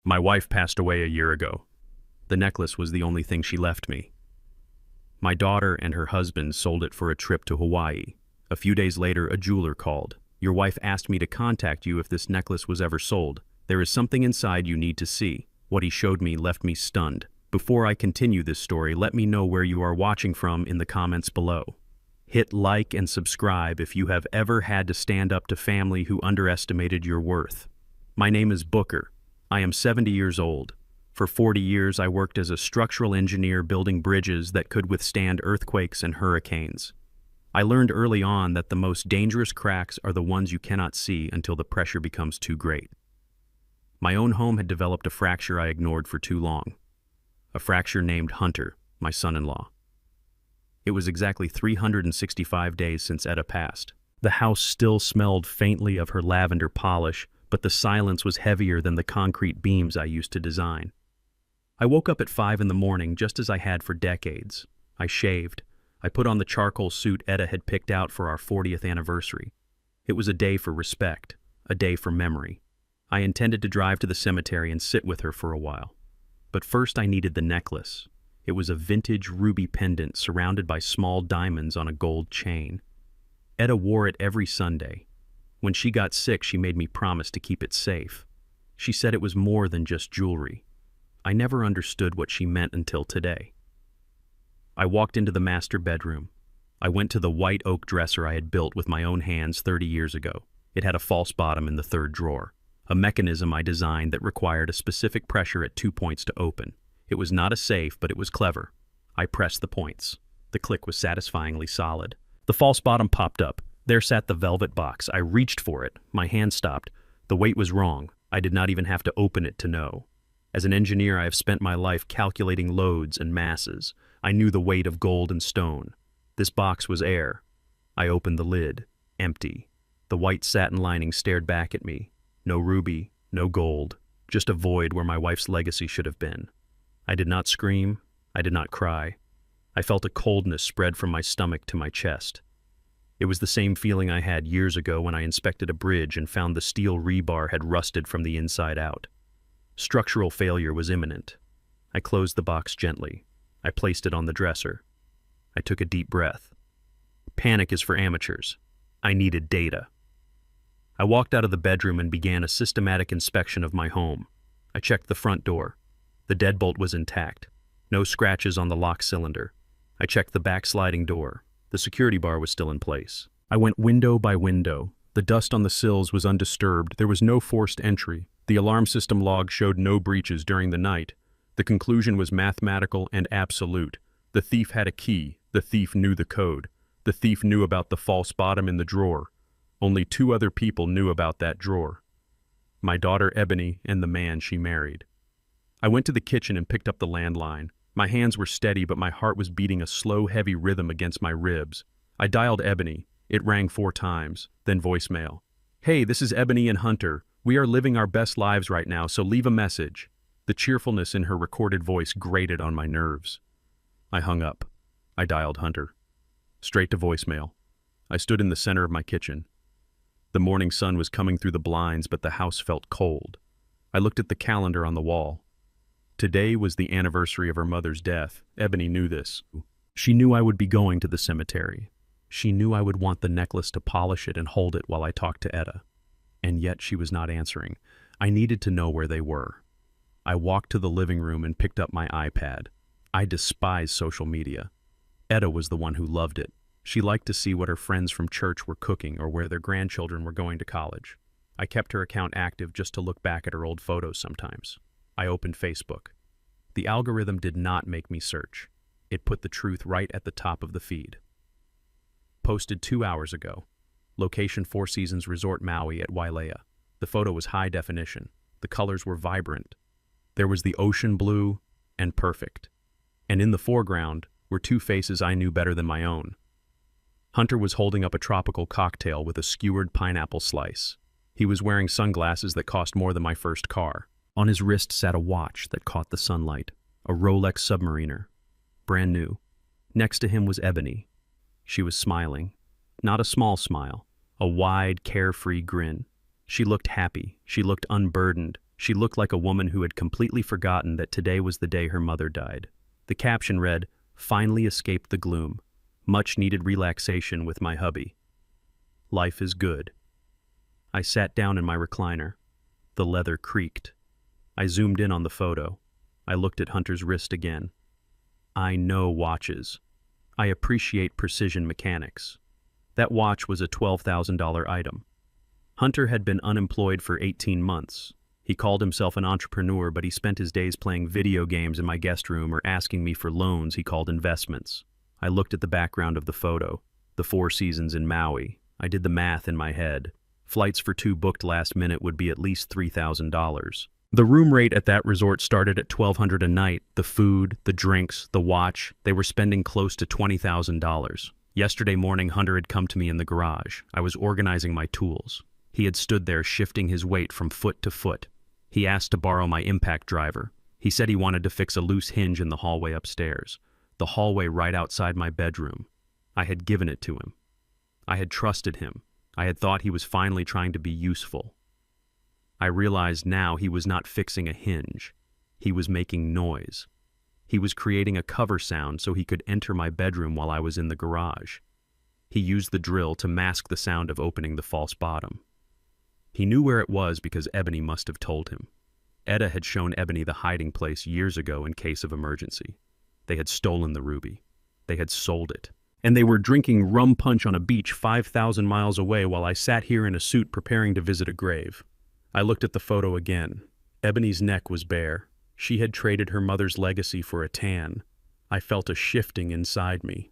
My wife passed away a year ago. The necklace was the only thing she left me. My daughter and her husband sold it for a trip to Hawaii. A few days later, a jeweler called. Your wife asked me to contact you if this necklace was ever sold. There is something inside you need to see. What he showed me left me stunned. Before I continue this story, let me know where you are watching from in the comments below. Hit like and subscribe if you have ever had to stand up to family who underestimated your worth. My name is Booker. I am 70 years old. For 40 years, I worked as a structural engineer building bridges that could withstand earthquakes and hurricanes. I learned early on that the most dangerous cracks are the ones you cannot see until the pressure becomes too great. My own home had developed a fracture I ignored for too long. A fracture named Hunter, my son-in-law. It was exactly 365 days since Etta passed. The house still smelled faintly of her lavender polish, but the silence was heavier than the concrete beams I used to design. I woke up at 5 in the morning just as I had for decades. I shaved. I put on the charcoal suit Etta had picked out for our 40th anniversary. It was a day for respect, a day for memory. I intended to drive to the cemetery and sit with her for a while. But first I needed the necklace. It was a vintage ruby pendant surrounded by small diamonds on a gold chain. Etta wore it every Sunday. When she got sick, she made me promise to keep it safe. She said it was more than just jewelry. I never understood what she meant until today. I walked into the master bedroom. I went to the white oak dresser I had built with my own hands 30 years ago. It had a false bottom in the third drawer, a mechanism I designed that required a specific pressure at 2 points to open. It was not a safe, but it was clever. I pressed the points. The click was satisfyingly solid. The false bottom popped up. There sat the velvet box. I reached for it. My hand stopped. The weight was wrong. I did not even have to open it to know. As an engineer, I have spent my life calculating loads and masses. I knew the weight of gold and stone. This box was air. I opened the lid. Empty. The white satin lining stared back at me. No ruby, no gold, just a void where my wife's legacy should have been. I did not scream. I did not cry. I felt a coldness spread from my stomach to my chest. It was the same feeling I had years ago when I inspected a bridge and found the steel rebar had rusted from the inside out. Structural failure was imminent. I closed the box gently. I placed it on the dresser. I took a deep breath. Panic is for amateurs. I needed data. I walked out of the bedroom and began a systematic inspection of my home. I checked the front door. The deadbolt was intact. No scratches on the lock cylinder. I checked the back sliding door. The security bar was still in place. I went window by window. The dust on the sills was undisturbed. There was no forced entry. The alarm system log showed no breaches during the night. The conclusion was mathematical and absolute. The thief had a key. The thief knew the code. The thief knew about the false bottom in the drawer. Only 2 other people knew about that drawer. My daughter Ebony and the man she married. I went to the kitchen and picked up the landline. My hands were steady, but my heart was beating a slow, heavy rhythm against my ribs. I dialed Ebony. It rang 4 times, then voicemail. Hey, this is Ebony and Hunter. We are living our best lives right now, so leave a message. The cheerfulness in her recorded voice grated on my nerves. I hung up. I dialed Hunter. Straight to voicemail. I stood in the center of my kitchen. The morning sun was coming through the blinds, but the house felt cold. I looked at the calendar on the wall. Today was the anniversary of her mother's death. Ebony knew this. She knew I would be going to the cemetery. She knew I would want the necklace to polish it and hold it while I talked to Etta. And yet she was not answering. I needed to know where they were. I walked to the living room and picked up my iPad. I despise social media. Etta was the one who loved it. She liked to see what her friends from church were cooking or where their grandchildren were going to college. I kept her account active just to look back at her old photos sometimes. I opened Facebook. The algorithm did not make me search. It put the truth right at the top of the feed. Posted 2 hours ago. Location 4 Seasons Resort Maui at Wailea. The photo was high definition. The colors were vibrant. There was the ocean blue and perfect. And in the foreground were 2 faces I knew better than my own. Hunter was holding up a tropical cocktail with a skewered pineapple slice. He was wearing sunglasses that cost more than my first car. On his wrist sat a watch that caught the sunlight, a Rolex Submariner, brand new. Next to him was Ebony. She was smiling, not a small smile, a wide, carefree grin. She looked happy, she looked unburdened, She looked like a woman who had completely forgotten that today was the day her mother died. The caption read, "Finally escaped the gloom. Much needed relaxation with my hubby. Life is good." I sat down in my recliner. The leather creaked. I zoomed in on the photo. I looked at Hunter's wrist again. I know watches. I appreciate precision mechanics. That watch was a $12,000 item. Hunter had been unemployed for 18 months. He called himself an entrepreneur, but he spent his days playing video games in my guest room or asking me for loans he called investments. I looked at the background of the photo, the Four Seasons in Maui. I did the math in my head. Flights for 2 booked last minute would be at least $3,000. The room rate at that resort started at $1,200 a night. The food, the drinks, the watch, they were spending close to $20,000. Yesterday morning, Hunter had come to me in the garage. I was organizing my tools. He had stood there shifting his weight from foot to foot. He asked to borrow my impact driver. He said he wanted to fix a loose hinge in the hallway upstairs, the hallway right outside my bedroom. I had given it to him. I had trusted him. I had thought he was finally trying to be useful. I realized now he was not fixing a hinge. He was making noise. He was creating a cover sound so he could enter my bedroom while I was in the garage. He used the drill to mask the sound of opening the false bottom. He knew where it was because Ebony must have told him. Etta had shown Ebony the hiding place years ago in case of emergency. They had stolen the ruby. They had sold it. And they were drinking rum punch on a beach 5,000 miles away while I sat here in a suit preparing to visit a grave. I looked at the photo again. Ebony's neck was bare. She had traded her mother's legacy for a tan. I felt a shifting inside me.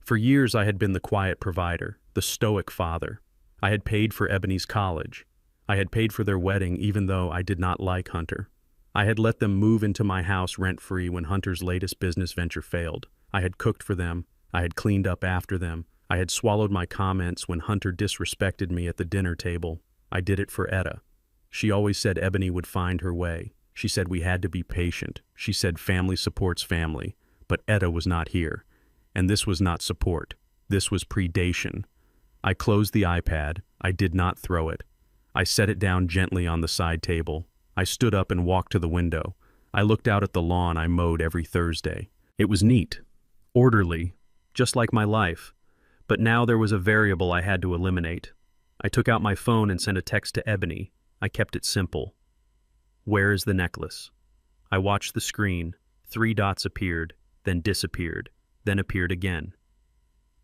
For years I had been the quiet provider, the stoic father. I had paid for Ebony's college. I had paid for their wedding even though I did not like Hunter. I had let them move into my house rent-free when Hunter's latest business venture failed. I had cooked for them. I had cleaned up after them. I had swallowed my comments when Hunter disrespected me at the dinner table. I did it for Etta. She always said Ebony would find her way. She said we had to be patient. She said family supports family. But Etta was not here. And this was not support. This was predation. I closed the iPad. I did not throw it. I set it down gently on the side table. I stood up and walked to the window. I looked out at the lawn I mowed every Thursday. It was neat, orderly, just like my life. But now there was a variable I had to eliminate. I took out my phone and sent a text to Ebony. I kept it simple. "Where is the necklace?" I watched the screen. 3 dots appeared, then disappeared, then appeared again.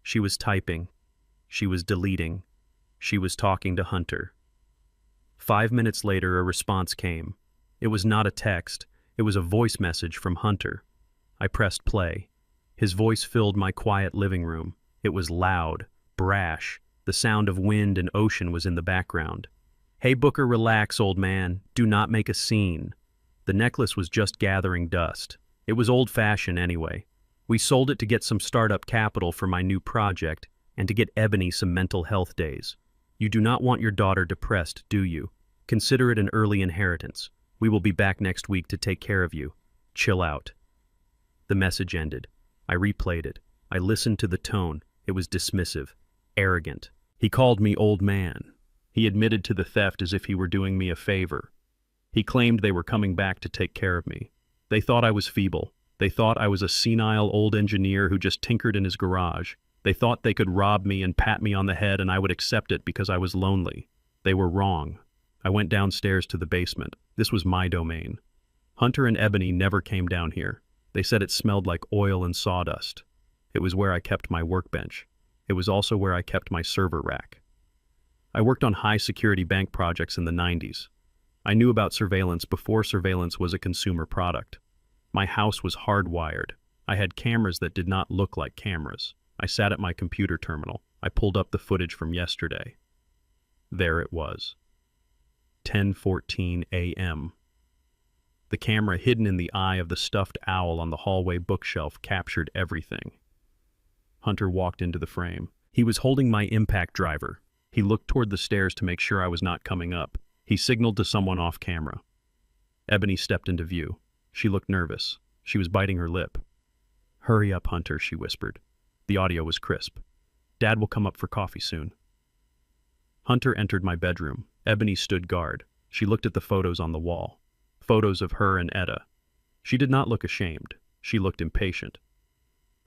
She was typing. She was deleting. She was talking to Hunter. 5 minutes later, a response came. It was not a text. It was a voice message from Hunter. I pressed play. His voice filled my quiet living room. It was loud, brash. The sound of wind and ocean was in the background. "Hey Booker, relax, old man. Do not make a scene." The necklace was just gathering dust. It was old-fashioned anyway. We sold it to get some startup capital for my new project and to get Ebony some mental health days. You do not want your daughter depressed, do you? Consider it an early inheritance. We will be back next week to take care of you. Chill out. The message ended. I replayed it. I listened to the tone. It was dismissive, arrogant. He called me old man. He admitted to the theft as if he were doing me a favor. He claimed they were coming back to take care of me. They thought I was feeble. They thought I was a senile old engineer who just tinkered in his garage. They thought they could rob me and pat me on the head and I would accept it because I was lonely. They were wrong. I went downstairs to the basement. This was my domain. Hunter and Ebony never came down here. They said it smelled like oil and sawdust. It was where I kept my workbench. It was also where I kept my server rack. I worked on high-security bank projects in the 90s. I knew about surveillance before surveillance was a consumer product. My house was hardwired. I had cameras that did not look like cameras. I sat at my computer terminal. I pulled up the footage from yesterday. There it was. 10:14 a.m. The camera hidden in the eye of the stuffed owl on the hallway bookshelf captured everything. Hunter walked into the frame. He was holding my impact driver. He looked toward the stairs to make sure I was not coming up. He signaled to someone off camera. Ebony stepped into view. She looked nervous. She was biting her lip. "Hurry up, Hunter," she whispered. The audio was crisp. "Dad will come up for coffee soon." Hunter entered my bedroom. Ebony stood guard. She looked at the photos on the wall. Photos of her and Etta. She did not look ashamed. She looked impatient.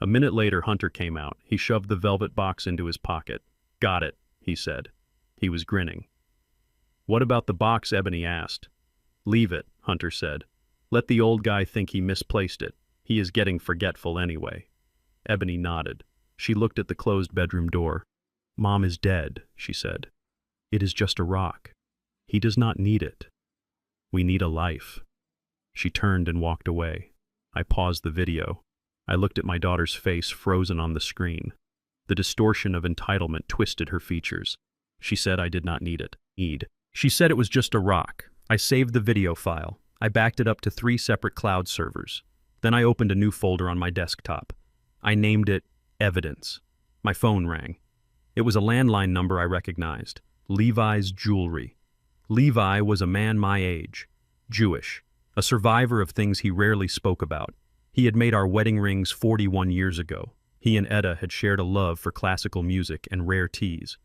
A minute later, Hunter came out. He shoved the velvet box into his pocket. "Got it," he said. He was grinning. "What about the box?" Ebony asked. "Leave it," Hunter said. "Let the old guy think he misplaced it. He is getting forgetful anyway." Ebony nodded. She looked at the closed bedroom door. "Mom is dead," she said. "It is just a rock. He does not need it. We need a life." She turned and walked away. I paused the video. I looked at my daughter's face frozen on the screen. The distortion of entitlement twisted her features. She said I did not need it. She said it was just a rock. I saved the video file. I backed it up to 3 separate cloud servers. Then I opened a new folder on my desktop. I named it Evidence. My phone rang. It was a landline number I recognized. Levi's Jewelry. Levi was a man my age, Jewish, a survivor of things he rarely spoke about. He had made our wedding rings 41 years ago. He and Etta had shared a love for classical music and rare teas.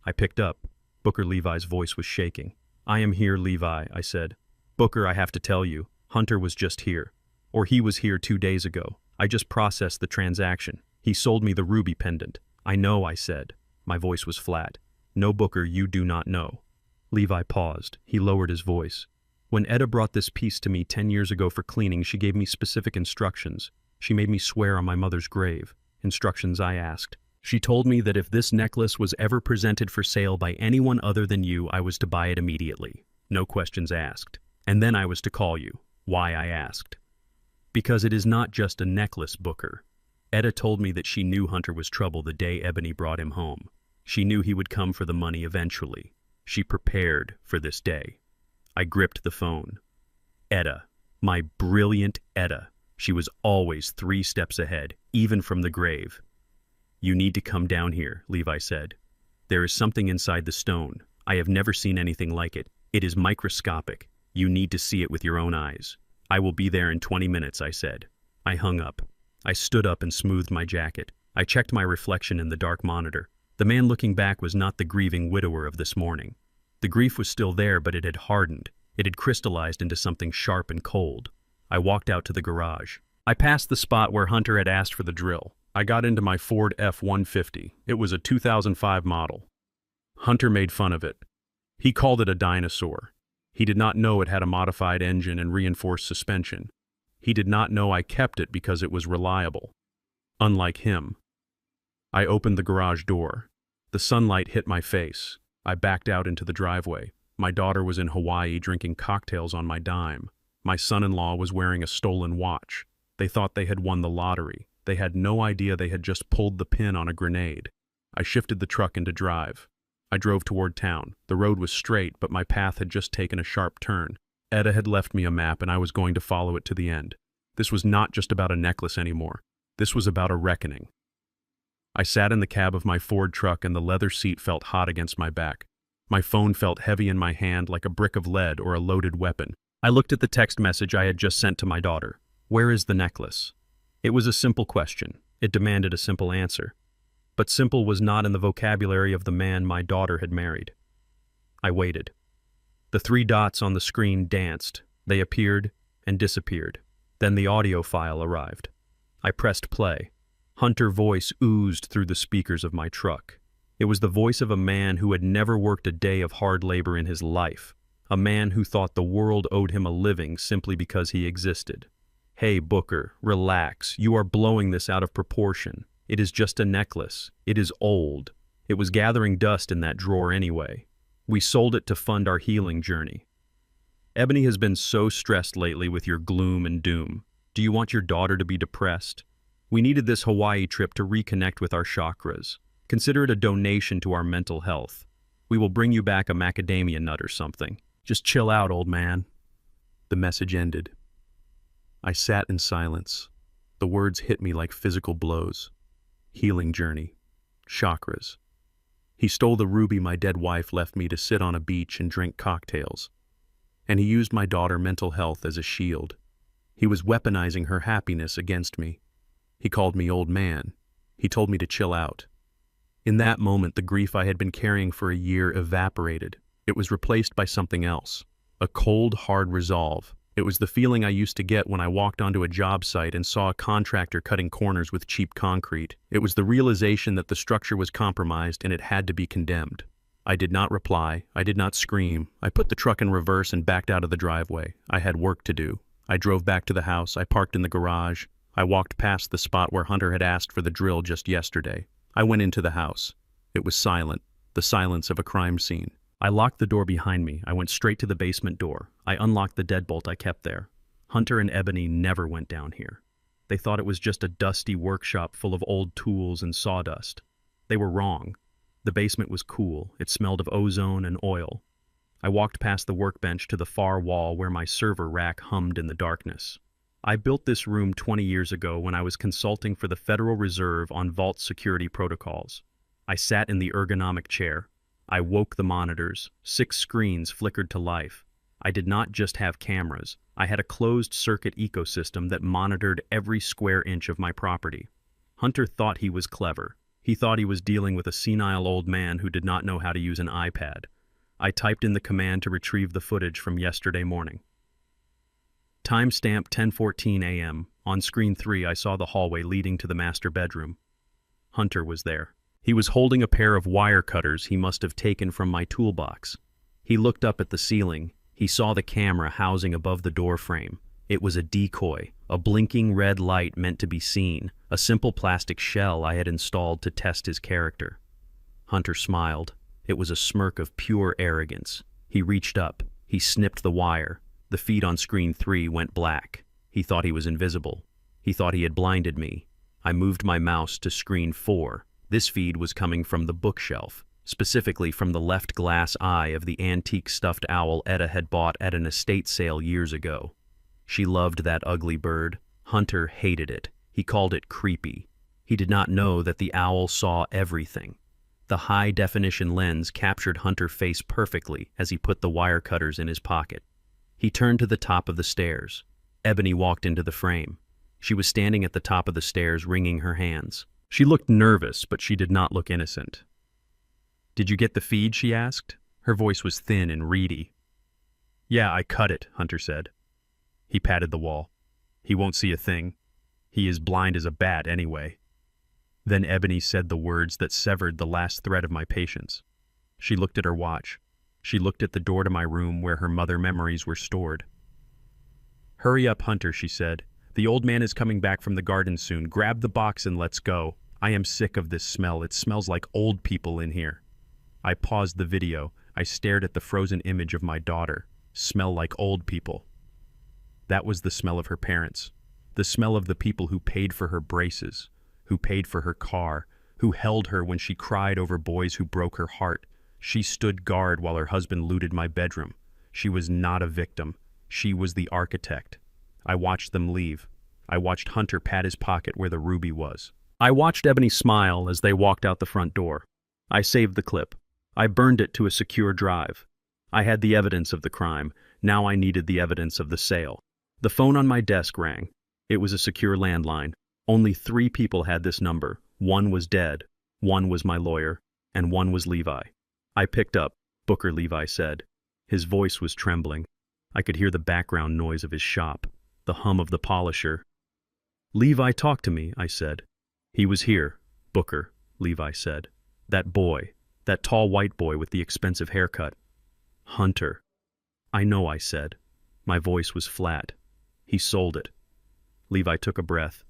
I picked up. Booker Levi's voice was shaking. "I am here, Levi," I said. "Booker, I have to tell you, Hunter was just here. Or he was here 2 days ago. I just processed the transaction. He sold me the ruby pendant." "I know," I said. My voice was flat. "No, Booker, you do not know." Levi paused. He lowered his voice. "When Etta brought this piece to me 10 years ago for cleaning, she gave me specific instructions. She made me swear on my mother's grave. Instructions I asked. She told me that if this necklace was ever presented for sale by anyone other than you, I was to buy it immediately. No questions asked. And then I was to call you. Why, I asked. Because it is not just a necklace, Booker. Etta told me that she knew Hunter was trouble the day Ebony brought him home. She knew he would come for the money eventually. She prepared for this day." I gripped the phone. Etta. My brilliant Etta. She was always 3 steps ahead, even from the grave. "You need to come down here," Levi said. "There is something inside the stone. I have never seen anything like it. It is microscopic. You need to see it with your own eyes." "I will be there in 20 minutes, I said. I hung up. I stood up and smoothed my jacket. I checked my reflection in the dark monitor. The man looking back was not the grieving widower of this morning. The grief was still there, but it had hardened. It had crystallized into something sharp and cold. I walked out to the garage. I passed the spot where Hunter had asked for the drill. I got into my Ford F-150. It was a 2005 model. Hunter made fun of it. He called it a dinosaur. He did not know it had a modified engine and reinforced suspension. He did not know I kept it because it was reliable. Unlike him. I opened the garage door. The sunlight hit my face. I backed out into the driveway. My daughter was in Hawaii drinking cocktails on my dime. My son-in-law was wearing a stolen watch. They thought they had won the lottery. They had no idea they had just pulled the pin on a grenade. I shifted the truck into drive. I drove toward town. The road was straight, but my path had just taken a sharp turn. Etta had left me a map, and I was going to follow it to the end. This was not just about a necklace anymore. This was about a reckoning. I sat in the cab of my Ford truck, and the leather seat felt hot against my back. My phone felt heavy in my hand like a brick of lead or a loaded weapon. I looked at the text message I had just sent to my daughter. "Where is the necklace?" It was a simple question. It demanded a simple answer. But simple was not in the vocabulary of the man my daughter had married. I waited. The 3 dots on the screen danced. They appeared and disappeared. Then the audio file arrived. I pressed play. Hunter's voice oozed through the speakers of my truck. It was the voice of a man who had never worked a day of hard labor in his life. A man who thought the world owed him a living simply because he existed. "Hey, Booker, relax. You are blowing this out of proportion. It is just a necklace. It is old. It was gathering dust in that drawer anyway. We sold it to fund our healing journey. Ebony has been so stressed lately with your gloom and doom. Do you want your daughter to be depressed? We needed this Hawaii trip to reconnect with our chakras. Consider it a donation to our mental health. We will bring you back a macadamia nut or something. Just chill out, old man." The message ended. I sat in silence. The words hit me like physical blows. Healing journey. Chakras. He stole the ruby my dead wife left me to sit on a beach and drink cocktails. And he used my daughter's mental health as a shield. He was weaponizing her happiness against me. He called me old man. He told me to chill out. In that moment, the grief I had been carrying for a year evaporated. It was replaced by something else. A cold, hard resolve. It was the feeling I used to get when I walked onto a job site and saw a contractor cutting corners with cheap concrete. It was the realization that the structure was compromised and it had to be condemned. I did not reply. I did not scream. I put the truck in reverse and backed out of the driveway. I had work to do. I drove back to the house. I parked in the garage. I walked past the spot where Hunter had asked for the drill just yesterday. I went into the house. It was silent, the silence of a crime scene. I locked the door behind me. I went straight to the basement door. I unlocked the deadbolt I kept there. Hunter and Ebony never went down here. They thought it was just a dusty workshop full of old tools and sawdust. They were wrong. The basement was cool. It smelled of ozone and oil. I walked past the workbench to the far wall where my server rack hummed in the darkness. I built this room 20 years ago when I was consulting for the Federal Reserve on vault security protocols. I sat in the ergonomic chair. I woke the monitors. 6 screens flickered to life. I did not just have cameras. I had a closed-circuit ecosystem that monitored every square inch of my property. Hunter thought he was clever. He thought he was dealing with a senile old man who did not know how to use an iPad. I typed in the command to retrieve the footage from yesterday morning. Timestamp 10:14 a.m. On screen 3, I saw the hallway leading to the master bedroom. Hunter was there. He was holding a pair of wire cutters he must have taken from my toolbox. He looked up at the ceiling. He saw the camera housing above the door frame. It was a decoy, a blinking red light meant to be seen, a simple plastic shell I had installed to test his character. Hunter smiled. It was a smirk of pure arrogance. He reached up. He snipped the wire. The feed on screen 3 went black. He thought he was invisible. He thought he had blinded me. I moved my mouse to screen 4. This feed was coming from the bookshelf, specifically from the left glass eye of the antique stuffed owl Etta had bought at an estate sale years ago. She loved that ugly bird. Hunter hated it. He called it creepy. He did not know that the owl saw everything. The high-definition lens captured Hunter's face perfectly as he put the wire cutters in his pocket. He turned to the top of the stairs. Ebony walked into the frame. She was standing at the top of the stairs, wringing her hands. She looked nervous, but she did not look innocent. "Did you get the feed?" she asked. Her voice was thin and reedy. "Yeah, I cut it," Hunter said. He patted the wall. "He won't see a thing. He is blind as a bat anyway." Then Ebony said the words that severed the last thread of my patience. She looked at her watch. She looked at the door to my room where her mother memories were stored. "Hurry up, Hunter," she said. "The old man is coming back from the garden soon. Grab the box and let's go. I am sick of this smell. It smells like old people in here." I paused the video. I stared at the frozen image of my daughter. Smell like old people. That was the smell of her parents. The smell of the people who paid for her braces, who paid for her car, who held her when she cried over boys who broke her heart. She stood guard while her husband looted my bedroom. She was not a victim. She was the architect. I watched them leave. I watched Hunter pat his pocket where the ruby was. I watched Ebony smile as they walked out the front door. I saved the clip. I burned it to a secure drive. I had the evidence of the crime. Now I needed the evidence of the sale. The phone on my desk rang. It was a secure landline. Only 3 people had this number. 1 was dead, 1 was my lawyer, and 1 was Levi. I picked up. "Booker," Levi said. His voice was trembling. I could hear the background noise of his shop, the hum of the polisher. "Levi, talk to me," I said. "He was here, Booker," Levi said. "That boy, that tall white boy with the expensive haircut." "Hunter." "I know," I said. My voice was flat. "He sold it." Levi took a breath.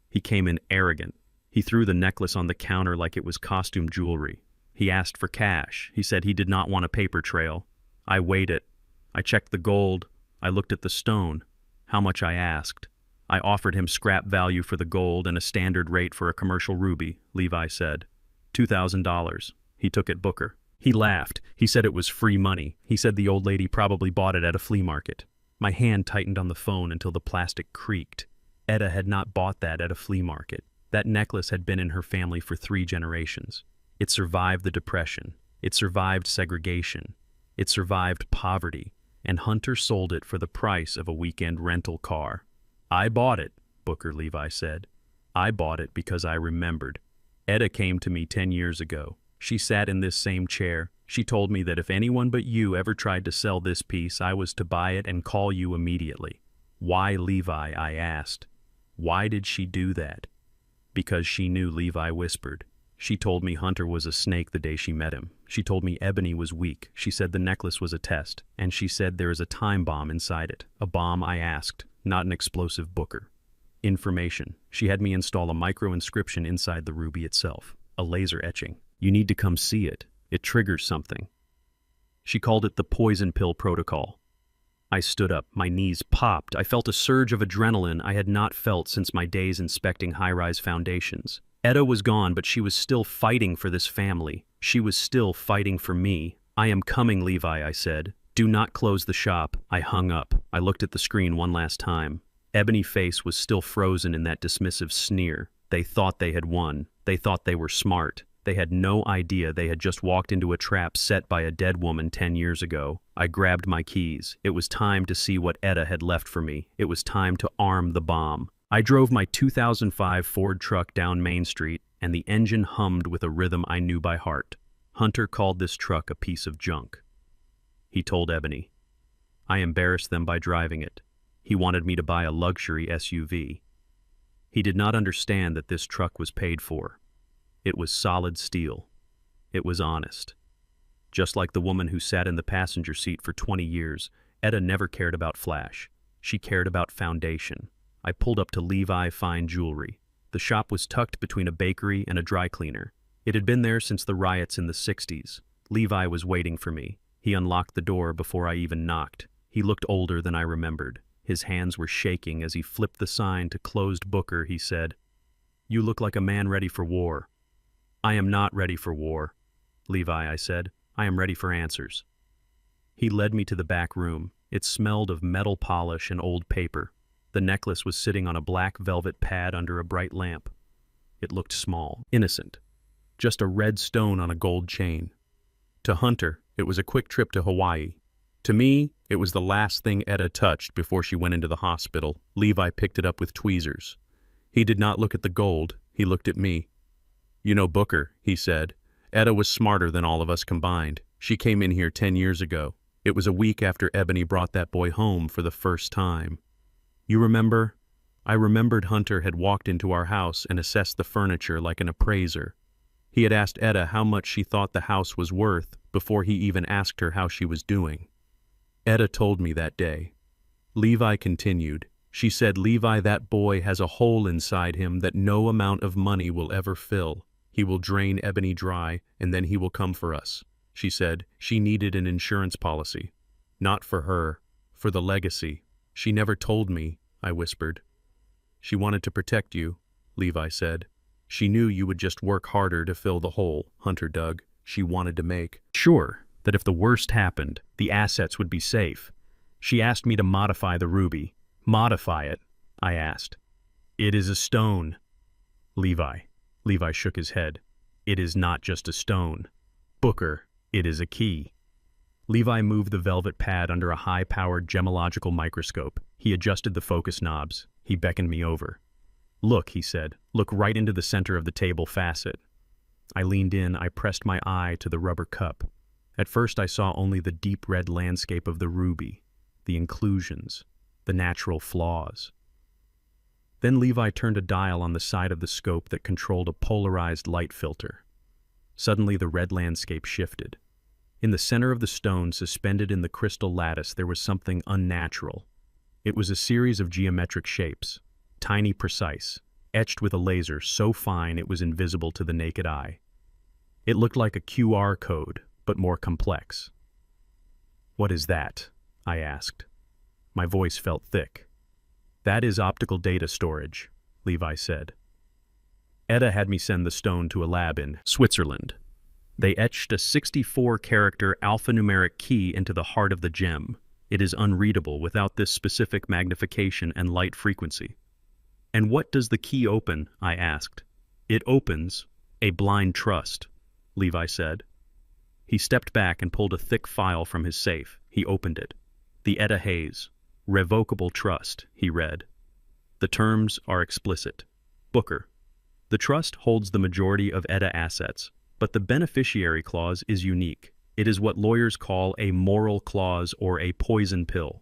He came in arrogant. He threw the necklace on the counter like it was costume jewelry. He asked for cash. He said he did not want a paper trail. I weighed it. I checked the gold. I looked at the stone. How much I asked. I offered him scrap value for the gold and a standard rate for a commercial ruby, Levi said. $2,000. He took it, Booker. He laughed. He said it was free money. He said the old lady probably bought it at a flea market. My hand tightened on the phone until the plastic creaked. Etta had not bought that at a flea market. That necklace had been in her family for 3 generations. It survived the Depression. It survived segregation. It survived poverty. And Hunter sold it for the price of a weekend rental car. "I bought it," Booker Levi said. "I bought it because I remembered. Etta came to me 10 years ago. She sat in this same chair. She told me that if anyone but you ever tried to sell this piece, I was to buy it and call you immediately. Why Levi? I asked. Why did she do that? Because she knew, Levi whispered. She told me Hunter was a snake the day she met him. She told me Ebony was weak. She said the necklace was a test. And she said there is a time bomb inside it. A bomb, I asked, not an explosive, Booker. Information. She had me install a micro-inscription inside the ruby itself. A laser etching. You need to come see it. It triggers something. She called it the poison pill protocol. I stood up. My knees popped. I felt a surge of adrenaline I had not felt since my days inspecting high-rise foundations. Etta was gone, but she was still fighting for this family. She was still fighting for me. I am coming, Levi, I said. Do not close the shop. I hung up. I looked at the screen one last time. Ebony's face was still frozen in that dismissive sneer. They thought they had won. They thought they were smart. They had no idea they had just walked into a trap set by a dead woman 10 years ago. I grabbed my keys. It was time to see what Etta had left for me. It was time to arm the bomb. I drove my 2005 Ford truck down Main Street, and the engine hummed with a rhythm I knew by heart. Hunter called this truck a piece of junk. He told Ebony. I embarrassed them by driving it. He wanted me to buy a luxury SUV. He did not understand that this truck was paid for. It was solid steel. It was honest. Just like the woman who sat in the passenger seat for 20 years, Etta never cared about flash. She cared about foundation. I pulled up to Levi Fine Jewelry. The shop was tucked between a bakery and a dry cleaner. It had been there since the riots in the 60s. Levi was waiting for me. He unlocked the door before I even knocked. He looked older than I remembered. His hands were shaking as he flipped the sign to closed Booker. He said, "You look like a man ready for war." "I am not ready for war, Levi," I said. "I am ready for answers." He led me to the back room. It smelled of metal polish and old paper. The necklace was sitting on a black velvet pad under a bright lamp. It looked small, innocent. Just a red stone on a gold chain. To Hunter, it was a quick trip to Hawaii. To me, it was the last thing Etta touched before she went into the hospital. Levi picked it up with tweezers. He did not look at the gold. He looked at me. "You know, Booker," he said, "Etta was smarter than all of us combined. She came in here 10 years ago. It was a week after Ebony brought that boy home for the first time. You remember?" I remembered Hunter had walked into our house and assessed the furniture like an appraiser. He had asked Etta how much she thought the house was worth before he even asked her how she was doing. Etta told me that day. Levi continued. She said, "Levi, that boy has a hole inside him that no amount of money will ever fill. He will drain Ebony dry, and then he will come for us." She said she needed an insurance policy. Not for her, for the legacy. "She never told me," I whispered. "She wanted to protect you," Levi said. "She knew you would just work harder to fill the hole," Hunter dug. "She wanted to make sure that if the worst happened, the assets would be safe. She asked me to modify the ruby." "Modify it?" I asked. "It is a stone." Levi shook his head. "It is not just a stone. Booker, it is a key." Levi moved the velvet pad under a high-powered gemological microscope. He adjusted the focus knobs. He beckoned me over. "Look," he said. "Look right into the center of the table facet." I leaned in. I pressed my eye to the rubber cup. At first I saw only the deep red landscape of the ruby, the inclusions, the natural flaws. Then Levi turned a dial on the side of the scope that controlled a polarized light filter. Suddenly the red landscape shifted. In the center of the stone, suspended in the crystal lattice, there was something unnatural. It was a series of geometric shapes, tiny, precise, etched with a laser so fine it was invisible to the naked eye. It looked like a QR code, but more complex. "What is that?" I asked. My voice felt thick. "That is optical data storage," Levi said. Etta had me send the stone to a lab in Switzerland. They etched a 64-character alphanumeric key into the heart of the gem. It is unreadable without this specific magnification and light frequency. "And what does the key open?" I asked. "It opens a blind trust," Levi said. He stepped back and pulled a thick file from his safe. He opened it. "The Etta Hayes. Revocable trust," he read. "The terms are explicit. Booker. The trust holds the majority of Etta assets, but the beneficiary clause is unique. It is what lawyers call a moral clause or a poison pill.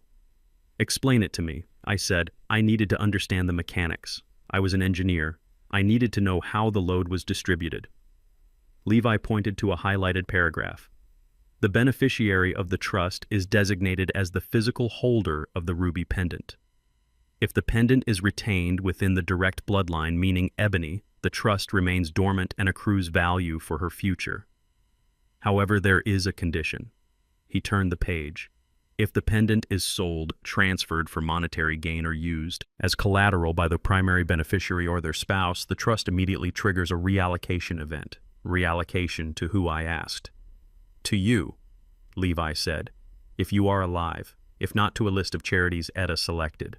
Explain it to me, I said. I needed to understand the mechanics. I was an engineer. I needed to know how the load was distributed. Levi pointed to a highlighted paragraph. The beneficiary of the trust is designated as the physical holder of the ruby pendant. If the pendant is retained within the direct bloodline, meaning Ebony, the trust remains dormant and accrues value for her future. However, there is a condition. He turned the page. If the pendant is sold, transferred for monetary gain, or used as collateral by the primary beneficiary or their spouse, the trust immediately triggers a reallocation event. Reallocation to who, I asked. To you, Levi said, if you are alive, if not to a list of charities Etta selected.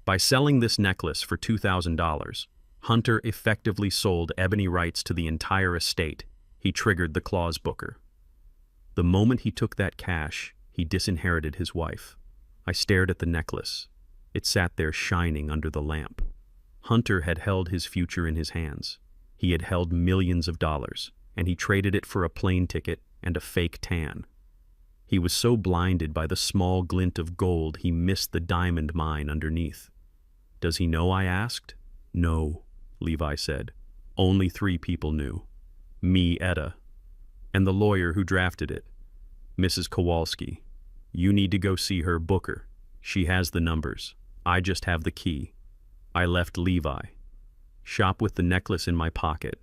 By selling this necklace for $2,000, Hunter effectively sold Ebony rights to the entire estate. He triggered the clause, Booker. The moment he took that cash, he disinherited his wife. I stared at the necklace. It sat there shining under the lamp. Hunter had held his future in his hands. He had held millions of dollars, and he traded it for a plane ticket and a fake tan. He was so blinded by the small glint of gold he missed the diamond mine underneath. Does he know? I asked. No, Levi said. Only 3 people knew. Me, Etta, and the lawyer who drafted it, Mrs. Kowalski. You need to go see her, Booker. She has the numbers. I just have the key. I left Levi. Shop with the necklace in my pocket.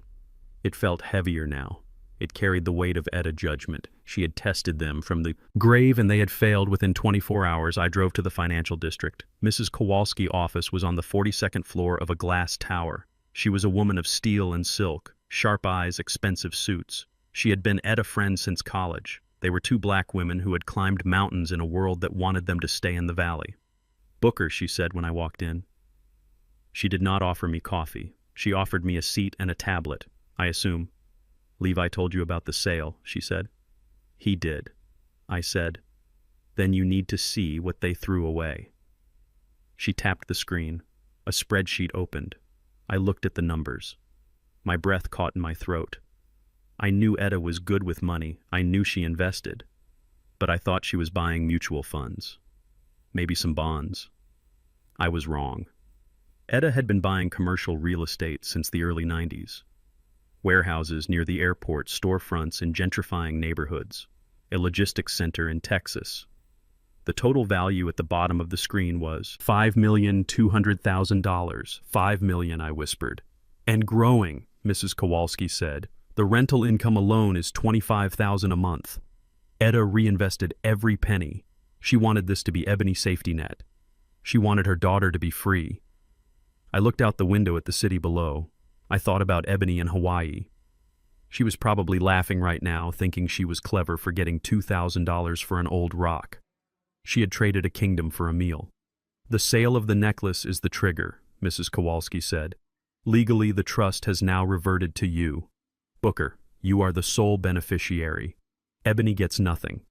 It felt heavier now. It carried the weight of Etta judgment. She had tested them from the grave and they had failed. Within 24 hours, I drove to the financial district. Mrs. Kowalski's office was on the 42nd floor of a glass tower. She was a woman of steel and silk, sharp eyes, expensive suits. She had been Etta friends since college. They were 2 black women who had climbed mountains in a world that wanted them to stay in the valley. Booker, she said when I walked in. She did not offer me coffee. She offered me a seat and a tablet, I assume. Levi told you about the sale, she said. He did. I said. Then you need to see what they threw away. She tapped the screen. A spreadsheet opened. I looked at the numbers. My breath caught in my throat. I knew Etta was good with money. I knew she invested. But I thought she was buying mutual funds. Maybe some bonds. I was wrong. Etta had been buying commercial real estate since the early 90s. Warehouses near the airport, storefronts in gentrifying neighborhoods, a logistics center in Texas. The total value at the bottom of the screen was $5,200,000. $5 million, I whispered. And growing, Mrs. Kowalski said. The rental income alone is $25,000 a month. Etta reinvested every penny. She wanted this to be Ebony's safety net. She wanted her daughter to be free. I looked out the window at the city below. I thought about Ebony in Hawaii. She was probably laughing right now, thinking she was clever for getting $2,000 for an old rock. She had traded a kingdom for a meal. The sale of the necklace is the trigger, Mrs. Kowalski said. Legally, the trust has now reverted to you. Booker, you are the sole beneficiary. Ebony gets nothing.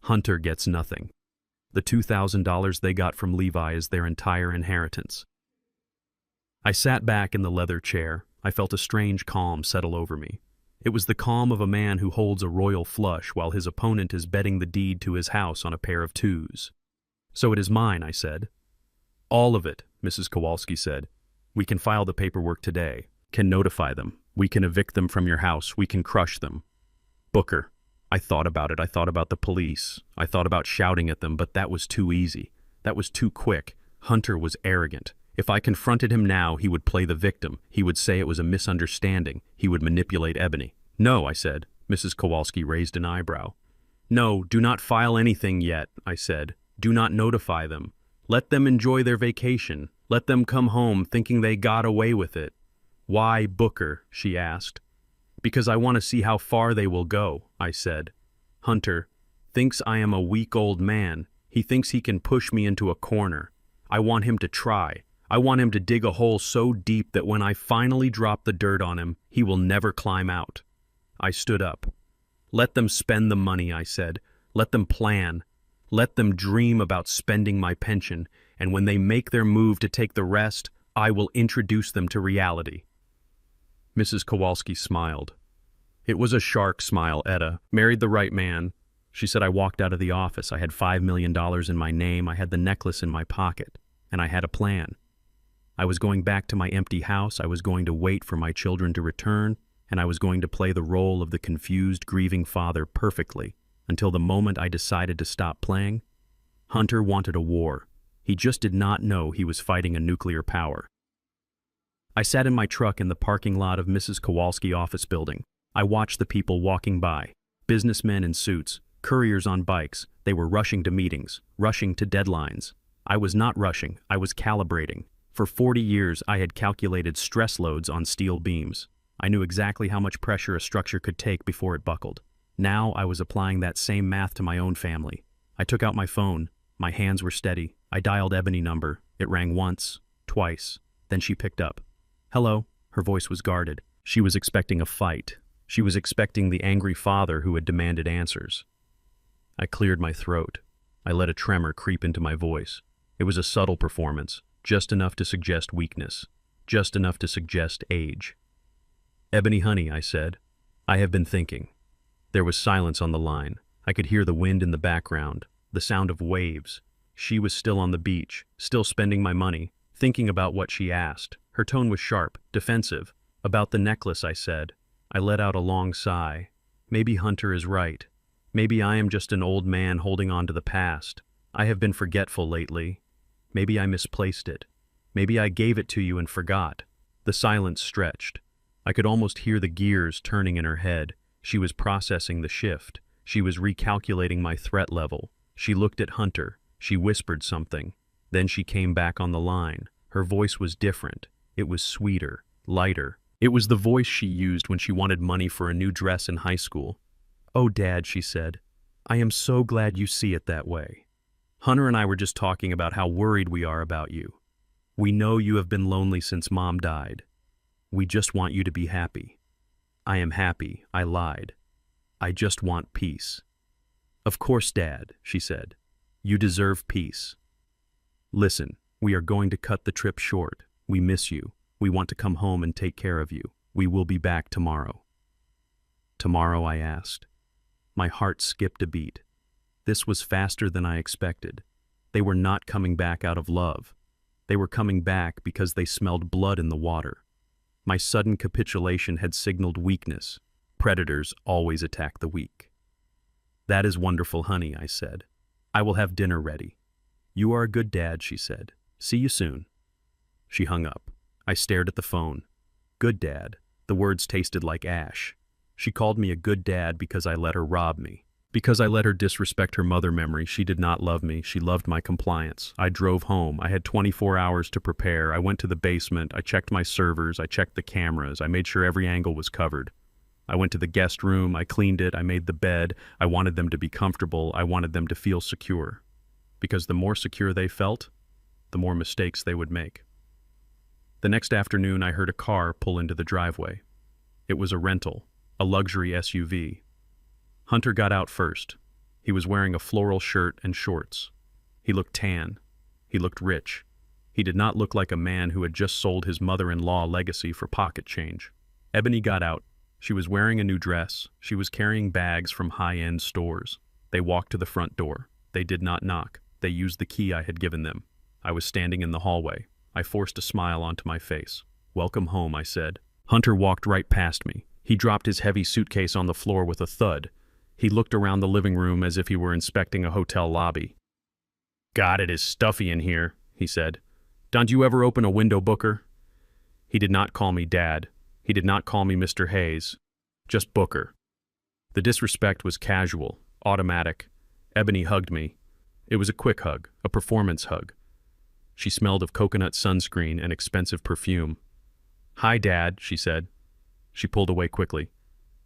Hunter gets nothing. The $2,000 they got from Levi is their entire inheritance. I sat back in the leather chair. I felt a strange calm settle over me. It was the calm of a man who holds a royal flush while his opponent is betting the deed to his house on a pair of 2s. So it is mine, I said. All of it, Mrs. Kowalski said. We can file the paperwork today, can notify them. We can evict them from your house. We can crush them. Booker, I thought about it. I thought about the police. I thought about shouting at them, but that was too easy. That was too quick. Hunter was arrogant. If I confronted him now, he would play the victim. He would say it was a misunderstanding. He would manipulate Ebony. No, I said. Mrs. Kowalski raised an eyebrow. No, do not file anything yet, I said. Do not notify them. Let them enjoy their vacation. Let them come home thinking they got away with it. Why, Booker? She asked. Because I want to see how far they will go, I said. Hunter thinks I am a weak old man. He thinks he can push me into a corner. I want him to try. I want him to dig a hole so deep that when I finally drop the dirt on him, he will never climb out. I stood up. Let them spend the money, I said. Let them plan. Let them dream about spending my pension, and when they make their move to take the rest, I will introduce them to reality. Mrs. Kowalski smiled. It was a shark smile, Etta. Married the right man. She said I walked out of the office. I had $5 million in my name. I had the necklace in my pocket. And I had a plan. I was going back to my empty house. I was going to wait for my children to return. And I was going to play the role of the confused, grieving father perfectly until the moment I decided to stop playing. Hunter wanted a war. He just did not know he was fighting a nuclear power. I sat in my truck in the parking lot of Mrs. Kowalski office building. I watched the people walking by. Businessmen in suits, couriers on bikes. They were rushing to meetings, rushing to deadlines. I was not rushing, I was calibrating. For 40 years, I had calculated stress loads on steel beams. I knew exactly how much pressure a structure could take before it buckled. Now I was applying that same math to my own family. I took out my phone. My hands were steady. I dialed Ebony number. It rang once, twice. Then she picked up. Hello. Her voice was guarded. She was expecting a fight. She was expecting the angry father who had demanded answers. I cleared my throat. I let a tremor creep into my voice. It was a subtle performance, just enough to suggest weakness, just enough to suggest age. Ebony, honey, I said. I have been thinking. There was silence on the line. I could hear the wind in the background, the sound of waves. She was still on the beach, still spending my money, thinking about what she asked. Her tone was sharp, defensive. About the necklace, I said. I let out a long sigh. Maybe Hunter is right. Maybe I am just an old man holding on to the past. I have been forgetful lately. Maybe I misplaced it. Maybe I gave it to you and forgot. The silence stretched. I could almost hear the gears turning in her head. She was processing the shift. She was recalculating my threat level. She looked at Hunter. She whispered something. Then she came back on the line. Her voice was different. It was sweeter, lighter. It was the voice she used when she wanted money for a new dress in high school. Oh, Dad, she said. I am so glad you see it that way. Hunter and I were just talking about how worried we are about you. We know you have been lonely since Mom died. We just want you to be happy. I am happy, I lied. I just want peace. Of course, Dad, she said. You deserve peace. Listen, we are going to cut the trip short. We miss you. We want to come home and take care of you. We will be back tomorrow. Tomorrow, I asked. My heart skipped a beat. This was faster than I expected. They were not coming back out of love. They were coming back because they smelled blood in the water. My sudden capitulation had signaled weakness. Predators always attack the weak. That is wonderful, honey, I said. I will have dinner ready. You are a good dad, she said. See you soon. She hung up. I stared at the phone. Good dad. The words tasted like ash. She called me a good dad because I let her rob me. Because I let her disrespect her mother memory. She did not love me. She loved my compliance. I drove home. I had 24 hours to prepare. I went to the basement. I checked my servers. I checked the cameras. I made sure every angle was covered. I went to the guest room. I cleaned it. I made the bed. I wanted them to be comfortable. I wanted them to feel secure. Because the more secure they felt, the more mistakes they would make. The next afternoon, I heard a car pull into the driveway. It was a rental, a luxury SUV. Hunter got out first. He was wearing a floral shirt and shorts. He looked tan. He looked rich. He did not look like a man who had just sold his mother-in-law legacy for pocket change. Ebony got out. She was wearing a new dress. She was carrying bags from high-end stores. They walked to the front door. They did not knock. They used the key I had given them. I was standing in the hallway. I forced a smile onto my face. Welcome home, I said. Hunter walked right past me. He dropped his heavy suitcase on the floor with a thud. He looked around the living room as if he were inspecting a hotel lobby. God, it is stuffy in here, he said. Don't you ever open a window, Booker? He did not call me Dad. He did not call me Mr. Hayes. Just Booker. The disrespect was casual, automatic. Ebony hugged me. It was a quick hug, a performance hug. She smelled of coconut sunscreen and expensive perfume. Hi, Dad, she said. She pulled away quickly.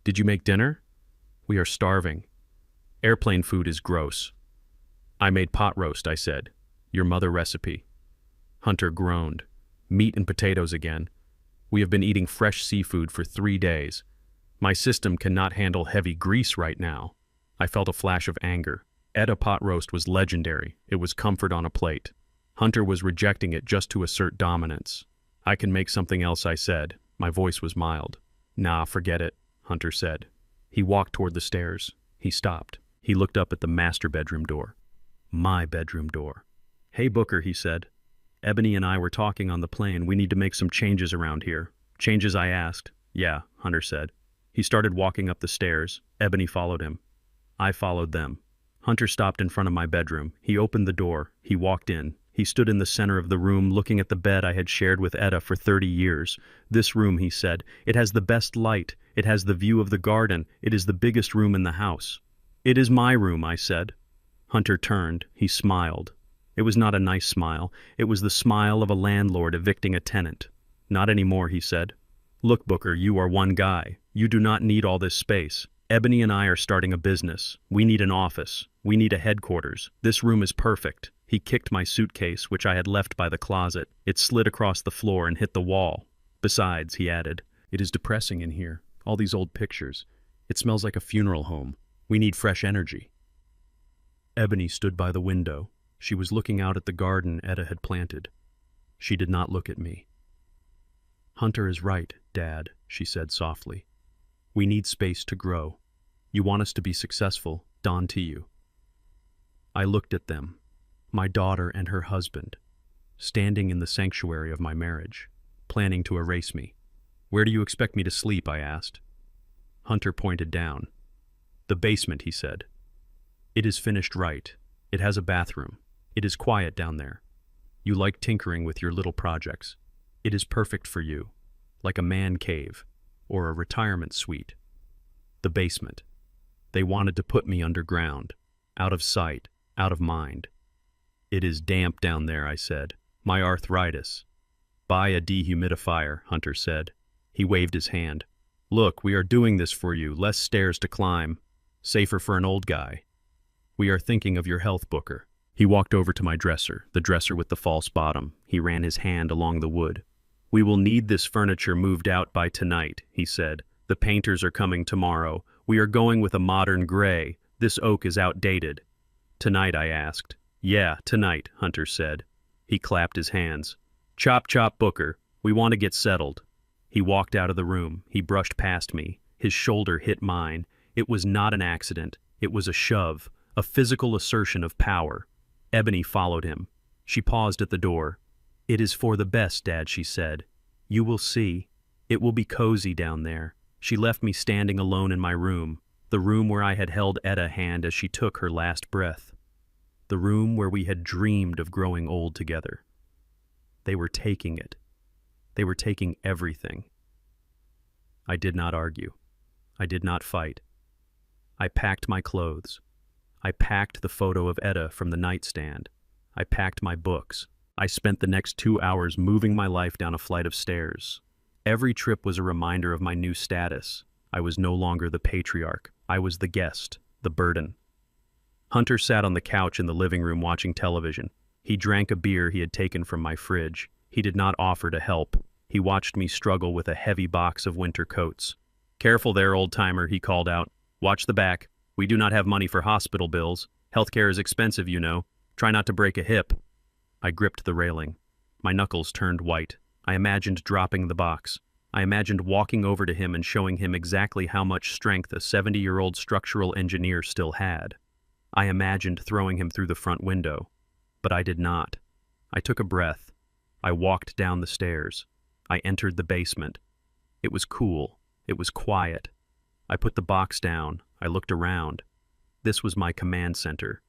Did you make dinner? We are starving. Airplane food is gross. I made pot roast, I said. Your mother recipe. Hunter groaned. Meat and potatoes again. We have been eating fresh seafood for 3 days. My system cannot handle heavy grease right now. I felt a flash of anger. Etta pot roast was legendary. It was comfort on a plate. Hunter was rejecting it just to assert dominance. I can make something else, I said. My voice was mild. Nah, forget it, Hunter said. He walked toward the stairs. He stopped. He looked up at the master bedroom door. My bedroom door. "Hey, Booker," he said. "Ebony and I were talking on the plane. We need to make some changes around here." "Changes?" I asked. "Yeah," Hunter said. He started walking up the stairs. Ebony followed him. I followed them. Hunter stopped in front of my bedroom. He opened the door. He walked in. He stood in the center of the room, looking at the bed I had shared with Etta for 30 years. "This room," he said, "it has the best light. It has the view of the garden. It is the biggest room in the house." "It is my room," I said. Hunter turned. He smiled. It was not a nice smile. It was the smile of a landlord evicting a tenant. "Not anymore," he said. "Look, Booker, you are one guy. You do not need all this space. Ebony and I are starting a business. We need an office. We need a headquarters. This room is perfect." He kicked my suitcase, which I had left by the closet. It slid across the floor and hit the wall. "Besides," he added, "it is depressing in here. All these old pictures. It smells like a funeral home. We need fresh energy." Ebony stood by the window. She was looking out at the garden Etta had planted. She did not look at me. "Hunter is right, Dad," she said softly. "We need space to grow. You want us to be successful, don to you." I looked at them, my daughter and her husband, standing in the sanctuary of my marriage, planning to erase me. "Where do you expect me to sleep?" I asked. Hunter pointed down. "The basement," he said. "It is finished right. It has a bathroom. It is quiet down there. You like tinkering with your little projects. It is perfect for you, like a man cave or a retirement suite. The basement. They wanted to put me underground, out of sight, out of mind." "It is damp down there," I said. "My arthritis." "Buy a dehumidifier," Hunter said. He waved his hand. "Look, we are doing this for you. Less stairs to climb. Safer for an old guy. We are thinking of your health, Booker." He walked over to my dresser, the dresser with the false bottom. He ran his hand along the wood. "We will need this furniture moved out by tonight," he said. "The painters are coming tomorrow. We are going with a modern gray. This oak is outdated." "Tonight?" I asked. "Yeah, tonight," Hunter said. He clapped his hands. "Chop, chop, Booker. We want to get settled." He walked out of the room. He brushed past me. His shoulder hit mine. It was not an accident. It was a shove, a physical assertion of power. Ebony followed him. She paused at the door. "It is for the best, Dad," she said. "You will see. It will be cozy down there." She left me standing alone in my room, the room where I had held Etta's hand as she took her last breath, the room where we had dreamed of growing old together. They were taking it. They were taking everything. I did not argue. I did not fight. I packed my clothes. I packed the photo of Etta from the nightstand. I packed my books. I spent the next 2 hours moving my life down a flight of stairs. Every trip was a reminder of my new status. I was no longer the patriarch. I was the guest, the burden. Hunter sat on the couch in the living room watching television. He drank a beer he had taken from my fridge. He did not offer to help. He watched me struggle with a heavy box of winter coats. "Careful there, old-timer," he called out. "Watch the back. We do not have money for hospital bills. Healthcare is expensive, you know. Try not to break a hip." I gripped the railing. My knuckles turned white. I imagined dropping the box. I imagined walking over to him and showing him exactly how much strength a 70-year-old structural engineer still had. I imagined throwing him through the front window. But I did not. I took a breath. I walked down the stairs. I entered the basement. It was cool. It was quiet. I put the box down. I looked around. This was my command center.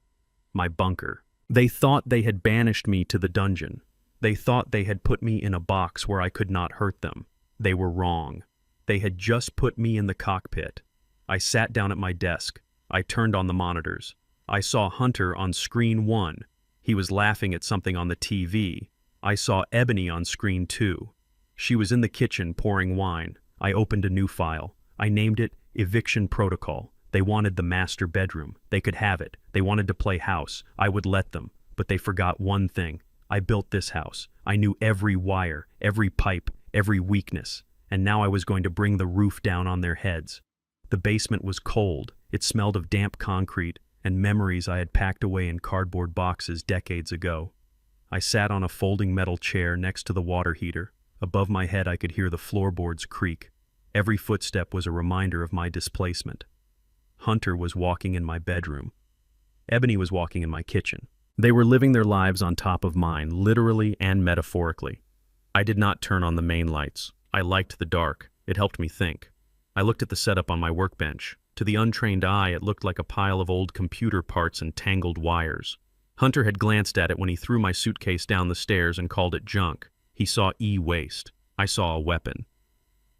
My bunker. They thought they had banished me to the dungeon. They thought they had put me in a box where I could not hurt them. They were wrong. They had just put me in the cockpit. I sat down at my desk. I turned on the monitors. I saw Hunter on screen 1. He was laughing at something on the TV. I saw Ebony on screen 2. She was in the kitchen pouring wine. I opened a new file. I named it Eviction Protocol. They wanted the master bedroom. They could have it. They wanted to play house. I would let them. But they forgot one thing. I built this house. I knew every wire, every pipe, every weakness. And now I was going to bring the roof down on their heads. The basement was cold. It smelled of damp concrete and memories I had packed away in cardboard boxes decades ago. I sat on a folding metal chair next to the water heater. Above my head I could hear the floorboards creak. Every footstep was a reminder of my displacement. Hunter was walking in my bedroom. Ebony was walking in my kitchen. They were living their lives on top of mine, literally and metaphorically. I did not turn on the main lights. I liked the dark. It helped me think. I looked at the setup on my workbench. To the untrained eye, it looked like a pile of old computer parts and tangled wires. Hunter had glanced at it when he threw my suitcase down the stairs and called it junk. He saw e-waste. I saw a weapon.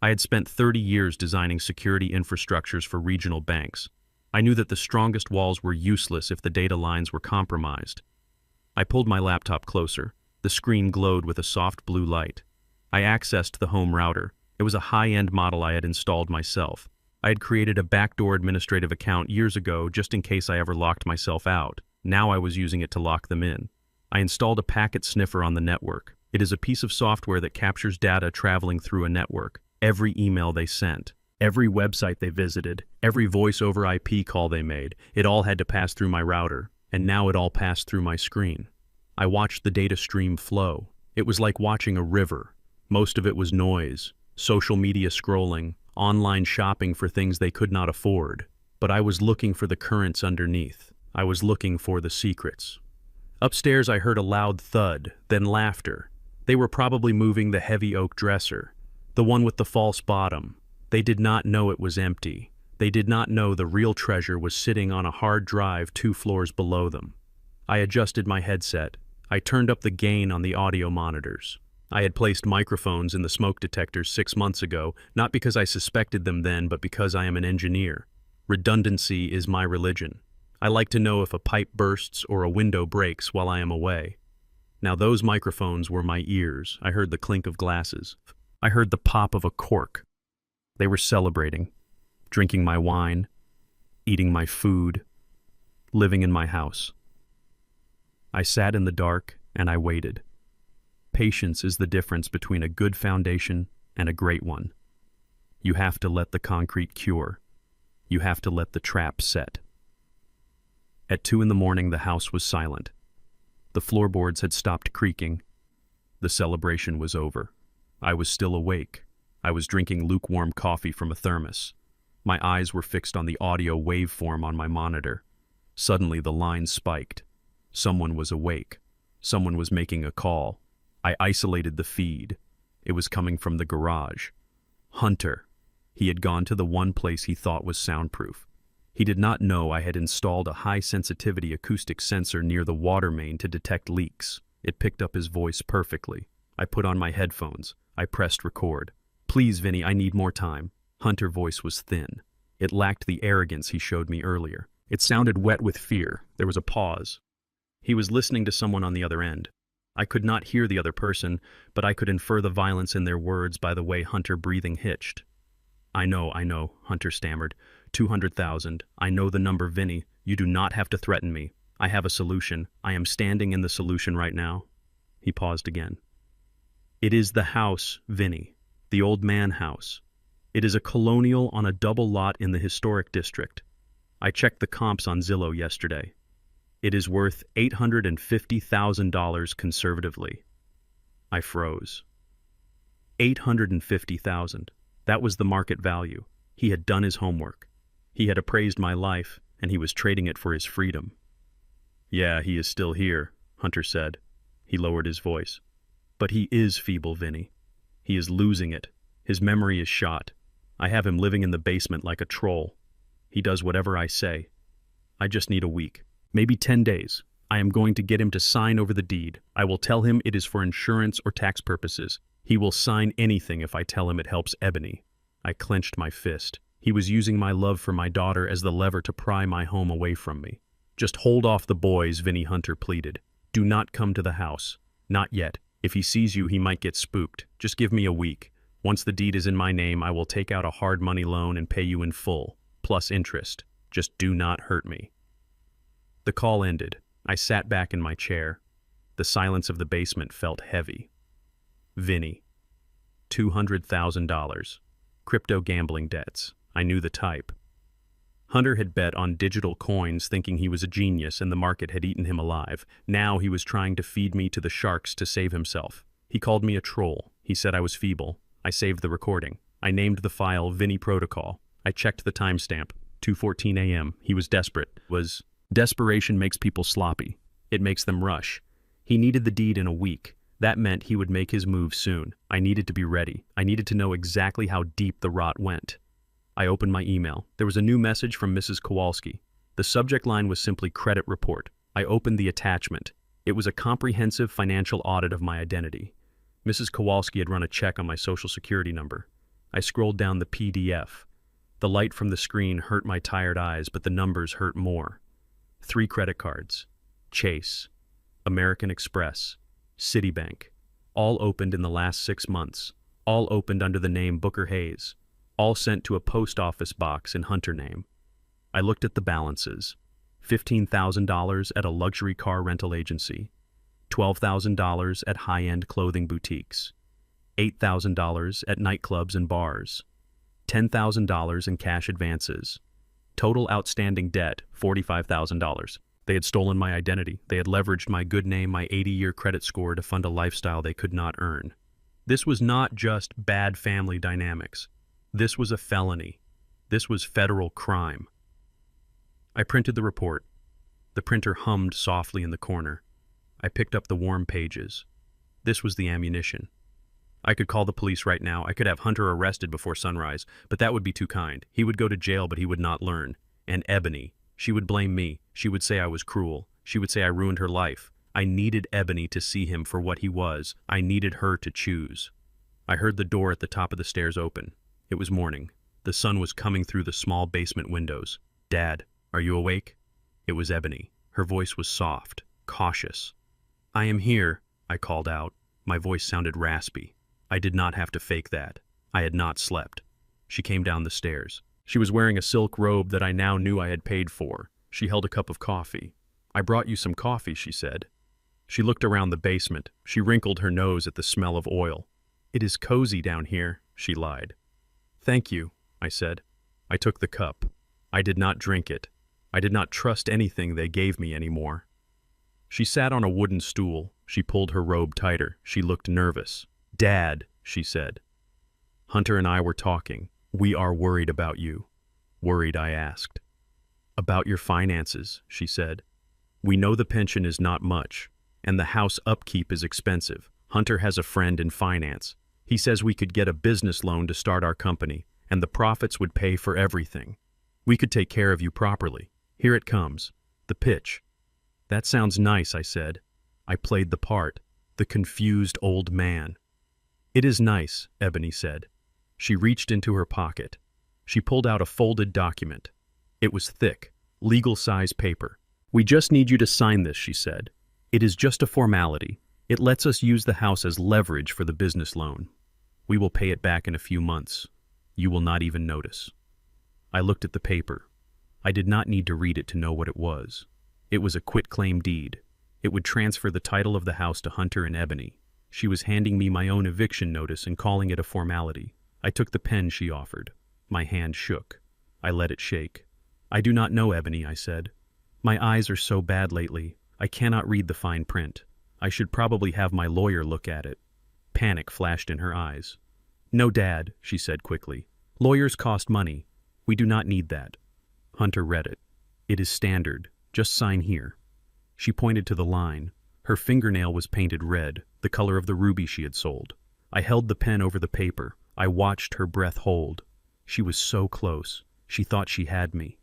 I had spent 30 years designing security infrastructures for regional banks. I knew that the strongest walls were useless if the data lines were compromised. I pulled my laptop closer. The screen glowed with a soft blue light. I accessed the home router. It was a high-end model I had installed myself. I had created a backdoor administrative account years ago just in case I ever locked myself out. Now I was using it to lock them in. I installed a packet sniffer on the network. It is a piece of software that captures data traveling through a network. Every email they sent, every website they visited, every voice over IP call they made, it all had to pass through my router, and now it all passed through my screen. I watched the data stream flow. It was like watching a river. Most of it was noise, social media scrolling, online shopping for things they could not afford. But I was looking for the currents underneath. I was looking for the secrets. Upstairs I heard a loud thud, then laughter. They were probably moving the heavy oak dresser, the one with the false bottom. They did not know it was empty. They did not know the real treasure was sitting on a hard drive 2 floors below them. I adjusted my headset. I turned up the gain on the audio monitors. I had placed microphones in the smoke detectors 6 months ago, not because I suspected them then, but because I am an engineer. Redundancy is my religion. I like to know if a pipe bursts or a window breaks while I am away. Now those microphones were my ears. I heard the clink of glasses. I heard the pop of a cork. They were celebrating, drinking my wine, eating my food, living in my house. I sat in the dark and I waited. Patience is the difference between a good foundation and a great one. You have to let the concrete cure. You have to let the trap set. At 2 a.m, the house was silent. The floorboards had stopped creaking. The celebration was over. I was still awake. I was drinking lukewarm coffee from a thermos. My eyes were fixed on the audio waveform on my monitor. Suddenly the line spiked. Someone was awake. Someone was making a call. I isolated the feed. It was coming from the garage. Hunter. He had gone to the one place he thought was soundproof. He did not know I had installed a high-sensitivity acoustic sensor near the water main to detect leaks. It picked up his voice perfectly. I put on my headphones. I pressed record. "Please, Vinny, I need more time." Hunter's voice was thin. It lacked the arrogance he showed me earlier. It sounded wet with fear. There was a pause. He was listening to someone on the other end. I could not hear the other person, but I could infer the violence in their words by the way Hunter's breathing hitched. I know, Hunter stammered. 200,000. I know the number, Vinny. You do not have to threaten me. I have a solution. I am standing in the solution right now." He paused again. "It is the house, Vinny. The old man house. It is a colonial on a double lot in the historic district. I checked the comps on Zillow yesterday. It is worth $850,000 conservatively." I froze. 850,000. That was the market value. He had done his homework. He had appraised my life, and he was trading it for his freedom. "Yeah, he is still here," Hunter said. He lowered his voice. "But he is feeble, Vinny. He is losing it. His memory is shot. I have him living in the basement like a troll. He does whatever I say. I just need a week. Maybe 10 days. I am going to get him to sign over the deed. I will tell him it is for insurance or tax purposes. He will sign anything if I tell him it helps Ebony." I clenched my fist. He was using my love for my daughter as the lever to pry my home away from me. "Just hold off the boys," Vinny Hunter pleaded. "Do not come to the house. Not yet. If he sees you, he might get spooked. Just give me a week. Once the deed is in my name, I will take out a hard money loan and pay you in full, plus interest. Just do not hurt me." The call ended. I sat back in my chair. The silence of the basement felt heavy. Vinny. $200,000. Crypto gambling debts. I knew the type. Hunter had bet on digital coins thinking he was a genius and the market had eaten him alive. Now he was trying to feed me to the sharks to save himself. He called me a troll. He said I was feeble. I saved the recording. I named the file Vinny Protocol. I checked the timestamp. 2:14 a.m. He was desperate. Desperation makes people sloppy. It makes them rush. He needed the deed in a week. That meant he would make his move soon. I needed to be ready. I needed to know exactly how deep the rot went. I opened my email. There was a new message from Mrs. Kowalski. The subject line was simply credit report. I opened the attachment. It was a comprehensive financial audit of my identity. Mrs. Kowalski had run a check on my social security number. I scrolled down the PDF. The light from the screen hurt my tired eyes, but the numbers hurt more. 3 credit cards. Chase, American Express, Citibank. All opened in the last 6 months. All opened under the name Booker Hayes. All sent to a post office box in Hunter name. I looked at the balances. $15,000 at a luxury car rental agency. $12,000 at high-end clothing boutiques. $8,000 at nightclubs and bars. $10,000 in cash advances. Total outstanding debt, $45,000. They had stolen my identity. They had leveraged my good name, my 80-year credit score to fund a lifestyle they could not earn. This was not just bad family dynamics. This was a felony. This was federal crime. I printed the report. The printer hummed softly in the corner. I picked up the warm pages. This was the ammunition. I could call the police right now. I could have Hunter arrested before sunrise, but that would be too kind. He would go to jail, but he would not learn. And Ebony, she would blame me. She would say I was cruel. She would say I ruined her life. I needed Ebony to see him for what he was. I needed her to choose. I heard the door at the top of the stairs open. It was morning. The sun was coming through the small basement windows. "Dad, are you awake?" It was Ebony. Her voice was soft, cautious. "I am here," I called out. My voice sounded raspy. I did not have to fake that. I had not slept. She came down the stairs. She was wearing a silk robe that I now knew I had paid for. She held a cup of coffee. "I brought you some coffee," she said. She looked around the basement. She wrinkled her nose at the smell of oil. "It is cozy down here," she lied. "Thank you," I said. I took the cup. I did not drink it. I did not trust anything they gave me anymore. She sat on a wooden stool. She pulled her robe tighter. She looked nervous. "Dad," she said. "Hunter and I were talking. We are worried about you." "Worried?" I asked. "About your finances," she said. "We know the pension is not much, and the house upkeep is expensive. Hunter has a friend in finance. He says we could get a business loan to start our company, and the profits would pay for everything. We could take care of you properly. Here it comes. The pitch." "That sounds nice," I said. I played the part, the confused old man. "It is nice," Ebony said. She reached into her pocket. She pulled out a folded document. It was thick, legal-size paper. "We just need you to sign this," she said. "It is just a formality. It lets us use the house as leverage for the business loan. We will pay it back in a few months. You will not even notice." I looked at the paper. I did not need to read it to know what it was. It was a quitclaim deed. It would transfer the title of the house to Hunter and Ebony. She was handing me my own eviction notice and calling it a formality. I took the pen she offered. My hand shook. I let it shake. "I do not know, Ebony," I said. "My eyes are so bad lately. I cannot read the fine print. I should probably have my lawyer look at it." Panic flashed in her eyes. "No, Dad," she said quickly. "Lawyers cost money. We do not need that." Hunter read it. "It is standard. Just sign here." She pointed to the line. Her fingernail was painted red, the color of the ruby she had sold. I held the pen over the paper. I watched her breath hold. She was so close. She thought she had me.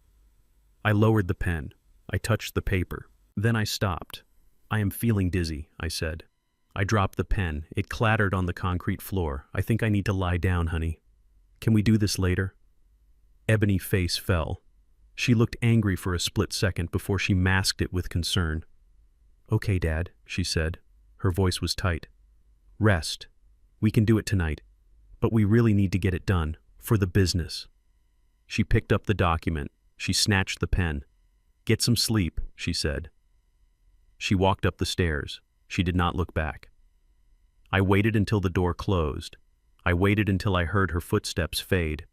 I lowered the pen. I touched the paper. Then I stopped. "I am feeling dizzy," I said. I dropped the pen. It clattered on the concrete floor. "I think I need to lie down, honey. Can we do this later?" Ebony's face fell. She looked angry for a split second before she masked it with concern. "Okay, Dad," she said. Her voice was tight. "Rest. We can do it tonight. But we really need to get it done. For the business." She picked up the document. She snatched the pen. "Get some sleep," she said. She walked up the stairs. She did not look back. I waited until the door closed. I waited until I heard her footsteps fade.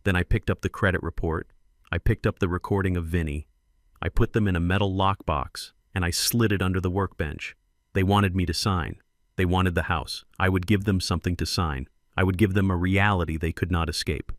Then I picked up the credit report. I picked up the recording of Vinny. I put them in a metal lockbox, and I slid it under the workbench. They wanted me to sign. They wanted the house. I would give them something to sign. I would give them a reality they could not escape.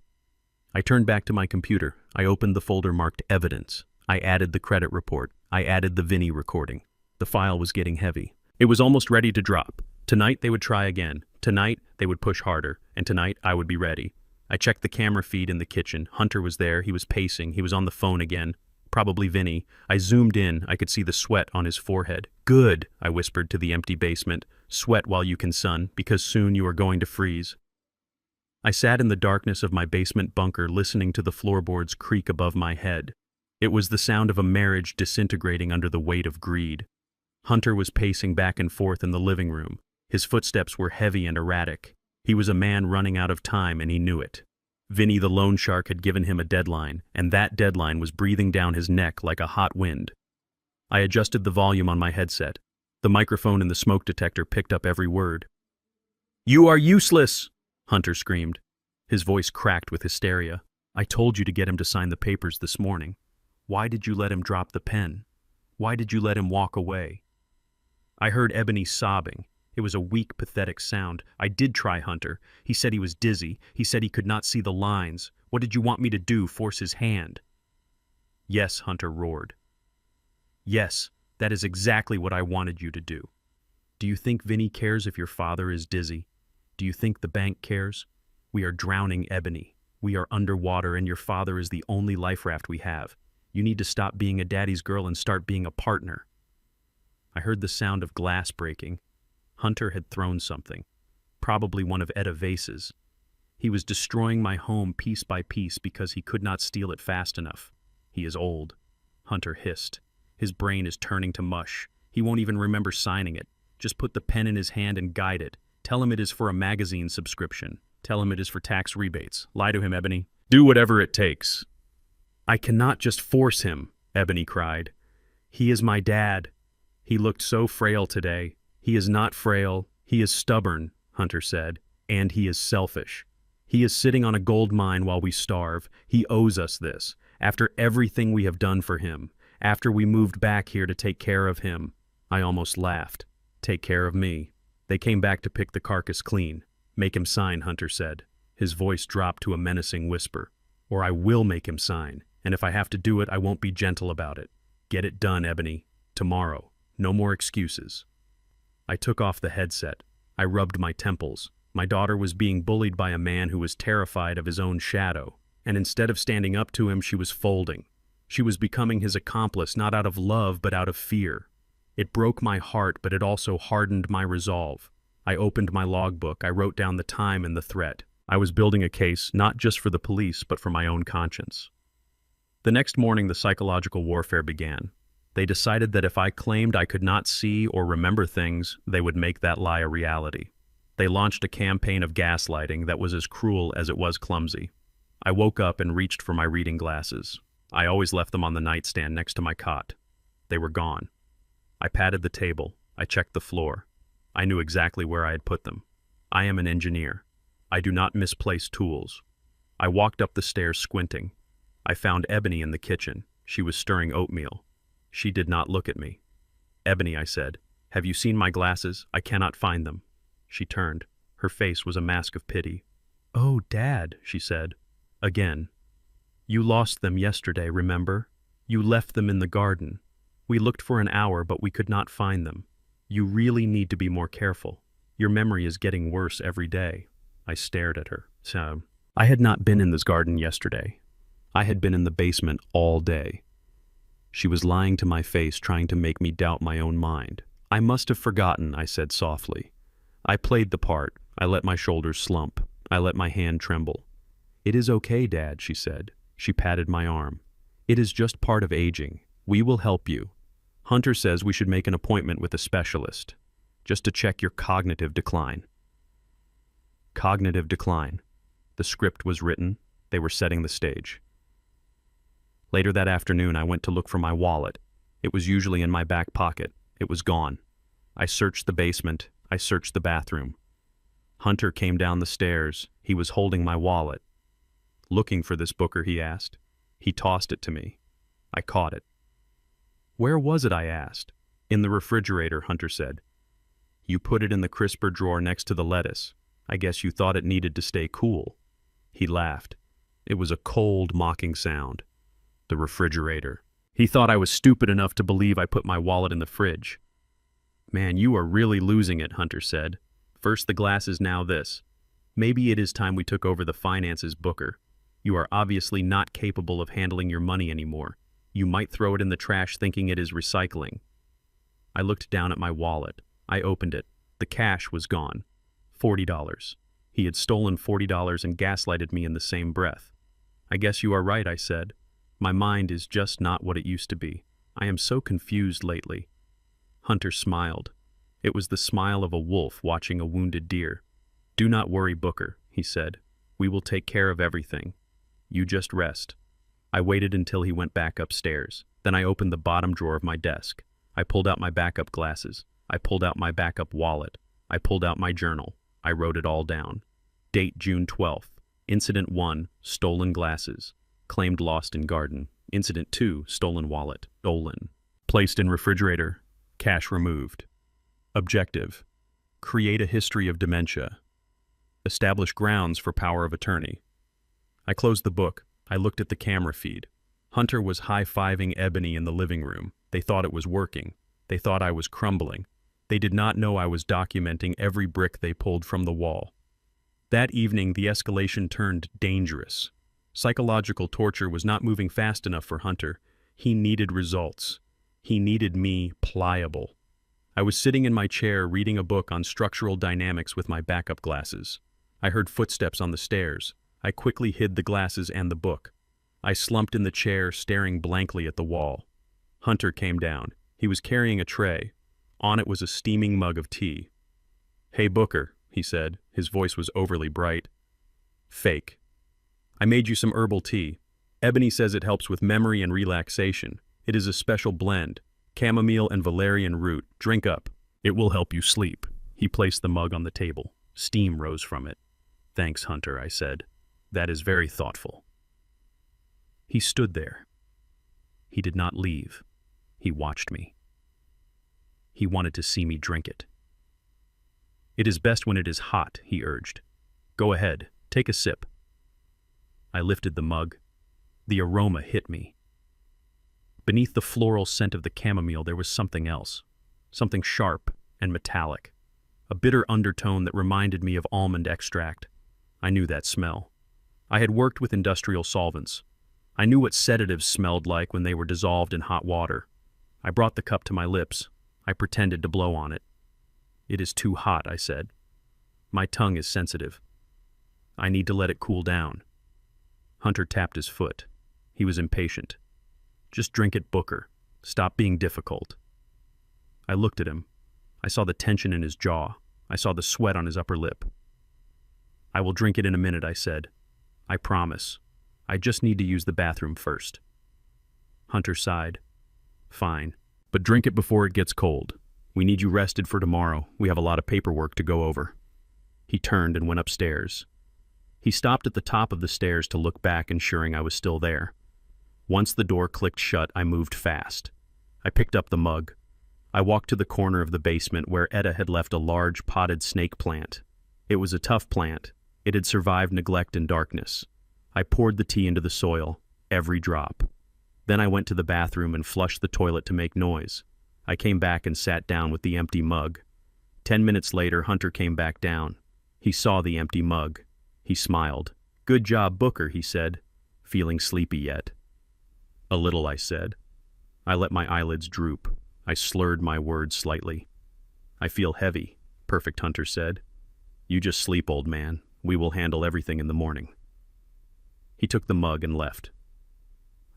I turned back to my computer. I opened the folder marked Evidence. I added the credit report. I added the Vinny recording. The file was getting heavy. It was almost ready to drop. Tonight they would try again. Tonight they would push harder. And tonight I would be ready. I checked the camera feed in the kitchen. Hunter was there. He was pacing. He was on the phone again. Probably Vinny. I zoomed in. I could see the sweat on his forehead. Good, I whispered to the empty basement. Sweat while you can, son, because soon you are going to freeze. I sat in the darkness of my basement bunker listening to the floorboards creak above my head. It was the sound of a marriage disintegrating under the weight of greed. Hunter was pacing back and forth in the living room. His footsteps were heavy and erratic. He was a man running out of time, and he knew it. Vinny the loan shark had given him a deadline, and that deadline was breathing down his neck like a hot wind. I adjusted the volume on my headset. The microphone in the smoke detector picked up every word. "You are useless!" Hunter screamed. His voice cracked with hysteria. "I told you to get him to sign the papers this morning. Why did you let him drop the pen? Why did you let him walk away?" I heard Ebony sobbing. It was a weak, pathetic sound. I did try Hunter. He said he was dizzy. He said he could not see the lines. What did you want me to do, force his hand? Yes, Hunter roared. Yes, that is exactly what I wanted you to do. Do you think Vinny cares if your father is dizzy? Do you think the bank cares? We are drowning, Ebony. We are underwater, and your father is the only life raft we have. You need to stop being a daddy's girl and start being a partner. I heard the sound of glass breaking. Hunter had thrown something, probably one of Etta Vase's. He was destroying my home piece by piece because he could not steal it fast enough. He is old, Hunter hissed. His brain is turning to mush. He won't even remember signing it. Just put the pen in his hand and guide it. Tell him it is for a magazine subscription. Tell him it is for tax rebates. Lie to him, Ebony. Do whatever it takes. I cannot just force him, Ebony cried. He is my dad. He looked so frail today. He is not frail. He is stubborn, Hunter said, and he is selfish. He is sitting on a gold mine while we starve. He owes us this. After everything we have done for him. After we moved back here to take care of him. I almost laughed. Take care of me. They came back to pick the carcass clean. Make him sign, Hunter said. His voice dropped to a menacing whisper. Or I will make him sign. And if I have to do it, I won't be gentle about it. Get it done, Ebony. Tomorrow. No more excuses. I took off the headset. I rubbed my temples. My daughter was being bullied by a man who was terrified of his own shadow. And instead of standing up to him, she was folding. She was becoming his accomplice, not out of love, but out of fear. It broke my heart, but it also hardened my resolve. I opened my logbook. I wrote down the time and the threat. I was building a case, not just for the police, but for my own conscience. The next morning, the psychological warfare began. They decided that if I claimed I could not see or remember things, they would make that lie a reality. They launched a campaign of gaslighting that was as cruel as it was clumsy. I woke up and reached for my reading glasses. I always left them on the nightstand next to my cot. They were gone. I patted the table. I checked the floor. I knew exactly where I had put them. I am an engineer. I do not misplace tools. I walked up the stairs squinting. I found Ebony in the kitchen. She was stirring oatmeal. She did not look at me. Ebony, I said, have you seen my glasses? I cannot find them. She turned. Her face was a mask of pity. Oh, Dad, she said. Again. You lost them yesterday, remember? You left them in the garden. We looked for an hour, but we could not find them. You really need to be more careful. Your memory is getting worse every day. I stared at her. So, I had not been in this garden yesterday. I had been in the basement all day. She was lying to my face, trying to make me doubt my own mind. I must have forgotten, I said softly. I played the part. I let my shoulders slump. I let my hand tremble. It is okay, Dad, she said. She patted my arm. It is just part of aging. We will help you. Hunter says we should make an appointment with a specialist, just to check your cognitive decline. Cognitive decline. The script was written. They were setting the stage. Later that afternoon, I went to look for my wallet. It was usually in my back pocket. It was gone. I searched the basement. I searched the bathroom. Hunter came down the stairs. He was holding my wallet. Looking for this, Booker, he asked. He tossed it to me. I caught it. Where was it, I asked. In the refrigerator, Hunter said. You put it in the crisper drawer next to the lettuce. I guess you thought it needed to stay cool. He laughed. It was a cold, mocking sound. The refrigerator. He thought I was stupid enough to believe I put my wallet in the fridge. "Man, you are really losing it," Hunter said. "First the glasses, now this. Maybe it is time we took over the finances, Booker. You are obviously not capable of handling your money anymore. You might throw it in the trash thinking it is recycling." I looked down at my wallet. I opened it. The cash was gone. $40. He had stolen $40 and gaslighted me in the same breath. "I guess you are right," I said. "My mind is just not what it used to be. I am so confused lately." Hunter smiled. It was the smile of a wolf watching a wounded deer. "Do not worry, Booker," he said. "We will take care of everything. You just rest." I waited until he went back upstairs. Then I opened the bottom drawer of my desk. I pulled out my backup glasses. I pulled out my backup wallet. I pulled out my journal. I wrote it all down. Date June 12th. Incident 1, stolen glasses. Claimed lost in garden. Incident 2, stolen wallet. Stolen. Placed in refrigerator. Cash removed. Objective: create a history of dementia. Establish grounds for power of attorney. I closed the book. I looked at the camera feed. Hunter was high-fiving Ebony in the living room. They thought it was working. They thought I was crumbling. They did not know I was documenting every brick they pulled from the wall. That evening, the escalation turned dangerous. Psychological torture was not moving fast enough for Hunter. He needed results. He needed me pliable. I was sitting in my chair reading a book on structural dynamics with my backup glasses. I heard footsteps on the stairs. I quickly hid the glasses and the book. I slumped in the chair, staring blankly at the wall. Hunter came down. He was carrying a tray. On it was a steaming mug of tea. "Hey, Booker," he said. His voice was overly bright. "Fake. I made you some herbal tea. Ebony says it helps with memory and relaxation. It is a special blend. Chamomile and valerian root. Drink up. It will help you sleep." He placed the mug on the table. Steam rose from it. "Thanks, Hunter," I said. "That is very thoughtful." He stood there. He did not leave. He watched me. He wanted to see me drink it. "It is best when it is hot," he urged. "Go ahead, take a sip." I lifted the mug. The aroma hit me. Beneath the floral scent of the chamomile, there was something else. Something sharp and metallic. A bitter undertone that reminded me of almond extract. I knew that smell. I had worked with industrial solvents. I knew what sedatives smelled like when they were dissolved in hot water. I brought the cup to my lips. I pretended to blow on it. "It is too hot," I said. "My tongue is sensitive. I need to let it cool down." Hunter tapped his foot. He was impatient. "Just drink it, Booker. Stop being difficult." I looked at him. I saw the tension in his jaw. I saw the sweat on his upper lip. "I will drink it in a minute," I said. "I promise. I just need to use the bathroom first." Hunter sighed. "Fine. But drink it before it gets cold. We need you rested for tomorrow. We have a lot of paperwork to go over." He turned and went upstairs. He stopped at the top of the stairs to look back, ensuring I was still there. Once the door clicked shut, I moved fast. I picked up the mug. I walked to the corner of the basement where Etta had left a large potted snake plant. It was a tough plant. It had survived neglect and darkness. I poured the tea into the soil, every drop. Then I went to the bathroom and flushed the toilet to make noise. I came back and sat down with the empty mug. 10 minutes later, Hunter came back down. He saw the empty mug. He smiled. "Good job, Booker," he said. "Feeling sleepy yet?" "A little," I said. I let my eyelids droop. I slurred my words slightly. "I feel heavy," Perfect Hunter said. "You just sleep, old man. We will handle everything in the morning." He took the mug and left.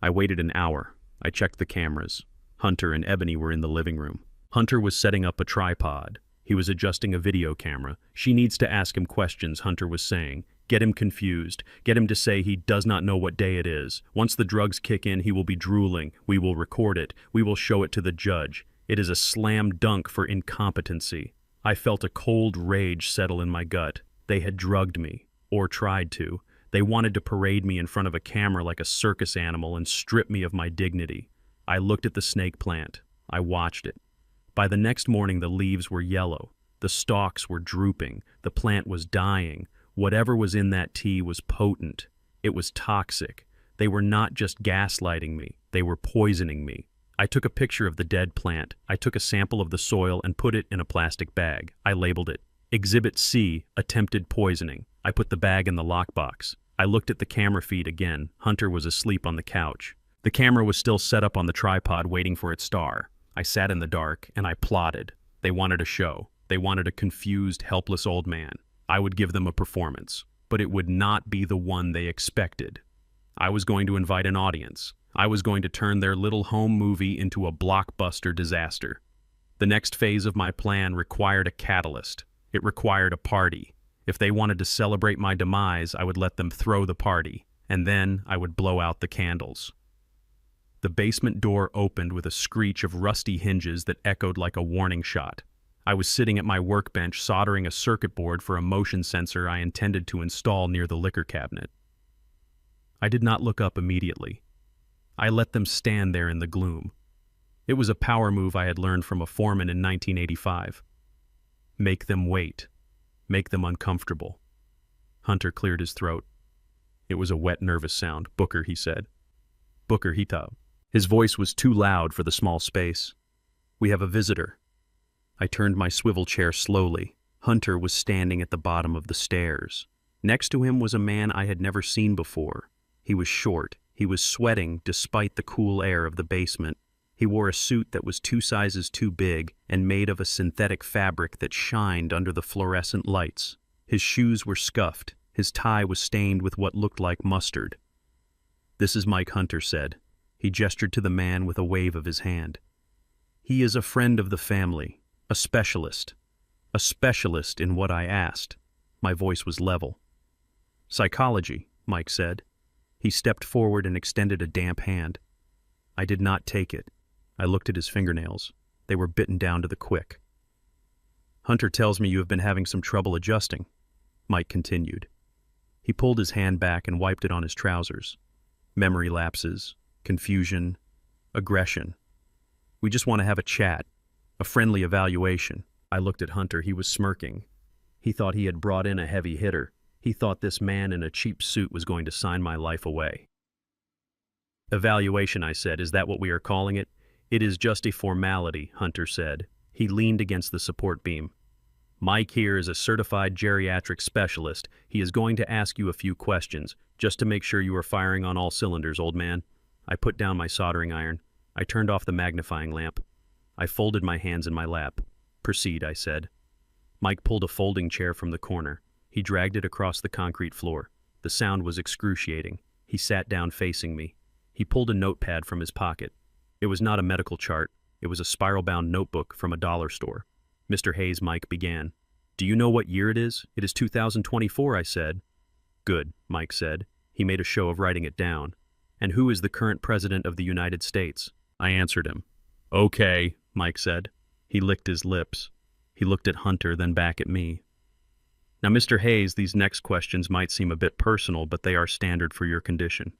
I waited an hour. I checked the cameras. Hunter and Ebony were in the living room. Hunter was setting up a tripod. He was adjusting a video camera. "She needs to ask him questions," Hunter was saying. "Get him confused. Get him to say he does not know what day it is. Once the drugs kick in, he will be drooling. We will record it. We will show it to the judge. It is a slam dunk for incompetency." I felt a cold rage settle in my gut. They had drugged me, or tried to. They wanted to parade me in front of a camera like a circus animal and strip me of my dignity. I looked at the snake plant. I watched it. By the next morning, the leaves were yellow. The stalks were drooping. The plant was dying. Whatever was in that tea was potent. It was toxic. They were not just gaslighting me, they were poisoning me. I took a picture of the dead plant. I took a sample of the soil and put it in a plastic bag. I labeled it Exhibit C, Attempted Poisoning. I put the bag in the lockbox. I looked at the camera feed again. Hunter was asleep on the couch. The camera was still set up on the tripod waiting for its star. I sat in the dark and I plotted. They wanted a show. They wanted a confused, helpless old man. I would give them a performance, but it would not be the one they expected. I was going to invite an audience. I was going to turn their little home movie into a blockbuster disaster. The next phase of my plan required a catalyst. It required a party. If they wanted to celebrate my demise, I would let them throw the party, and then I would blow out the candles. The basement door opened with a screech of rusty hinges that echoed like a warning shot. I was sitting at my workbench soldering a circuit board for a motion sensor I intended to install near the liquor cabinet. I did not look up immediately. I let them stand there in the gloom. It was a power move I had learned from a foreman in 1985. Make them wait. Make them uncomfortable. Hunter cleared his throat. It was a wet, nervous sound. "Booker," he said. "Booker," he thought. His voice was too loud for the small space. "We have a visitor." I turned my swivel chair slowly. Hunter was standing at the bottom of the stairs. Next to him was a man I had never seen before. He was short. He was sweating despite the cool air of the basement. He wore a suit that was 2 sizes too big and made of a synthetic fabric that shined under the fluorescent lights. His shoes were scuffed. His tie was stained with what looked like mustard. "This is Mike," Hunter said. He gestured to the man with a wave of his hand. "He is a friend of the family, a specialist in what I asked." My voice was level. "Psychology," Mike said. He stepped forward and extended a damp hand. I did not take it. I looked at his fingernails. They were bitten down to the quick. "Hunter tells me you have been having some trouble adjusting," Mike continued. He pulled his hand back and wiped it on his trousers. "Memory lapses, confusion, aggression. We just want to have a chat, a friendly evaluation." I looked at Hunter. He was smirking. He thought he had brought in a heavy hitter. He thought this man in a cheap suit was going to sign my life away. "Evaluation," I said. "Is that what we are calling it?" "It is just a formality," Hunter said. He leaned against the support beam. "Mike here is a certified geriatric specialist. He is going to ask you a few questions, just to make sure you are firing on all cylinders, old man." I put down my soldering iron. I turned off the magnifying lamp. I folded my hands in my lap. "Proceed," I said. Mike pulled a folding chair from the corner. He dragged it across the concrete floor. The sound was excruciating. He sat down facing me. He pulled a notepad from his pocket. It was not a medical chart. It was a spiral-bound notebook from a dollar store. "Mr. Hayes," Mike began. "Do you know what year it is?" "It is 2024, I said. "Good," Mike said. He made a show of writing it down. "And who is the current president of the United States?" I answered him. "Okay," Mike said. He licked his lips. He looked at Hunter, then back at me. "Now, Mr. Hayes, these next questions might seem a bit personal, but they are standard for your condition."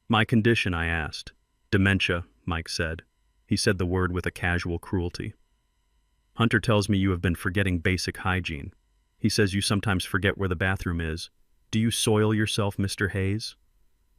"My condition?" I asked. "Dementia," Mike said. He said the word with a casual cruelty. "Hunter tells me you have been forgetting basic hygiene. He says you sometimes forget where the bathroom is. Do you soil yourself, Mr. Hayes?"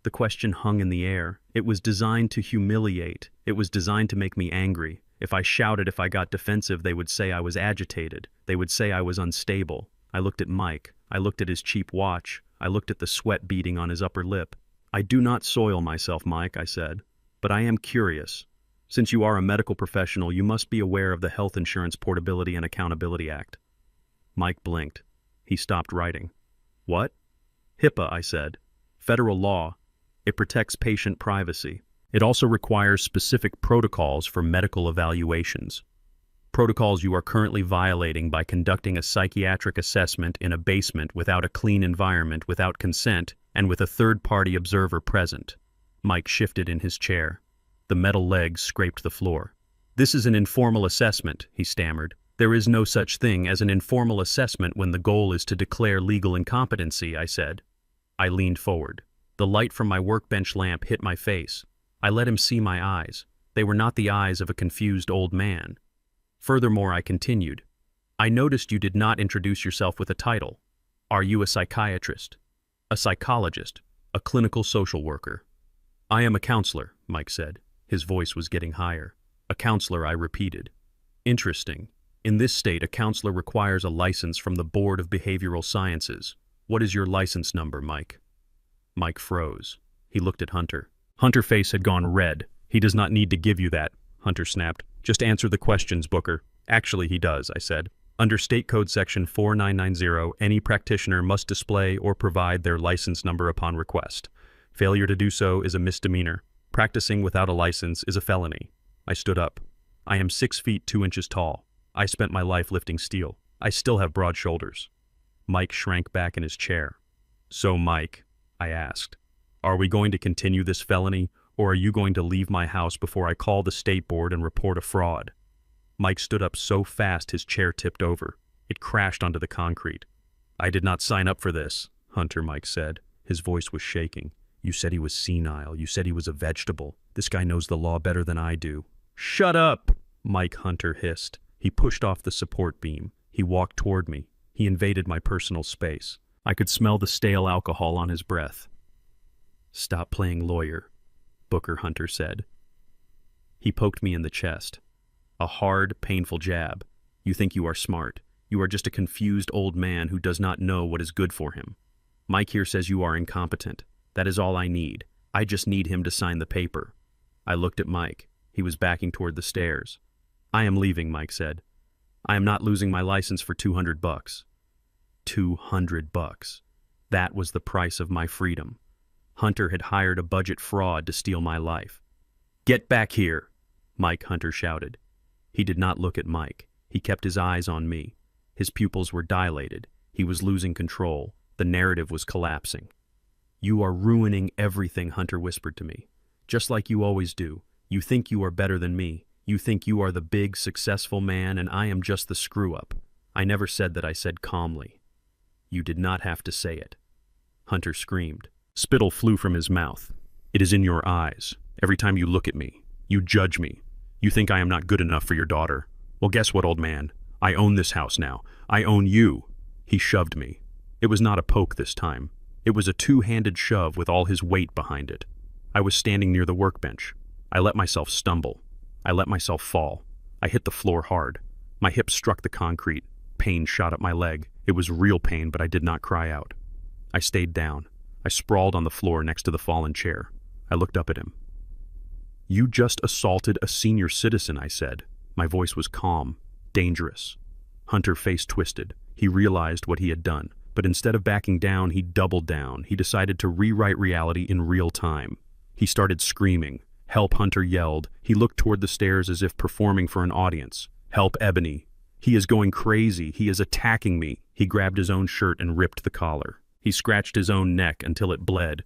The question hung in the air. It was designed to humiliate. It was designed to make me angry. If I shouted, if I got defensive, they would say I was agitated. They would say I was unstable. I looked at Mike. I looked at his cheap watch. I looked at the sweat beading on his upper lip. "I do not soil myself, Mike," I said. "But I am curious. Since you are a medical professional, you must be aware of the Health Insurance Portability and Accountability Act." Mike blinked. He stopped writing. "What?" "HIPAA," I said. "Federal law. It protects patient privacy. It also requires specific protocols for medical evaluations. Protocols you are currently violating by conducting a psychiatric assessment in a basement without a clean environment, without consent, and with a third-party observer present." Mike shifted in his chair. The metal legs scraped the floor. "This is an informal assessment," he stammered. "There is no such thing as an informal assessment when the goal is to declare legal incompetency," I said. I leaned forward. The light from my workbench lamp hit my face. I let him see my eyes. They were not the eyes of a confused old man. Furthermore, I continued, "I noticed you did not introduce yourself with a title. Are you a psychiatrist?" A psychologist, a clinical social worker. I am a counselor, Mike said. His voice was getting higher. A counselor, I repeated. Interesting. In this state, a counselor requires a license from the Board of Behavioral Sciences. What is your license number, Mike? Mike froze. He looked at Hunter. Hunter's face had gone red. He does not need to give you that, Hunter snapped. Just answer the questions, Booker. Actually, he does, I said. Under State Code Section 4990, any practitioner must display or provide their license number upon request. Failure to do so is a misdemeanor. Practicing without a license is a felony. I stood up. I am 6 feet 2 inches tall. I spent my life lifting steel. I still have broad shoulders. Mike shrank back in his chair. So, Mike, I asked, are we going to continue this felony, or are you going to leave my house before I call the state board and report a fraud? Mike stood up so fast his chair tipped over. It crashed onto the concrete. I did not sign up for this, Hunter, Mike said. His voice was shaking. You said he was senile. You said he was a vegetable. This guy knows the law better than I do. Shut up, Mike, Hunter hissed. He pushed off the support beam. He walked toward me. He invaded my personal space. I could smell the stale alcohol on his breath. Stop playing lawyer, Booker, Hunter said. He poked me in the chest. A hard, painful jab. You think you are smart. You are just a confused old man who does not know what is good for him. Mike here says you are incompetent. That is all I need. I just need him to sign the paper. I looked at Mike. He was backing toward the stairs. I am leaving, Mike said. I am not losing my license for $200. $200. That was the price of my freedom. Hunter had hired a budget fraud to steal my life. Get back here, Mike, Hunter shouted. He did not look at Mike. He kept his eyes on me. His pupils were dilated. He was losing control. The narrative was collapsing. You are ruining everything, Hunter whispered to me. Just like you always do. You think you are better than me. You think you are the big, successful man, and I am just the screw-up. I never said that, I said calmly. You did not have to say it. Hunter screamed. Spittle flew from his mouth. It is in your eyes. Every time you look at me, you judge me. You think I am not good enough for your daughter. Well, guess what, old man? I own this house now. I own you. He shoved me. It was not a poke this time. It was a two-handed shove with all his weight behind it. I was standing near the workbench. I let myself stumble. I let myself fall. I hit the floor hard. My hip struck the concrete. Pain shot up my leg. It was real pain, but I did not cry out. I stayed down. I sprawled on the floor next to the fallen chair. I looked up at him. You just assaulted a senior citizen, I said. My voice was calm, dangerous. Hunter's face twisted. He realized what he had done, but instead of backing down, he doubled down. He decided to rewrite reality in real time. He started screaming. Help, Hunter yelled. He looked toward the stairs as if performing for an audience. Help, Ebony. He is going crazy. He is attacking me. He grabbed his own shirt and ripped the collar. He scratched his own neck until it bled.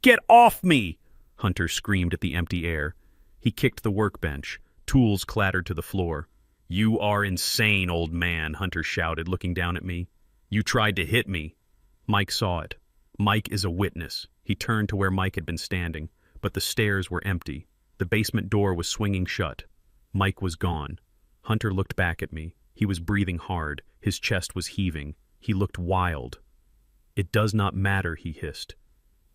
Get off me! Hunter screamed at the empty air. He kicked the workbench. Tools clattered to the floor. You are insane, old man, Hunter shouted, looking down at me. You tried to hit me. Mike saw it. Mike is a witness. He turned to where Mike had been standing, but the stairs were empty. The basement door was swinging shut. Mike was gone. Hunter looked back at me. He was breathing hard. His chest was heaving. He looked wild. It does not matter, he hissed.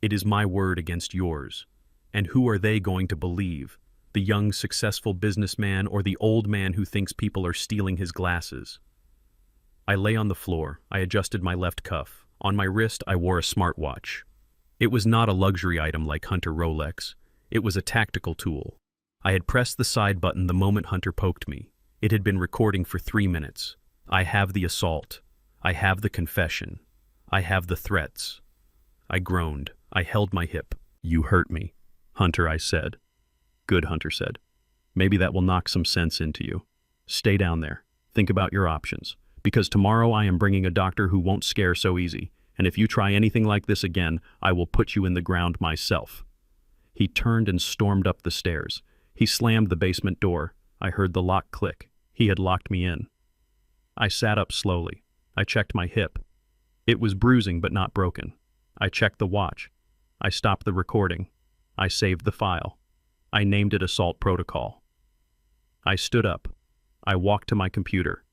It is my word against yours. And who are they going to believe? The young, successful businessman or the old man who thinks people are stealing his glasses? I lay on the floor. I adjusted my left cuff. On my wrist, I wore a smartwatch. It was not a luxury item like Hunter Rolex. It was a tactical tool. I had pressed the side button the moment Hunter poked me. It had been recording for 3 minutes. I have the assault. I have the confession. I have the threats. I groaned. I held my hip. You hurt me, Hunter, I said. Good, Hunter said. Maybe that will knock some sense into you. Stay down there. Think about your options. Because tomorrow I am bringing a doctor who won't scare so easy, and if you try anything like this again, I will put you in the ground myself. He turned and stormed up the stairs. He slammed the basement door. I heard the lock click. He had locked me in. I sat up slowly. I checked my hip. It was bruising but not broken. I checked the watch. I stopped the recording. I saved the file. I named it Assault Protocol. I stood up. I walked to my computer.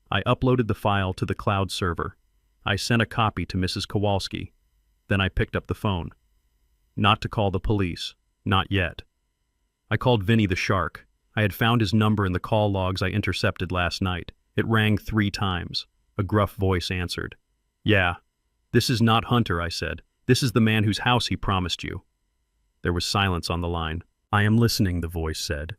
I uploaded the file to the cloud server. I sent a copy to Mrs. Kowalski. Then I picked up the phone. Not to call the police. Not yet. I called Vinny the Shark. I had found his number in the call logs I intercepted last night. It rang 3 times. A gruff voice answered. Yeah. This is not Hunter, I said. This is the man whose house he promised you. There was silence on the line. I am listening, the voice said.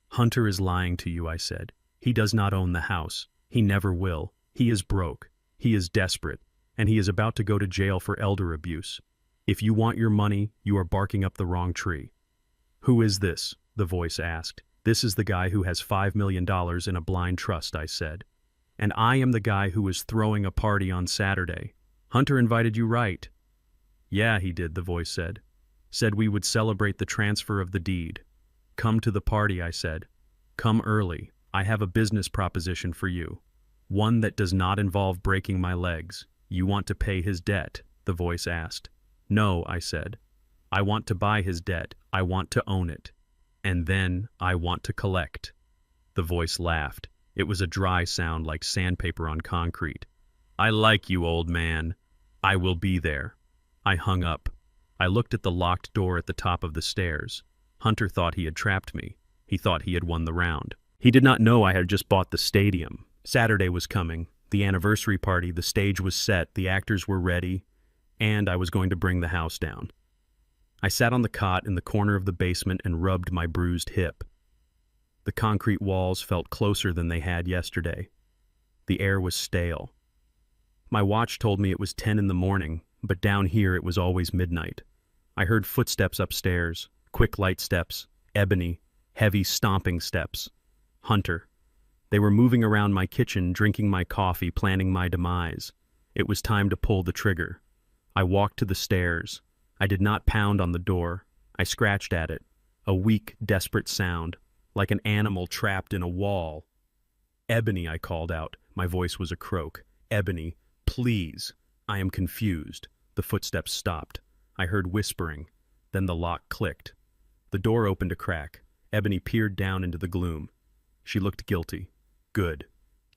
Hunter is lying to you, I said. He does not own the house. He never will. He is broke. He is desperate. And he is about to go to jail for elder abuse. If you want your money, you are barking up the wrong tree. Who is this? The voice asked. This is the guy who has $5 million in a blind trust, I said. And I am the guy who is throwing a party on Saturday. Hunter invited you, right? Yeah, he did, the voice said. Said we would celebrate the transfer of the deed. Come to the party, I said. Come early. I have a business proposition for you. One that does not involve breaking my legs. You want to pay his debt? The voice asked. No, I said. I want to buy his debt. I want to own it. And then I want to collect. The voice laughed. It was a dry sound like sandpaper on concrete. I like you, old man. I will be there. I hung up. I looked at the locked door at the top of the stairs. Hunter thought he had trapped me. He thought he had won the round. He did not know I had just bought the stadium. Saturday was coming. The anniversary party, the stage was set, the actors were ready, and I was going to bring the house down. I sat on the cot in the corner of the basement and rubbed my bruised hip. The concrete walls felt closer than they had yesterday. The air was stale. My watch told me it was 10 in the morning, but down here it was always midnight. I heard footsteps upstairs, quick light steps, ebony, heavy stomping steps. Hunter. They were moving around my kitchen, drinking my coffee, planning my demise. It was time to pull the trigger. I walked to the stairs. I did not pound on the door. I scratched at it. A weak, desperate sound, like an animal trapped in a wall. Ebony, I called out. My voice was a croak. Ebony, please. I am confused. The footsteps stopped. I heard whispering. Then the lock clicked. The door opened a crack. Ebony peered down into the gloom. She looked guilty. Good.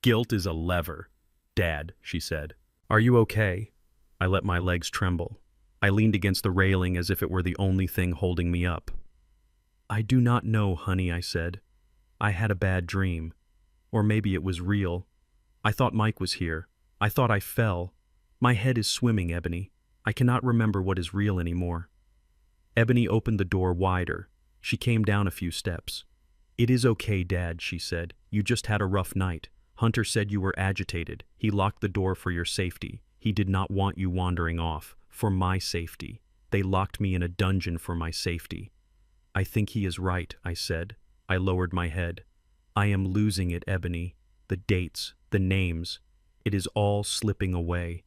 Guilt is a lever. Dad, she said. Are you okay? I let my legs tremble. I leaned against the railing as if it were the only thing holding me up. I do not know, honey, I said. I had a bad dream. Or maybe it was real. I thought Mike was here. I thought I fell. My head is swimming, Ebony. I cannot remember what is real anymore. Ebony opened the door wider. She came down a few steps. It is okay, Dad, she said. You just had a rough night. Hunter said you were agitated. He locked the door for your safety. He did not want you wandering off. For my safety. They locked me in a dungeon for my safety. I think he is right, I said. I lowered my head. I am losing it, Ebony. The dates, the names. It is all slipping away.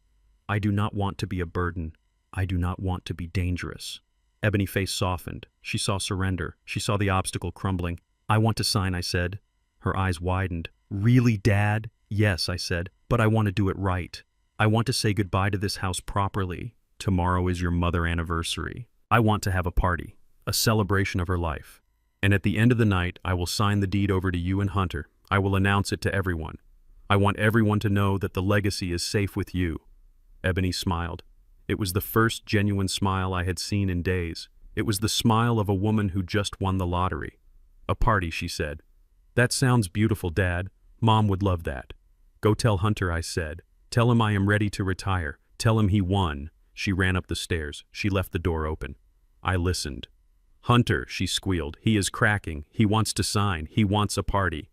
I do not want to be a burden. I do not want to be dangerous. Ebony's face softened. She saw surrender. She saw the obstacle crumbling. I want to sign, I said. Her eyes widened. Really, Dad? Yes, I said, but I want to do it right. I want to say goodbye to this house properly. Tomorrow is your mother anniversary. I want to have a party, a celebration of her life. And at the end of the night, I will sign the deed over to you and Hunter. I will announce it to everyone. I want everyone to know that the legacy is safe with you. Ebony smiled. It was the first genuine smile I had seen in days. It was the smile of a woman who just won the lottery. A party, she said. That sounds beautiful, Dad. Mom would love that. Go tell Hunter, I said. Tell him I am ready to retire. Tell him he won. She ran up the stairs. She left the door open. I listened. Hunter, she squealed. He is cracking. He wants to sign. He wants a party.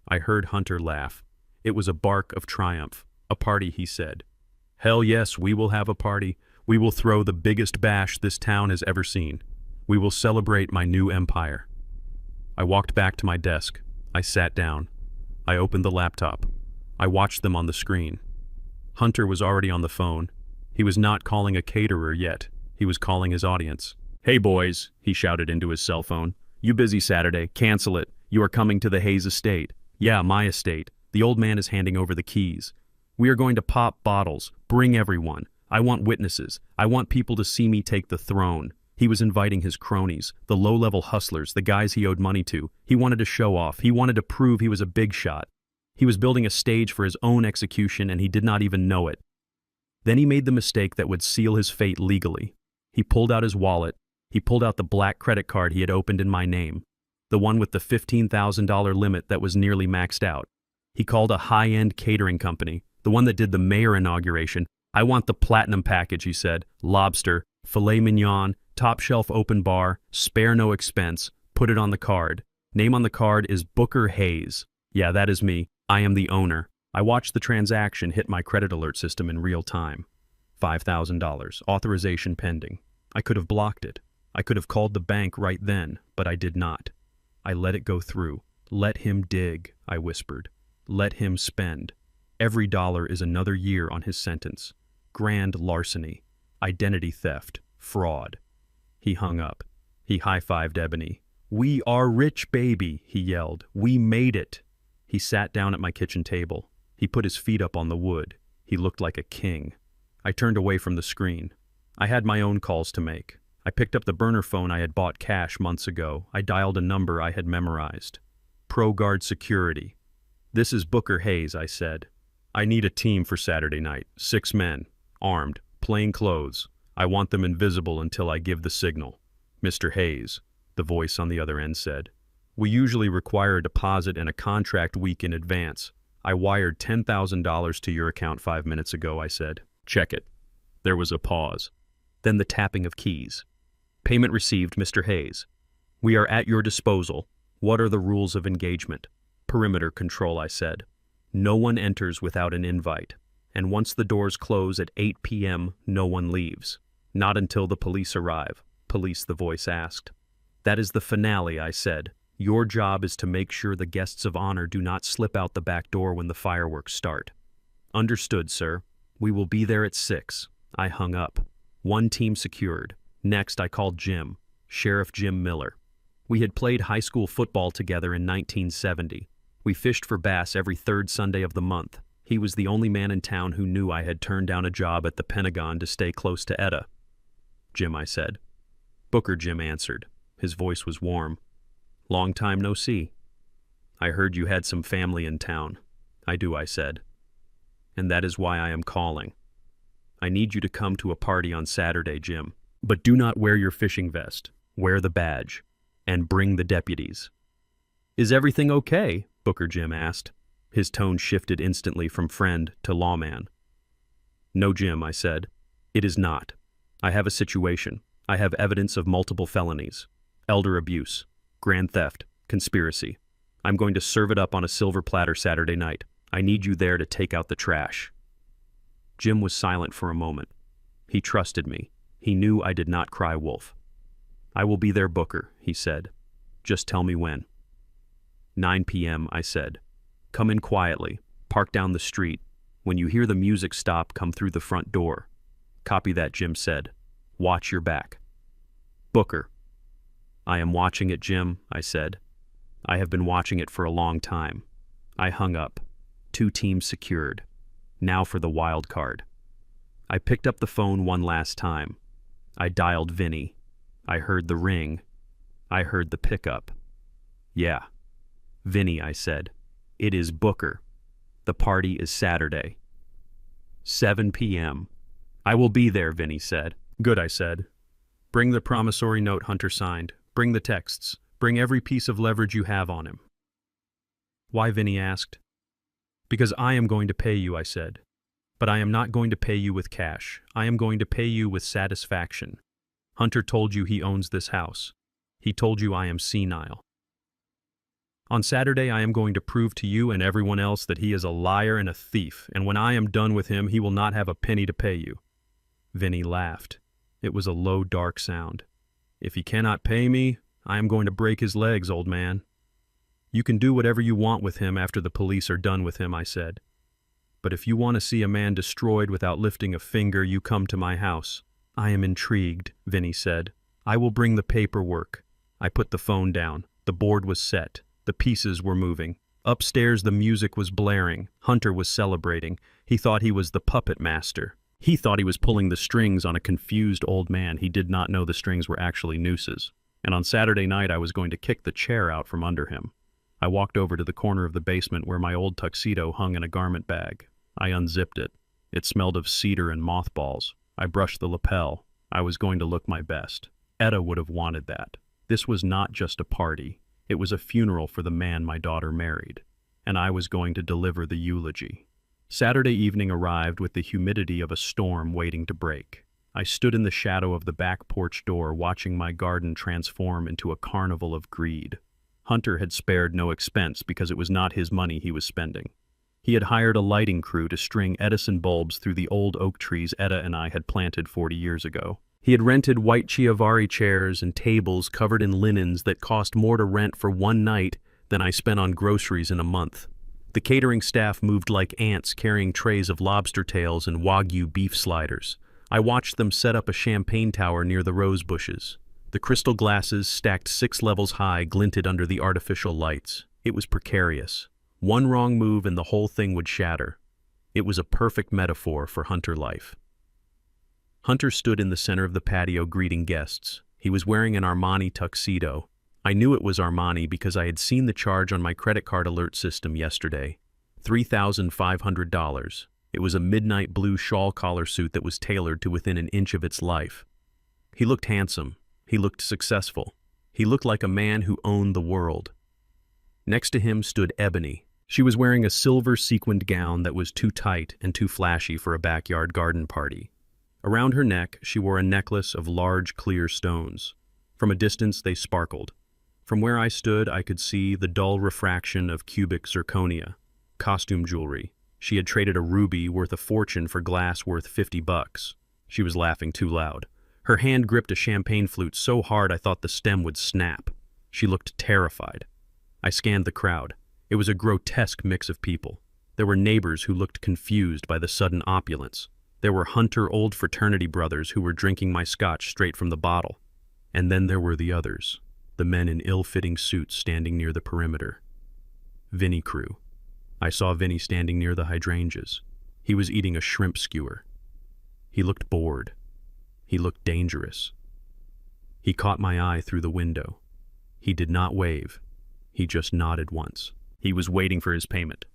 I heard Hunter laugh. It was a bark of triumph. A party, he said. Hell yes, we will have a party. We will throw the biggest bash this town has ever seen. We will celebrate my new empire. I walked back to my desk. I sat down. I opened the laptop. I watched them on the screen. Hunter was already on the phone. He was not calling a caterer yet. He was calling his audience. Hey boys, he shouted into his cell phone. You busy Saturday? Cancel it. You are coming to the Hayes estate. Yeah, my estate. The old man is handing over the keys. We are going to pop bottles. Bring everyone. I want witnesses. I want people to see me take the throne. He was inviting his cronies, the low-level hustlers, the guys he owed money to. He wanted to show off. He wanted to prove he was a big shot. He was building a stage for his own execution, and he did not even know it. Then he made the mistake that would seal his fate legally. He pulled out his wallet. He pulled out the black credit card he had opened in my name, the one with the $15,000 limit that was nearly maxed out. He called a high-end catering company, the one that did the mayor inauguration. "I want the platinum package," he said. "Lobster, filet mignon, top shelf open bar, spare no expense. Put it on the card. Name on the card is Booker Hayes. Yeah, that is me. I am the owner." I watched the transaction hit my credit alert system in real time. $5,000, authorization pending. I could have blocked it. I could have called the bank right then, but I did not. I let it go through. "Let him dig," I whispered. "Let him spend. Every dollar is another year on his sentence. Grand larceny, identity theft, fraud." He hung up. He high-fived Ebony. "We are rich, baby," he yelled. "We made it." He sat down at my kitchen table. He put his feet up on the wood. He looked like a king. I turned away from the screen. I had my own calls to make. I picked up the burner phone I had bought cash months ago. I dialed a number I had memorized. ProGuard Security. "This is Booker Hayes," I said. "I need a team for Saturday night. 6 men, armed, plain clothes. I want them invisible until I give the signal." "Mr. Hayes," the voice on the other end said. "We usually require a deposit and a contract week in advance. I wired $10,000 to your account 5 minutes ago," I said. "Check it." There was a pause. Then the tapping of keys. "Payment received, Mr. Hayes. We are at your disposal. What are the rules of engagement?" "Perimeter control," I said. "No one enters without an invite. And once the doors close at 8 p.m., no one leaves. Not until the police arrive." "Police?" the voice asked. "That is the finale," I said. "Your job is to make sure the guests of honor do not slip out the back door when the fireworks start." "Understood, sir. We will be there at 6. I hung up. One team secured. Next, I called Jim, Sheriff Jim Miller. We had played high school football together in 1970. We fished for bass every third Sunday of the month. He was the only man in town who knew I had turned down a job at the Pentagon to stay close to Etta. "Jim," I said. "Booker," Jim answered. His voice was warm. "Long time no see." "I heard you had some family in town." "I do," I said. "And that is why I am calling. I need you to come to a party on Saturday, Jim. But do not wear your fishing vest. Wear the badge. And bring the deputies." "Is everything okay?" Booker Jim asked. His tone shifted instantly from friend to lawman. "No, Jim," I said. "It is not. I have a situation. I have evidence of multiple felonies. Elder abuse, grand theft, conspiracy. I'm going to serve it up on a silver platter Saturday night. I need you there to take out the trash." Jim was silent for a moment. He trusted me. He knew I did not cry wolf. "I will be there, Booker," he said. "Just tell me when." 9 p.m., I said. "Come in quietly. Park down the street. When you hear the music stop, come through the front door." "Copy that," Jim said. "Watch your back." "Booker." "I am watching it, Jim," I said. "I have been watching it for a long time." I hung up. 2 teams secured. Now for the wild card. I picked up the phone one last time. I dialed Vinny. I heard the ring. I heard the pickup. "Yeah." "Vinny," I said. "It is Booker. The party is Saturday. 7 p.m. "I will be there," Vinny said. "Good," I said. "Bring the promissory note Hunter signed. Bring the texts. Bring every piece of leverage you have on him." "Why?" Vinny asked. "Because I am going to pay you," I said. "But I am not going to pay you with cash. I am going to pay you with satisfaction. Hunter told you he owns this house. He told you I am senile. On Saturday, I am going to prove to you and everyone else that he is a liar and a thief, and when I am done with him, he will not have a penny to pay you." Vinny laughed. It was a low, dark sound. "If he cannot pay me, I am going to break his legs, old man." "You can do whatever you want with him after the police are done with him," I said. "But if you want to see a man destroyed without lifting a finger, you come to my house." "I am intrigued," Vinny said. "I will bring the paperwork." I put the phone down. The board was set. The pieces were moving. Upstairs, the music was blaring. Hunter was celebrating. He thought he was the puppet master. He thought he was pulling the strings on a confused old man. He did not know the strings were actually nooses. And on Saturday night, I was going to kick the chair out from under him. I walked over to the corner of the basement where my old tuxedo hung in a garment bag. I unzipped it. It smelled of cedar and mothballs. I brushed the lapel. I was going to look my best. Etta would have wanted that. This was not just a party. It was a funeral for the man my daughter married, and I was going to deliver the eulogy. Saturday evening arrived with the humidity of a storm waiting to break. I stood in the shadow of the back porch door watching my garden transform into a carnival of greed. Hunter had spared no expense because it was not his money he was spending. He had hired a lighting crew to string Edison bulbs through the old oak trees Etta and I had planted 40 years ago. He had rented white Chiavari chairs and tables covered in linens that cost more to rent for one night than I spent on groceries in a month. The catering staff moved like ants carrying trays of lobster tails and Wagyu beef sliders. I watched them set up a champagne tower near the rose bushes. The crystal glasses, stacked 6 levels high, glinted under the artificial lights. It was precarious. One wrong move and the whole thing would shatter. It was a perfect metaphor for Hunter life. Hunter stood in the center of the patio greeting guests. He was wearing an Armani tuxedo. I knew it was Armani because I had seen the charge on my credit card alert system yesterday. $3,500. It was a midnight blue shawl collar suit that was tailored to within an inch of its life. He looked handsome. He looked successful. He looked like a man who owned the world. Next to him stood Ebony. She was wearing a silver sequined gown that was too tight and too flashy for a backyard garden party. Around her neck, she wore a necklace of large, clear stones. From a distance, they sparkled. From where I stood, I could see the dull refraction of cubic zirconia, costume jewelry. She had traded a ruby worth a fortune for glass worth $50. She was laughing too loud. Her hand gripped a champagne flute so hard I thought the stem would snap. She looked terrified. I scanned the crowd. It was a grotesque mix of people. There were neighbors who looked confused by the sudden opulence. There were Hunter old fraternity brothers who were drinking my scotch straight from the bottle. And then there were the others, the men in ill-fitting suits standing near the perimeter. Vinny crew. I saw Vinny standing near the hydrangeas. He was eating a shrimp skewer. He looked bored. He looked dangerous. He caught my eye through the window. He did not wave. He just nodded once. He was waiting for his payment.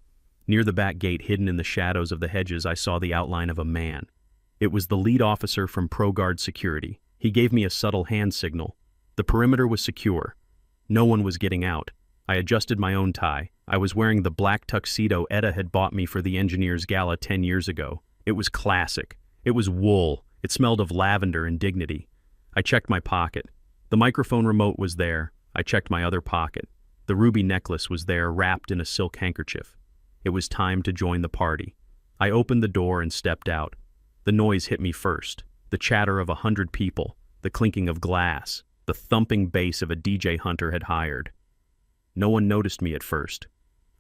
Near the back gate, hidden in the shadows of the hedges, I saw the outline of a man. It was the lead officer from ProGuard Security. He gave me a subtle hand signal. The perimeter was secure. No one was getting out. I adjusted my own tie. I was wearing the black tuxedo Etta had bought me for the engineers' gala 10 years ago. It was classic. It was wool. It smelled of lavender and dignity. I checked my pocket. The microphone remote was there. I checked my other pocket. The ruby necklace was there, wrapped in a silk handkerchief. It was time to join the party. I opened the door and stepped out. The noise hit me first. The chatter of 100 people, the clinking of glass, the thumping bass of a DJ Hunter had hired. No one noticed me at first.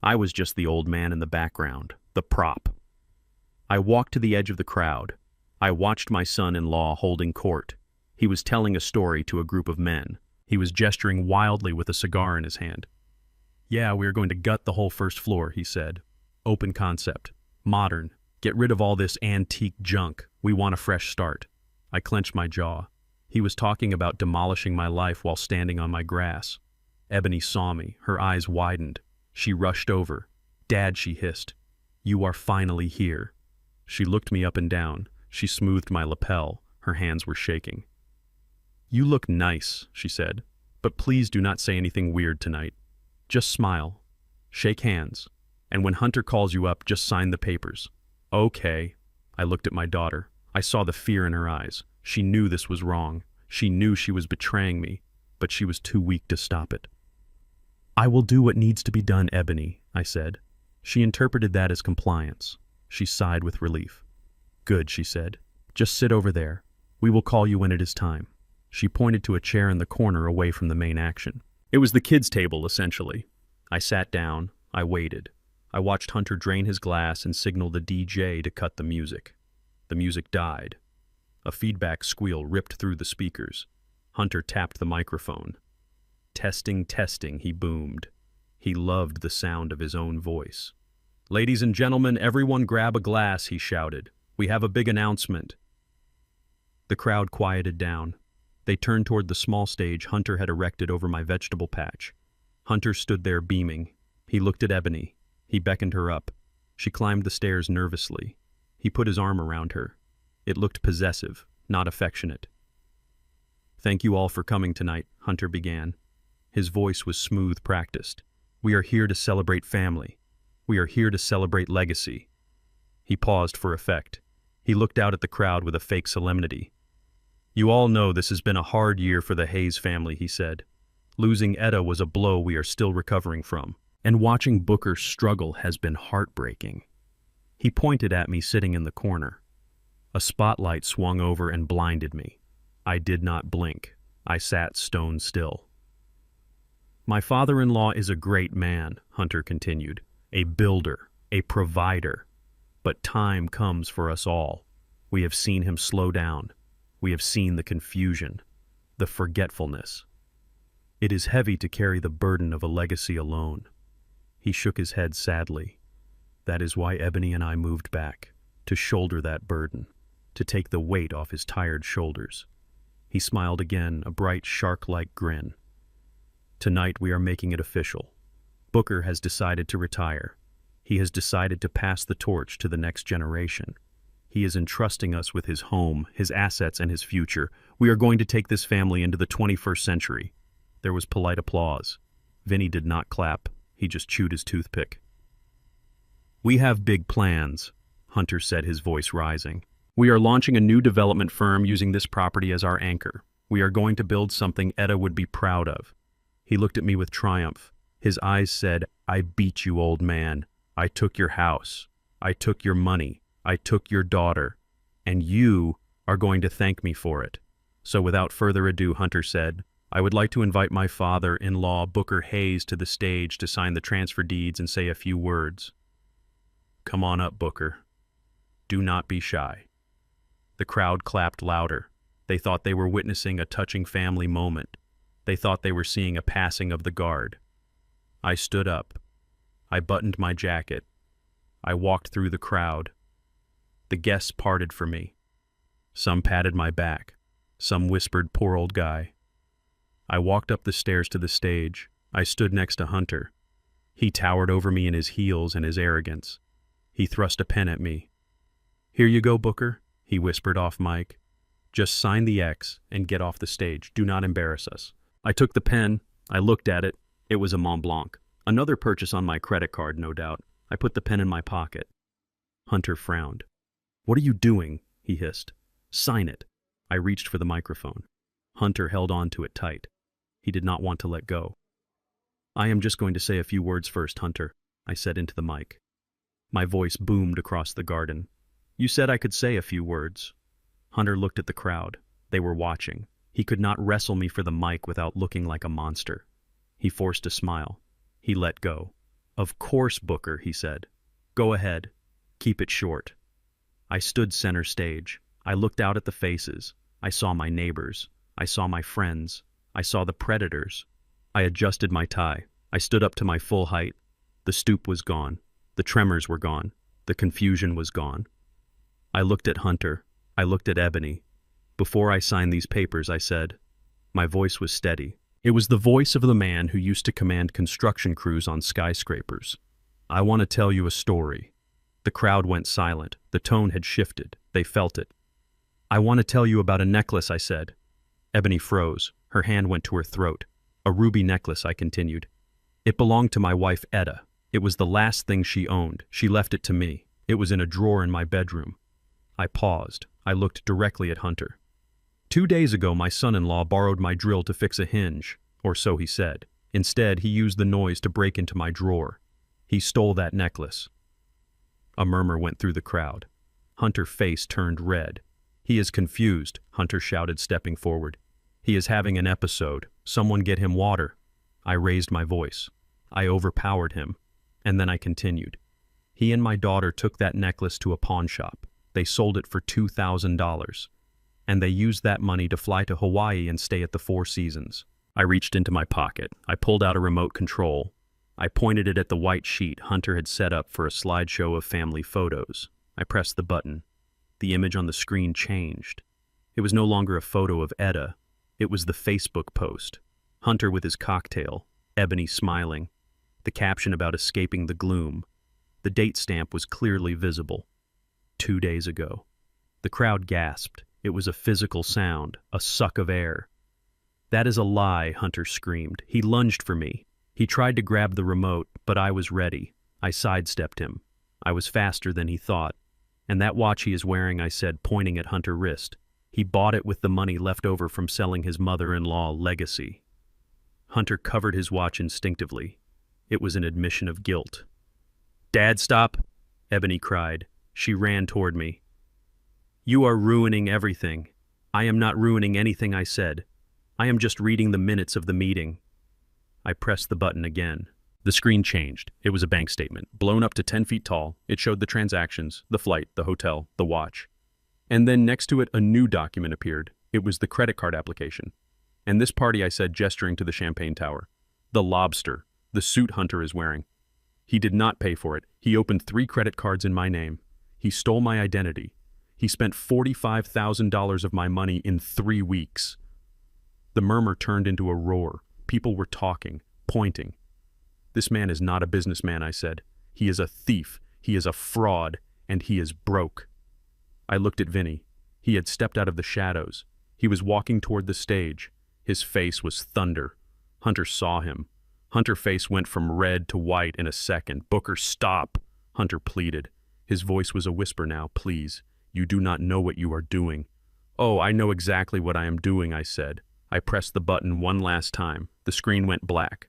I was just the old man in the background, the prop. I walked to the edge of the crowd. I watched my son-in-law holding court. He was telling a story to a group of men. He was gesturing wildly with a cigar in his hand. "Yeah, we are going to gut the whole first floor," he said. "Open concept. Modern. Get rid of all this antique junk. We want a fresh start." I clenched my jaw. He was talking about demolishing my life while standing on my grass. Ebony saw me. Her eyes widened. She rushed over. "Dad," she hissed. "You are finally here." She looked me up and down. She smoothed my lapel. Her hands were shaking. "You look nice," she said, "but please do not say anything weird tonight. Just smile. Shake hands. And when Hunter calls you up, just sign the papers." "Okay." I looked at my daughter. I saw the fear in her eyes. She knew this was wrong. She knew she was betraying me, but she was too weak to stop it. "I will do what needs to be done, Ebony," I said. She interpreted that as compliance. She sighed with relief. "Good," she said. "Just sit over there. We will call you when it is time." She pointed to a chair in the corner away from the main action. It was the kids' table, essentially. I sat down. I waited. I watched Hunter drain his glass and signal the DJ to cut the music. The music died. A feedback squeal ripped through the speakers. Hunter tapped the microphone. "Testing, testing," he boomed. He loved the sound of his own voice. "Ladies and gentlemen, everyone grab a glass," he shouted. "We have a big announcement." The crowd quieted down. They turned toward the small stage Hunter had erected over my vegetable patch. Hunter stood there beaming. He looked at Ebony. He beckoned her up. She climbed the stairs nervously. He put his arm around her. It looked possessive, not affectionate. "Thank you all for coming tonight," Hunter began. His voice was smooth, practiced. "We are here to celebrate family. We are here to celebrate legacy." He paused for effect. He looked out at the crowd with a fake solemnity. "You all know this has been a hard year for the Hayes family," he said. "Losing Etta was a blow we are still recovering from, and watching Booker struggle has been heartbreaking." He pointed at me sitting in the corner. A spotlight swung over and blinded me. I did not blink. I sat stone still. "My father-in-law is a great man," Hunter continued. "A builder, a provider. But time comes for us all. We have seen him slow down. We have seen the confusion, the forgetfulness. It is heavy to carry the burden of a legacy alone." He shook his head sadly. "That is why Ebony and I moved back, to shoulder that burden, to take the weight off his tired shoulders." He smiled again, a bright, shark-like grin. "Tonight we are making it official. Booker has decided to retire. He has decided to pass the torch to the next generation. He is entrusting us with his home, his assets, and his future. We are going to take this family into the 21st century." There was polite applause. Vinny did not clap. He just chewed his toothpick. "We have big plans," Hunter said, his voice rising. "We are launching a new development firm using this property as our anchor. We are going to build something Etta would be proud of." He looked at me with triumph. His eyes said, "I beat you, old man. I took your house. I took your money. I took your daughter. And you are going to thank me for it." So without further ado, Hunter said, "I would like to invite my father-in-law, Booker Hayes, to the stage to sign the transfer deeds and say a few words." "Come on up, Booker. Do not be shy." The crowd clapped louder. They thought they were witnessing a touching family moment. They thought they were seeing a passing of the guard. I stood up. I buttoned my jacket. I walked through the crowd. The guests parted for me. Some patted my back. Some whispered, "Poor old guy." I walked up the stairs to the stage. I stood next to Hunter. He towered over me in his heels and his arrogance. He thrust a pen at me. "Here you go, Booker," he whispered off mic. "Just sign the X and get off the stage. Do not embarrass us." I took the pen. I looked at it. It was a Mont Blanc. Another purchase on my credit card, no doubt. I put the pen in my pocket. Hunter frowned. "What are you doing?" he hissed. "Sign it." I reached for the microphone. Hunter held on to it tight. He did not want to let go. "I am just going to say a few words first, Hunter," I said into the mic. My voice boomed across the garden. "You said I could say a few words." Hunter looked at the crowd. They were watching. He could not wrestle me for the mic without looking like a monster. He forced a smile. He let go. "Of course, Booker," he said. "Go ahead. Keep it short." I stood center stage. I looked out at the faces. I saw my neighbors. I saw my friends. I saw the predators. I adjusted my tie. I stood up to my full height. The stoop was gone. The tremors were gone. The confusion was gone. I looked at Hunter. I looked at Ebony. Before I signed these papers, I said, my voice was steady. It was the voice of the man who used to command construction crews on skyscrapers. "I want to tell you a story." The crowd went silent. The tone had shifted. They felt it. "I want to tell you about a necklace," I said. Ebony froze. Her hand went to her throat. "A ruby necklace," I continued. "It belonged to my wife, Etta. It was the last thing she owned. She left it to me. It was in a drawer in my bedroom." I paused. I looked directly at Hunter. 2 days ago, my son-in-law borrowed my drill to fix a hinge, or so he said. Instead, he used the noise to break into my drawer. He stole that necklace. A murmur went through the crowd. Hunter's face turned red. "He is confused," Hunter shouted, stepping forward. "He is having an episode. Someone get him water." I raised my voice. I overpowered him. And then I continued. "He and my daughter took that necklace to a pawn shop. They sold it for $2,000. And they used that money to fly to Hawaii and stay at the Four Seasons." I reached into my pocket. I pulled out a remote control. I pointed it at the white sheet Hunter had set up for a slideshow of family photos. I pressed the button. The image on the screen changed. It was no longer a photo of Etta. It was the Facebook post. Hunter with his cocktail, Ebony smiling, the caption about escaping the gloom. The date stamp was clearly visible. 2 days ago. The crowd gasped. It was a physical sound, a suck of air. That is a lie, Hunter screamed. He lunged for me. He tried to grab the remote, but I was ready. I sidestepped him. I was faster than he thought. And that watch he is wearing, I said, pointing at Hunter's wrist. He bought it with the money left over from selling his mother-in-law Legacy. Hunter covered his watch instinctively. It was an admission of guilt. "Dad, stop!" Ebony cried. She ran toward me. "You are ruining everything." "I am not ruining anything," I said. "I am just reading the minutes of the meeting." I pressed the button again. The screen changed. It was a bank statement, blown up to 10 feet tall. It showed the transactions, the flight, the hotel, the watch. And then next to it, a new document appeared. It was the credit card application. "And this party," I said, gesturing to the champagne tower. "The Lobster, the suit Hunter is wearing. He did not pay for it. He opened 3 credit cards in my name. He stole my identity. He spent $45,000 of my money in 3 weeks." The murmur turned into a roar. People were talking, pointing. "This man is not a businessman," I said. "He is a thief, he is a fraud, and he is broke." I looked at Vinny. He had stepped out of the shadows. He was walking toward the stage. His face was thunder. Hunter saw him. Hunter's face went from red to white in a second. "Booker, stop!" Hunter pleaded. His voice was a whisper now. "Please, you do not know what you are doing." "Oh, I know exactly what I am doing," I said. I pressed the button one last time. The screen went black.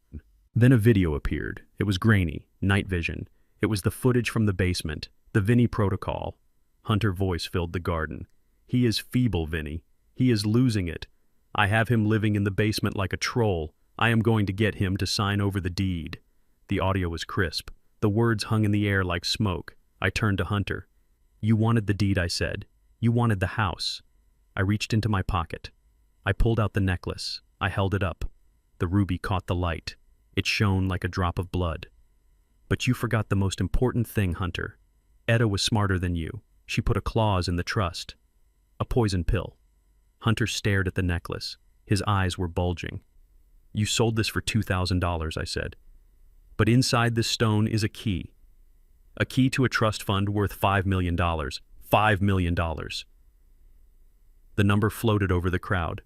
Then a video appeared. It was grainy, night vision. It was the footage from the basement, the Vinny protocol. Hunter's voice filled the garden. "He is feeble, Vinny. He is losing it. I have him living in the basement like a troll. I am going to get him to sign over the deed." The audio was crisp. The words hung in the air like smoke. I turned to Hunter. "You wanted the deed," I said. "You wanted the house." I reached into my pocket. I pulled out the necklace. I held it up. The ruby caught the light. It shone like a drop of blood. "But you forgot the most important thing, Hunter. Etta was smarter than you. She put a clause in the trust. A poison pill." Hunter stared at the necklace. His eyes were bulging. "You sold this for $2,000, I said. "But inside this stone is a key. A key to a trust fund worth $5 million. $5 million. The number floated over the crowd.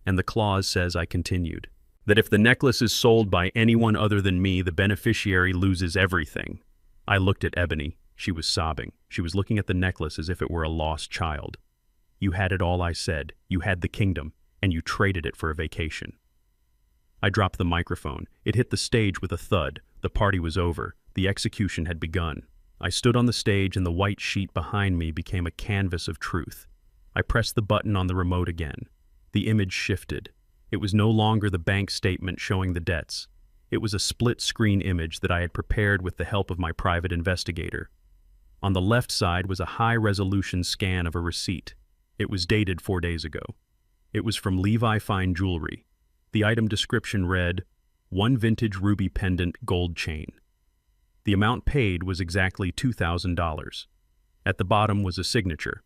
And the clause says, I continued, that if the necklace is sold by anyone other than me, the beneficiary loses everything. I looked at Ebony. She was sobbing. She was looking at the necklace as if it were a lost child. "You had it all," I said. "You had the kingdom, and you traded it for a vacation." I dropped the microphone. It hit the stage with a thud. The party was over. The execution had begun. I stood on the stage, and the white sheet behind me became a canvas of truth. I pressed the button on the remote again. The image shifted. It was no longer the bank statement showing the debts. It was a split-screen image that I had prepared with the help of my private investigator. On the left side was a high-resolution scan of a receipt. It was dated 4 days ago. It was from Levi Fine Jewelry. The item description read, "1 vintage ruby pendant gold chain." The amount paid was exactly $2,000. At the bottom was a signature,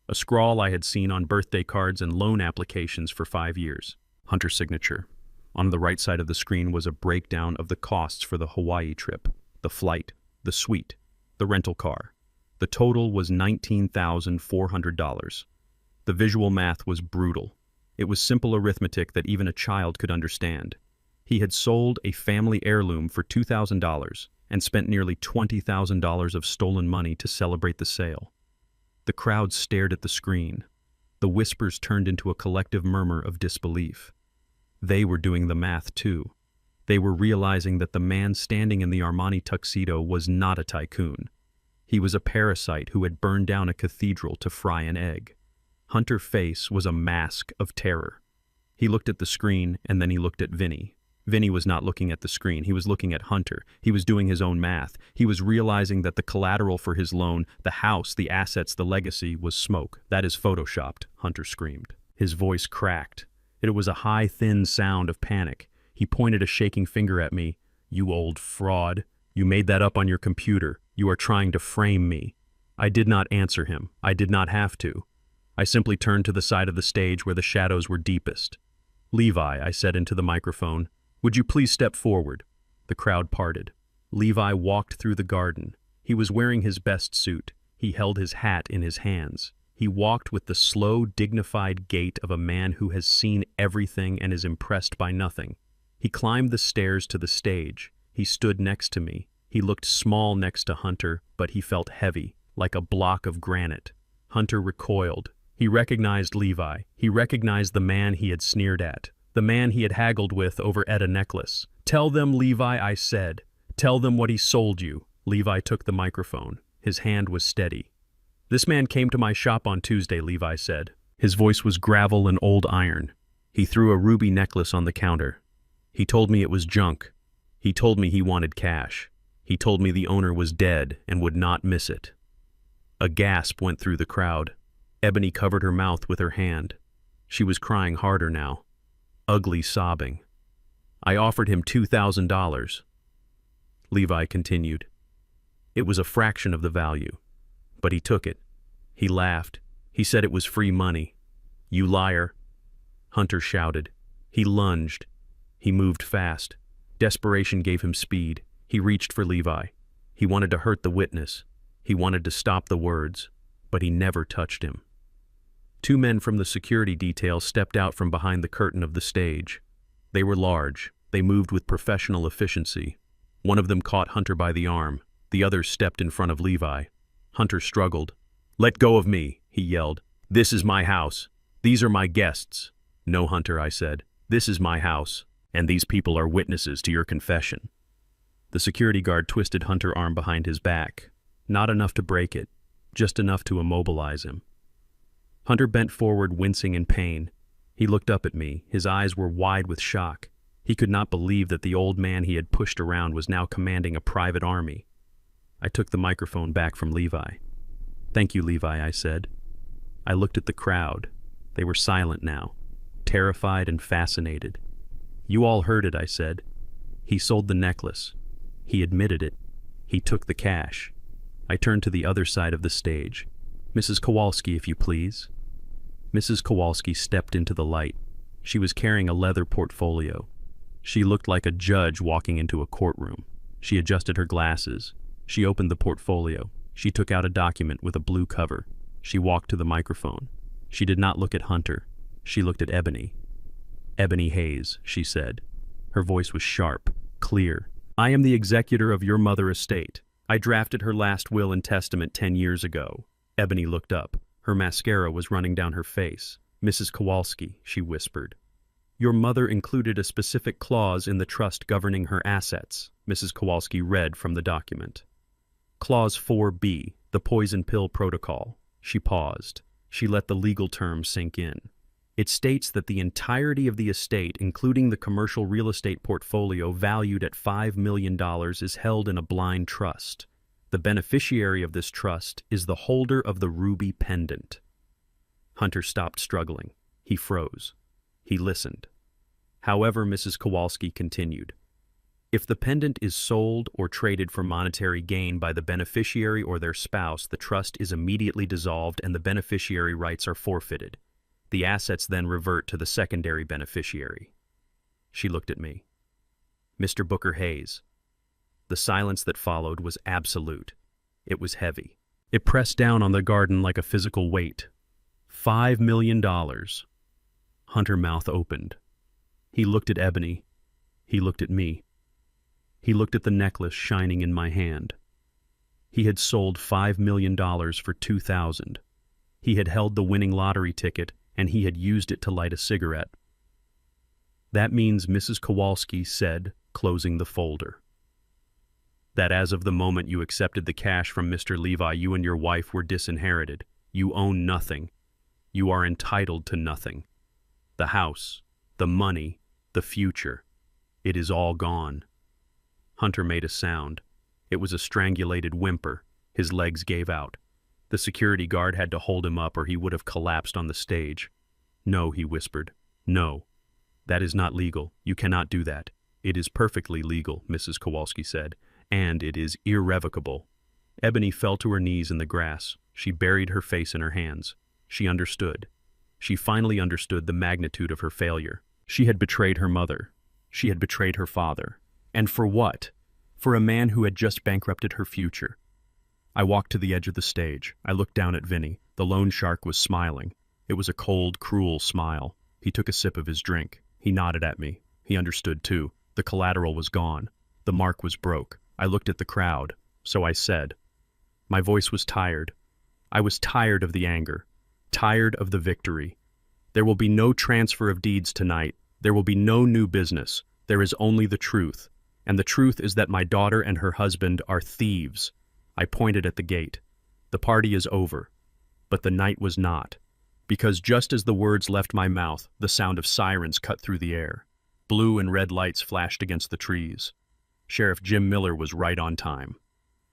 a scrawl I had seen on birthday cards and loan applications for 5 years. Hunter's signature. On the right side of the screen was a breakdown of the costs for the Hawaii trip, the flight, the suite, the rental car. The total was $19,400. The visual math was brutal. It was simple arithmetic that even a child could understand. He had sold a family heirloom for $2,000 and spent nearly $20,000 of stolen money to celebrate the sale. The crowd stared at the screen. The whispers turned into a collective murmur of disbelief. They were doing the math too. They were realizing that the man standing in the Armani tuxedo was not a tycoon. He was a parasite who had burned down a cathedral to fry an egg. Hunter's face was a mask of terror. He looked at the screen, and then he looked at Vinny. Vinny was not looking at the screen. He was looking at Hunter. He was doing his own math. He was realizing that the collateral for his loan, the house, the assets, the legacy, was smoke. "That is photoshopped," Hunter screamed. His voice cracked. It was a high, thin sound of panic. He pointed a shaking finger at me. "You old fraud. You made that up on your computer. You are trying to frame me." I did not answer him. I did not have to. I simply turned to the side of the stage where the shadows were deepest. "Levi," I said into the microphone, "would you please step forward?" The crowd parted. Levi walked through the garden. He was wearing his best suit. He held his hat in his hands. He walked with the slow, dignified gait of a man who has seen everything and is impressed by nothing. He climbed the stairs to the stage. He stood next to me. He looked small next to Hunter, but he felt heavy, like a block of granite. Hunter recoiled. He recognized Levi. He recognized the man he had sneered at, the man he had haggled with over Etta necklace. "Tell them, Levi," I said. "Tell them what he sold you." Levi took the microphone. His hand was steady. "This man came to my shop on Tuesday," Levi said. His voice was gravel and old iron. He threw a ruby necklace on the counter. He told me it was junk. He told me he wanted cash. He told me the owner was dead and would not miss it. A gasp went through the crowd. Ebony covered her mouth with her hand. She was crying harder now. Ugly sobbing. I offered him $2,000. Levi continued. It was a fraction of the value. But he took it. He laughed. He said it was free money. "You liar." Hunter shouted. He lunged. He moved fast. Desperation gave him speed. He reached for Levi. He wanted to hurt the witness. He wanted to stop the words, but he never touched him. Two men from the security detail stepped out from behind the curtain of the stage. They were large. They moved with professional efficiency. One of them caught Hunter by the arm. The other stepped in front of Levi. Hunter struggled. "Let go of me," he yelled. "This is my house. These are my guests." "No, Hunter," I said. "This is my house, and these people are witnesses to your confession." The security guard twisted Hunter's arm behind his back. Not enough to break it, just enough to immobilize him. Hunter bent forward, wincing in pain. He looked up at me. His eyes were wide with shock. He could not believe that the old man he had pushed around was now commanding a private army. I took the microphone back from Levi. "Thank you, Levi," I said. I looked at the crowd. They were silent now, terrified and fascinated. "You all heard it," I said. "He sold the necklace. He admitted it. He took the cash." I turned to the other side of the stage. "Mrs. Kowalski, if you please." Mrs. Kowalski stepped into the light. She was carrying a leather portfolio. She looked like a judge walking into a courtroom. She adjusted her glasses. She opened the portfolio. She took out a document with a blue cover. She walked to the microphone. She did not look at Hunter. She looked at Ebony. "Ebony Hayes," she said. Her voice was sharp, clear. "I am the executor of your mother estate. I drafted her last will and testament 10 years ago." Ebony looked up. Her mascara was running down her face. "Mrs. Kowalski," she whispered. "Your mother included a specific clause in the trust governing her assets." Mrs. Kowalski read from the document. Clause 4B, the poison pill protocol. She paused. She let the legal term sink in. It states that the entirety of the estate, including the commercial real estate portfolio valued at $5 million, is held in a blind trust. The beneficiary of this trust is the holder of the ruby pendant. Hunter stopped struggling. He froze. He listened. However, Mrs. Kowalski continued. If the pendant is sold or traded for monetary gain by the beneficiary or their spouse, the trust is immediately dissolved and the beneficiary rights are forfeited. The assets then revert to the secondary beneficiary. She looked at me. "Mr. Booker Hayes." The silence that followed was absolute. It was heavy. It pressed down on the garden like a physical weight. $5 million. Hunter's mouth opened. He looked at Ebony. He looked at me. He looked at the necklace shining in my hand. He had sold $5 million for $2,000. He had held the winning lottery ticket, and he had used it to light a cigarette. "That means," Mrs. Kowalski said, closing the folder, "that as of the moment you accepted the cash from Mr. Levi, you and your wife were disinherited. You own nothing. You are entitled to nothing. The house, the money, the future. It is all gone." Hunter made a sound. It was a strangulated whimper. His legs gave out. The security guard had to hold him up or he would have collapsed on the stage. "No," he whispered. "No. That is not legal. You cannot do that." "It is perfectly legal," Mrs. Kowalski said, "and it is irrevocable." Ebony fell to her knees in the grass. She buried her face in her hands. She understood. She finally understood the magnitude of her failure. She had betrayed her mother. She had betrayed her father. And for what? For a man who had just bankrupted her future. I walked to the edge of the stage. I looked down at Vinny. The loan shark was smiling. It was a cold, cruel smile. He took a sip of his drink. He nodded at me. He understood too. The collateral was gone. The mark was broke. I looked at the crowd. So I said. My voice was tired. I was tired of the anger. Tired of the victory. There will be no transfer of deeds tonight. There will be no new business. There is only the truth. And the truth is that my daughter and her husband are thieves. I pointed at the gate. The party is over. But the night was not. Because just as the words left my mouth, the sound of sirens cut through the air. Blue and red lights flashed against the trees. Sheriff Jim Miller was right on time.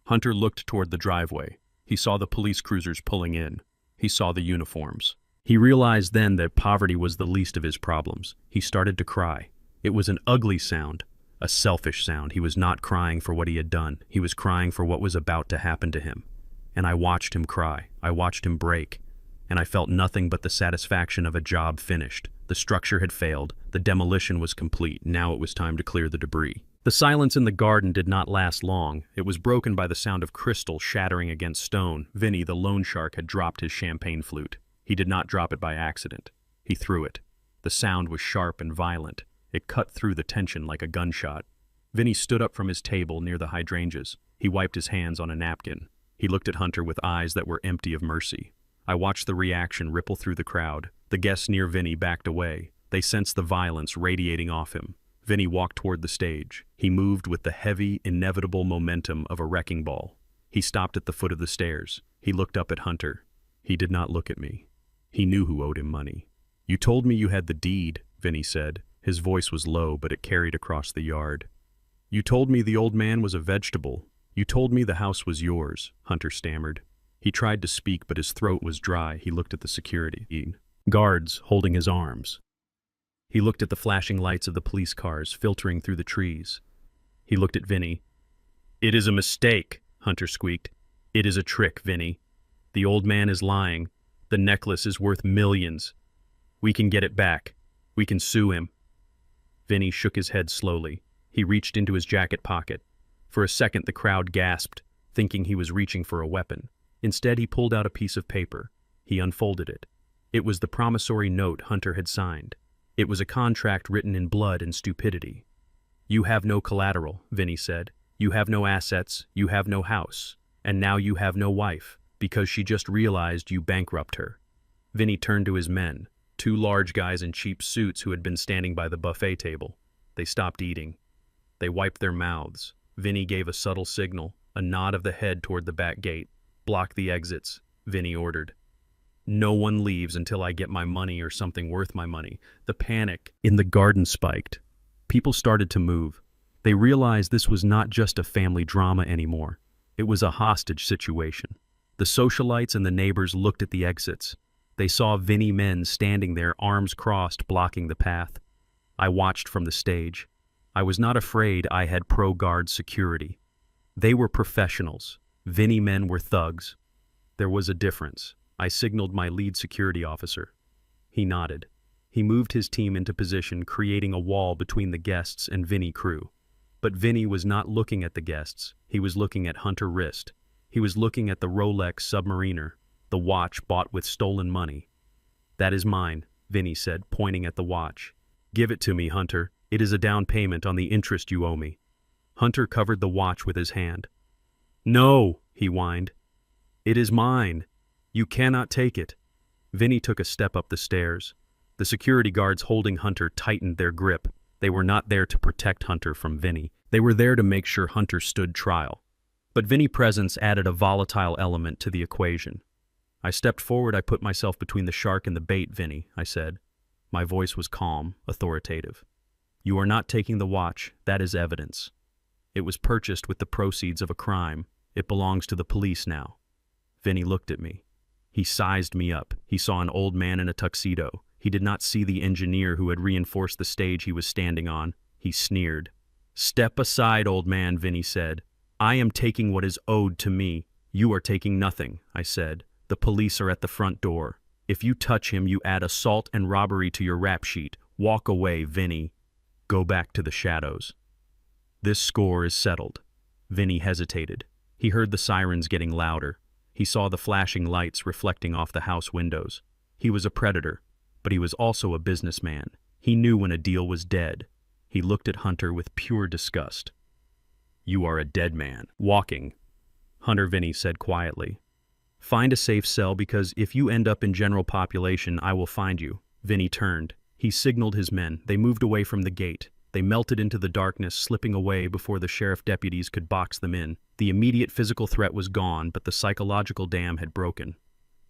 Hunter looked toward the driveway. He saw the police cruisers pulling in. He saw the uniforms. He realized then that poverty was the least of his problems. He started to cry. It was an ugly sound, a selfish sound. He was not crying for what he had done. He was crying for what was about to happen to him. And I watched him cry. I watched him break. And I felt nothing but the satisfaction of a job finished. The structure had failed. The demolition was complete. Now it was time to clear the debris. The silence in the garden did not last long. It was broken by the sound of crystal shattering against stone. Vinny, the loan shark, had dropped his champagne flute. He did not drop it by accident. He threw it. The sound was sharp and violent. It cut through the tension like a gunshot. Vinny stood up from his table near the hydrangeas. He wiped his hands on a napkin. He looked at Hunter with eyes that were empty of mercy. I watched the reaction ripple through the crowd. The guests near Vinny backed away. They sensed the violence radiating off him. Vinny walked toward the stage. He moved with the heavy, inevitable momentum of a wrecking ball. He stopped at the foot of the stairs. He looked up at Hunter. He did not look at me. He knew who owed him money. You told me you had the deed, Vinny said. His voice was low, but it carried across the yard. You told me the old man was a vegetable. You told me the house was yours, Hunter stammered. He tried to speak, but his throat was dry. He looked at the security guards holding his arms. He looked at the flashing lights of the police cars filtering through the trees. He looked at Vinny. It is a mistake, Hunter squeaked. It is a trick, Vinny. The old man is lying. The necklace is worth millions. We can get it back. We can sue him. Vinny shook his head slowly. He reached into his jacket pocket. For a second, the crowd gasped, thinking he was reaching for a weapon. Instead, he pulled out a piece of paper. He unfolded it. It was the promissory note Hunter had signed. It was a contract written in blood and stupidity. You have no collateral, Vinny said. You have no assets. You have no house. And now you have no wife, because she just realized you bankrupt her. Vinny turned to his men, two large guys in cheap suits who had been standing by the buffet table. They stopped eating. They wiped their mouths. Vinny gave a subtle signal, a nod of the head toward the back gate. Block the exits, Vinny ordered. No one leaves until I get my money or something worth my money. The panic in the garden spiked. People started to move. They realized this was not just a family drama anymore. It was a hostage situation. The socialites and the neighbors looked at the exits. They saw Vinny men standing there, arms crossed, blocking the path. I watched from the stage. I was not afraid. I had pro-guard security. They were professionals. Vinny men were thugs. There was a difference. I signaled my lead security officer. He nodded. He moved his team into position, creating a wall between the guests and Vinny crew. But Vinny was not looking at the guests. He was looking at Hunter Wrist. He was looking at the Rolex Submariner, the watch bought with stolen money. That is mine, Vinny said, pointing at the watch. Give it to me, Hunter. It is a down payment on the interest you owe me. Hunter covered the watch with his hand. No, he whined. It is mine. You cannot take it. Vinny took a step up the stairs. The security guards holding Hunter tightened their grip. They were not there to protect Hunter from Vinny. They were there to make sure Hunter stood trial. But Vinny's presence added a volatile element to the equation. I stepped forward. I put myself between the shark and the bait, Vinny, I said. My voice was calm, authoritative. You are not taking the watch. That is evidence. It was purchased with the proceeds of a crime. It belongs to the police now. Vinny looked at me. He sized me up. He saw an old man in a tuxedo. He did not see the engineer who had reinforced the stage he was standing on. He sneered. Step aside, old man, Vinny said. I am taking what is owed to me. You are taking nothing, I said. The police are at the front door. If you touch him, you add assault and robbery to your rap sheet. Walk away, Vinny. Go back to the shadows. This score is settled. Vinny hesitated. He heard the sirens getting louder. He saw the flashing lights reflecting off the house windows. He was a predator, but he was also a businessman. He knew when a deal was dead. He looked at Hunter with pure disgust. "You are a dead man, walking," Hunter Vinny said quietly. "Find a safe cell, because if you end up in general population, I will find you." Vinny turned. He signaled his men. They moved away from the gate. They melted into the darkness, slipping away before the sheriff deputies could box them in. The immediate physical threat was gone, but the psychological dam had broken.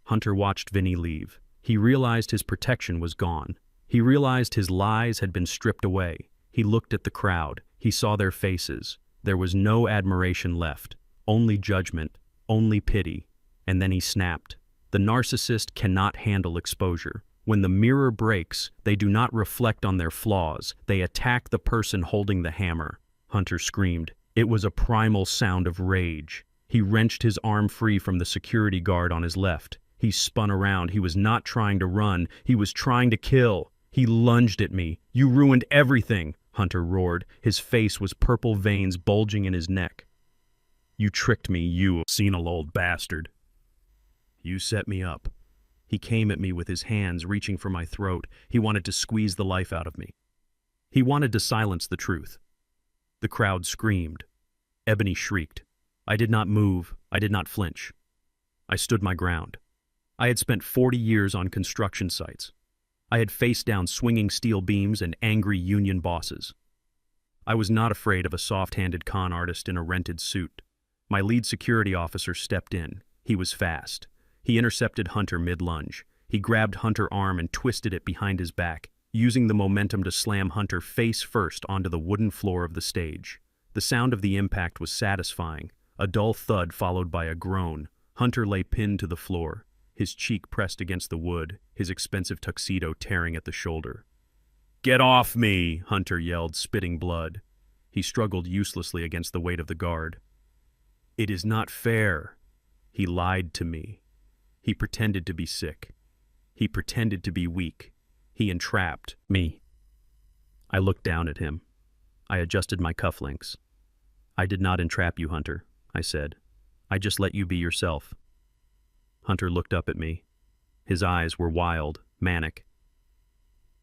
Hunter watched Vinny leave. He realized his protection was gone. He realized his lies had been stripped away. He looked at the crowd. He saw their faces. There was no admiration left, only judgment, only pity. And then he snapped. The narcissist cannot handle exposure. When the mirror breaks, they do not reflect on their flaws. They attack the person holding the hammer. Hunter screamed. It was a primal sound of rage. He wrenched his arm free from the security guard on his left. He spun around. He was not trying to run. He was trying to kill. He lunged at me. "You ruined everything," Hunter roared. His face was purple veins bulging in his neck. "You tricked me, you senile old bastard. You set me up." He came at me with his hands reaching for my throat. He wanted to squeeze the life out of me. He wanted to silence the truth. The crowd screamed. Ebony shrieked. I did not move. I did not flinch. I stood my ground. I had spent 40 years on construction sites. I had faced down swinging steel beams and angry union bosses. I was not afraid of a soft-handed con artist in a rented suit. My lead security officer stepped in. He was fast. He intercepted Hunter mid-lunge. He grabbed Hunter's arm and twisted it behind his back, using the momentum to slam Hunter face first onto the wooden floor of the stage. The sound of the impact was satisfying, a dull thud followed by a groan. Hunter lay pinned to the floor, his cheek pressed against the wood, his expensive tuxedo tearing at the shoulder. "Get off me!" Hunter yelled, spitting blood. He struggled uselessly against the weight of the guard. "It is not fair." He lied to me. He pretended to be sick. He pretended to be weak. He entrapped me. I looked down at him. I adjusted my cufflinks. "I did not entrap you, Hunter," I said. "I just let you be yourself." Hunter looked up at me. His eyes were wild, manic.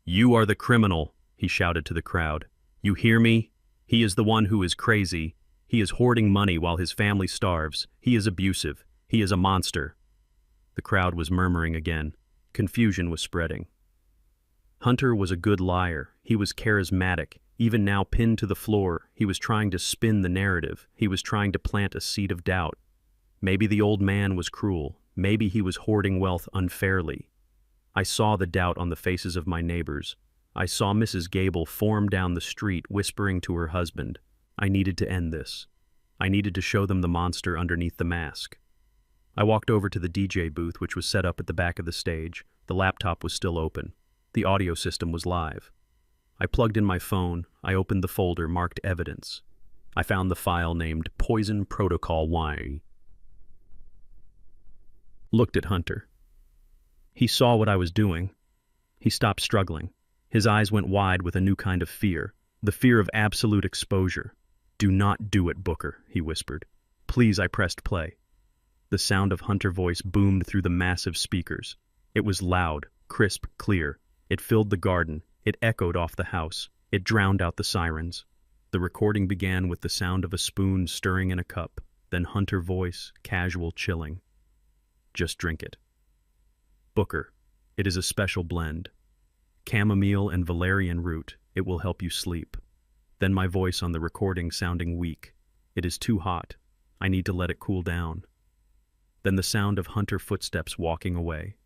"You are the criminal," he shouted to the crowd. "You hear me? He is the one who is crazy. He is hoarding money while his family starves. He is abusive. He is a monster." The crowd was murmuring again. Confusion was spreading. Hunter was a good liar. He was charismatic. Even now pinned to the floor, he was trying to spin the narrative. He was trying to plant a seed of doubt. Maybe the old man was cruel. Maybe he was hoarding wealth unfairly. I saw the doubt on the faces of my neighbors. I saw Mrs. Gable form down the street, whispering to her husband. I needed to end this. I needed to show them the monster underneath the mask. I walked over to the DJ booth, which was set up at the back of the stage. The laptop was still open. The audio system was live. I plugged in my phone. I opened the folder marked Evidence. I found the file named Poison Protocol Y. Looked at Hunter. He saw what I was doing. He stopped struggling. His eyes went wide with a new kind of fear, the fear of absolute exposure. "Do not do it, Booker," he whispered. "Please." I pressed play. The sound of Hunter's voice boomed through the massive speakers. It was loud, crisp, clear. It filled the garden. It echoed off the house. It drowned out the sirens. The recording began with the sound of a spoon stirring in a cup, then Hunter's voice, casual, chilling. "Just drink it. Booker, it is a special blend. Chamomile and valerian root. It will help you sleep." Then my voice on the recording sounding weak. "It is too hot. I need to let it cool down." Then the sound of Hunter footsteps walking away.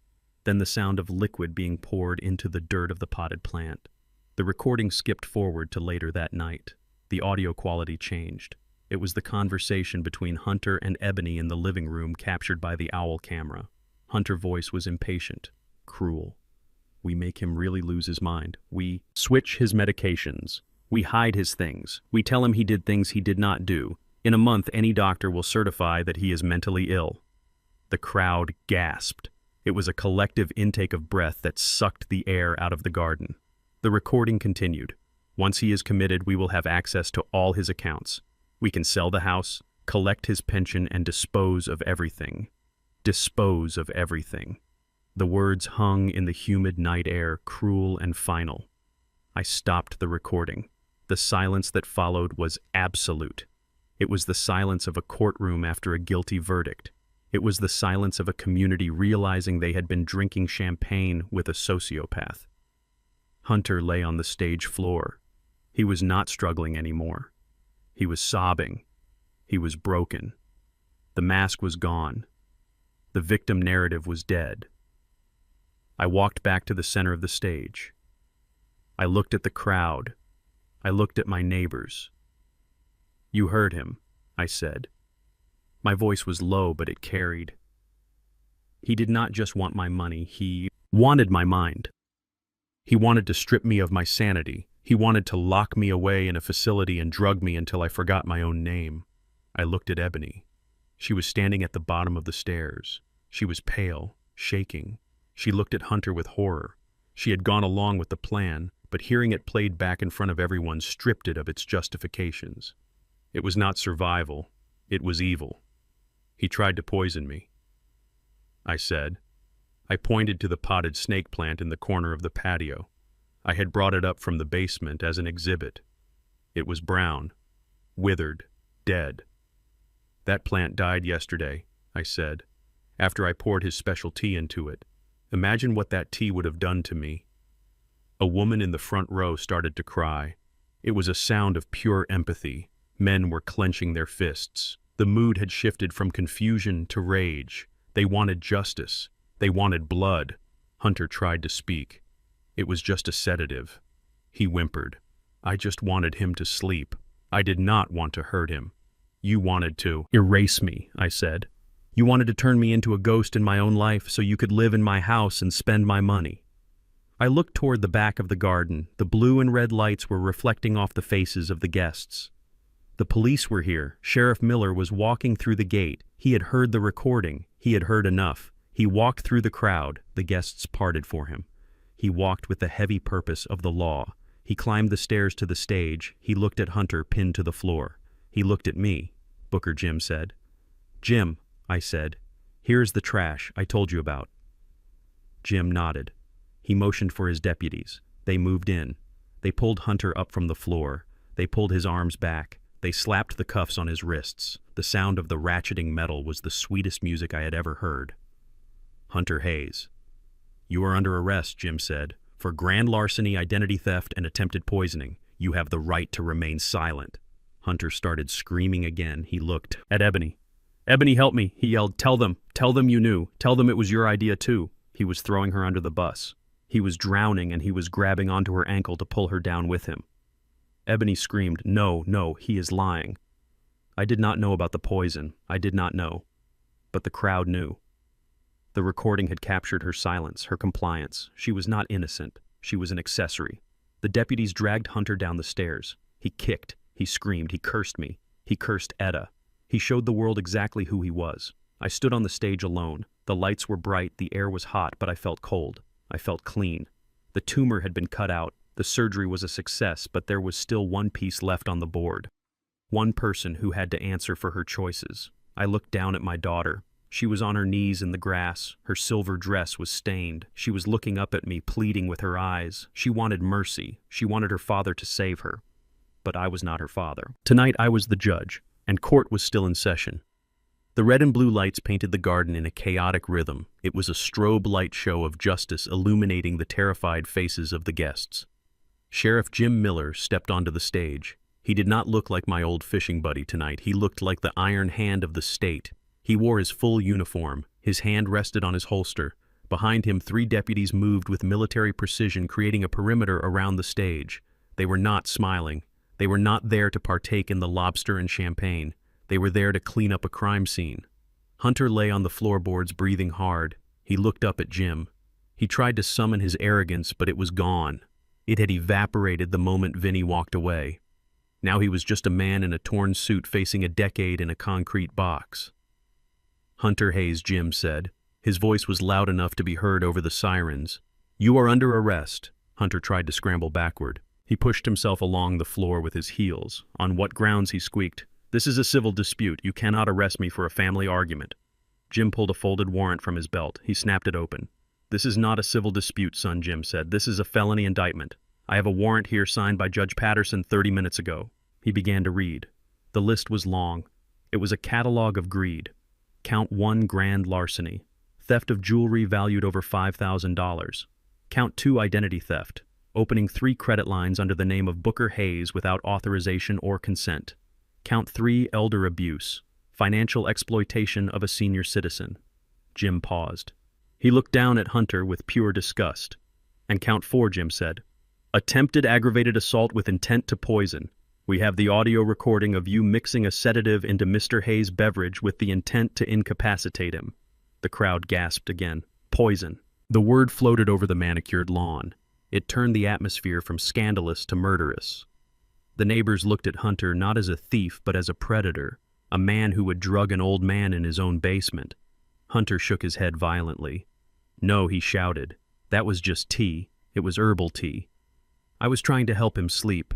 Then the sound of liquid being poured into the dirt of the potted plant. The recording skipped forward to later that night. The audio quality changed. It was the conversation between Hunter and Ebony in the living room captured by the owl camera. Hunter's voice was impatient, cruel. "We make him really lose his mind. We switch his medications. We hide his things. We tell him he did things he did not do. In a month, any doctor will certify that he is mentally ill." The crowd gasped. It was a collective intake of breath that sucked the air out of the garden. The recording continued. "Once he is committed, we will have access to all his accounts. We can sell the house, collect his pension and dispose of everything. Dispose of everything. The words hung in the humid night air, cruel and final. I stopped the recording. The silence that followed was absolute. It was the silence of a courtroom after a guilty verdict. It was the silence of a community realizing they had been drinking champagne with a sociopath. Hunter lay on the stage floor. He was not struggling anymore. He was sobbing. He was broken. The mask was gone. The victim narrative was dead. I walked back to the center of the stage. I looked at the crowd. I looked at my neighbors. "You heard him," I said. My voice was low, but it carried. He did not just want my money, he wanted my mind. He wanted to strip me of my sanity. He wanted to lock me away in a facility and drug me until I forgot my own name. I looked at Ebony. She was standing at the bottom of the stairs. She was pale, shaking. She looked at Hunter with horror. She had gone along with the plan, but hearing it played back in front of everyone stripped it of its justifications. It was not survival. It was evil. He tried to poison me, I said. I pointed to the potted snake plant in the corner of the patio. I had brought it up from the basement as an exhibit. It was brown, withered, dead. "That plant died yesterday," I said, "after I poured his special tea into it. Imagine what that tea would have done to me." A woman in the front row started to cry. It was a sound of pure empathy. Men were clenching their fists. The mood had shifted from confusion to rage. They wanted justice. They wanted blood. Hunter tried to speak. It was just a sedative. He whimpered. "I just wanted him to sleep. I did not want to hurt him." "You wanted to erase me," I said. "You wanted to turn me into a ghost in my own life so you could live in my house and spend my money." I looked toward the back of the garden. The blue and red lights were reflecting off the faces of the guests. The police were here. Sheriff Miller was walking through the gate. He had heard the recording. He had heard enough. He walked through the crowd. The guests parted for him. He walked with the heavy purpose of the law. He climbed the stairs to the stage. He looked at Hunter pinned to the floor. He looked at me, Booker Jim said. "Jim," I said, "here's the trash I told you about." Jim nodded. He motioned for his deputies. They moved in. They pulled Hunter up from the floor. They pulled his arms back. They slapped the cuffs on his wrists. The sound of the ratcheting metal was the sweetest music I had ever heard. "Hunter Hayes." "You are under arrest," Jim said, "for grand larceny, identity theft, and attempted poisoning. You have the right to remain silent." Hunter started screaming again. He looked at Ebony. "Ebony, help me," he yelled. Tell them you knew. Tell them it was your idea too." He was throwing her under the bus. He was drowning, and he was grabbing onto her ankle to pull her down with him. Ebony screamed, No, he is lying." I did not know about the poison. I did not know. But the crowd knew. The recording had captured her silence, her compliance. She was not innocent. She was an accessory. The deputies dragged Hunter down the stairs. He kicked. He screamed. He cursed me. He cursed Etta. He showed the world exactly who he was. I stood on the stage alone. The lights were bright. The air was hot, but I felt cold. I felt clean. The tumor had been cut out. The surgery was a success, but there was still one piece left on the board. One person who had to answer for her choices. I looked down at my daughter. She was on her knees in the grass. Her silver dress was stained. She was looking up at me, pleading with her eyes. She wanted mercy. She wanted her father to save her. But I was not her father. Tonight I was the judge, and court was still in session. The red and blue lights painted the garden in a chaotic rhythm. It was a strobe light show of justice illuminating the terrified faces of the guests. Sheriff Jim Miller stepped onto the stage. He did not look like my old fishing buddy tonight. He looked like the iron hand of the state. He wore his full uniform. His hand rested on his holster. Behind him, 3 deputies moved with military precision, creating a perimeter around the stage. They were not smiling. They were not there to partake in the lobster and champagne. They were there to clean up a crime scene. Hunter lay on the floorboards, breathing hard. He looked up at Jim. He tried to summon his arrogance, but it was gone. It had evaporated the moment Vinny walked away. Now he was just a man in a torn suit facing a decade in a concrete box. "Hunter Hayes," Jim said. His voice was loud enough to be heard over the sirens. "You are under arrest." Hunter tried to scramble backward. He pushed himself along the floor with his heels. "On what grounds?" he squeaked. This is a civil dispute. You cannot arrest me for a family argument. Jim pulled a folded warrant from his belt. He snapped it open. This is not a civil dispute, son, Jim said. This is a felony indictment. I have a warrant here signed by Judge Patterson 30 minutes ago. He began to read. The list was long. It was a catalog of greed. Count 1, grand larceny. Theft of jewelry valued over $5,000. Count 2, identity theft. Opening 3 credit lines under the name of Booker Hayes without authorization or consent. Count 3, elder abuse. Financial exploitation of a senior citizen. Jim paused. He looked down at Hunter with pure disgust. And count 4, Jim said. Attempted aggravated assault with intent to poison. We have the audio recording of you mixing a sedative into Mr. Hayes' beverage with the intent to incapacitate him. The crowd gasped again. Poison. The word floated over the manicured lawn. It turned the atmosphere from scandalous to murderous. The neighbors looked at Hunter not as a thief but as a predator, a man who would drug an old man in his own basement. Hunter shook his head violently. No, he shouted. That was just tea. It was herbal tea. I was trying to help him sleep.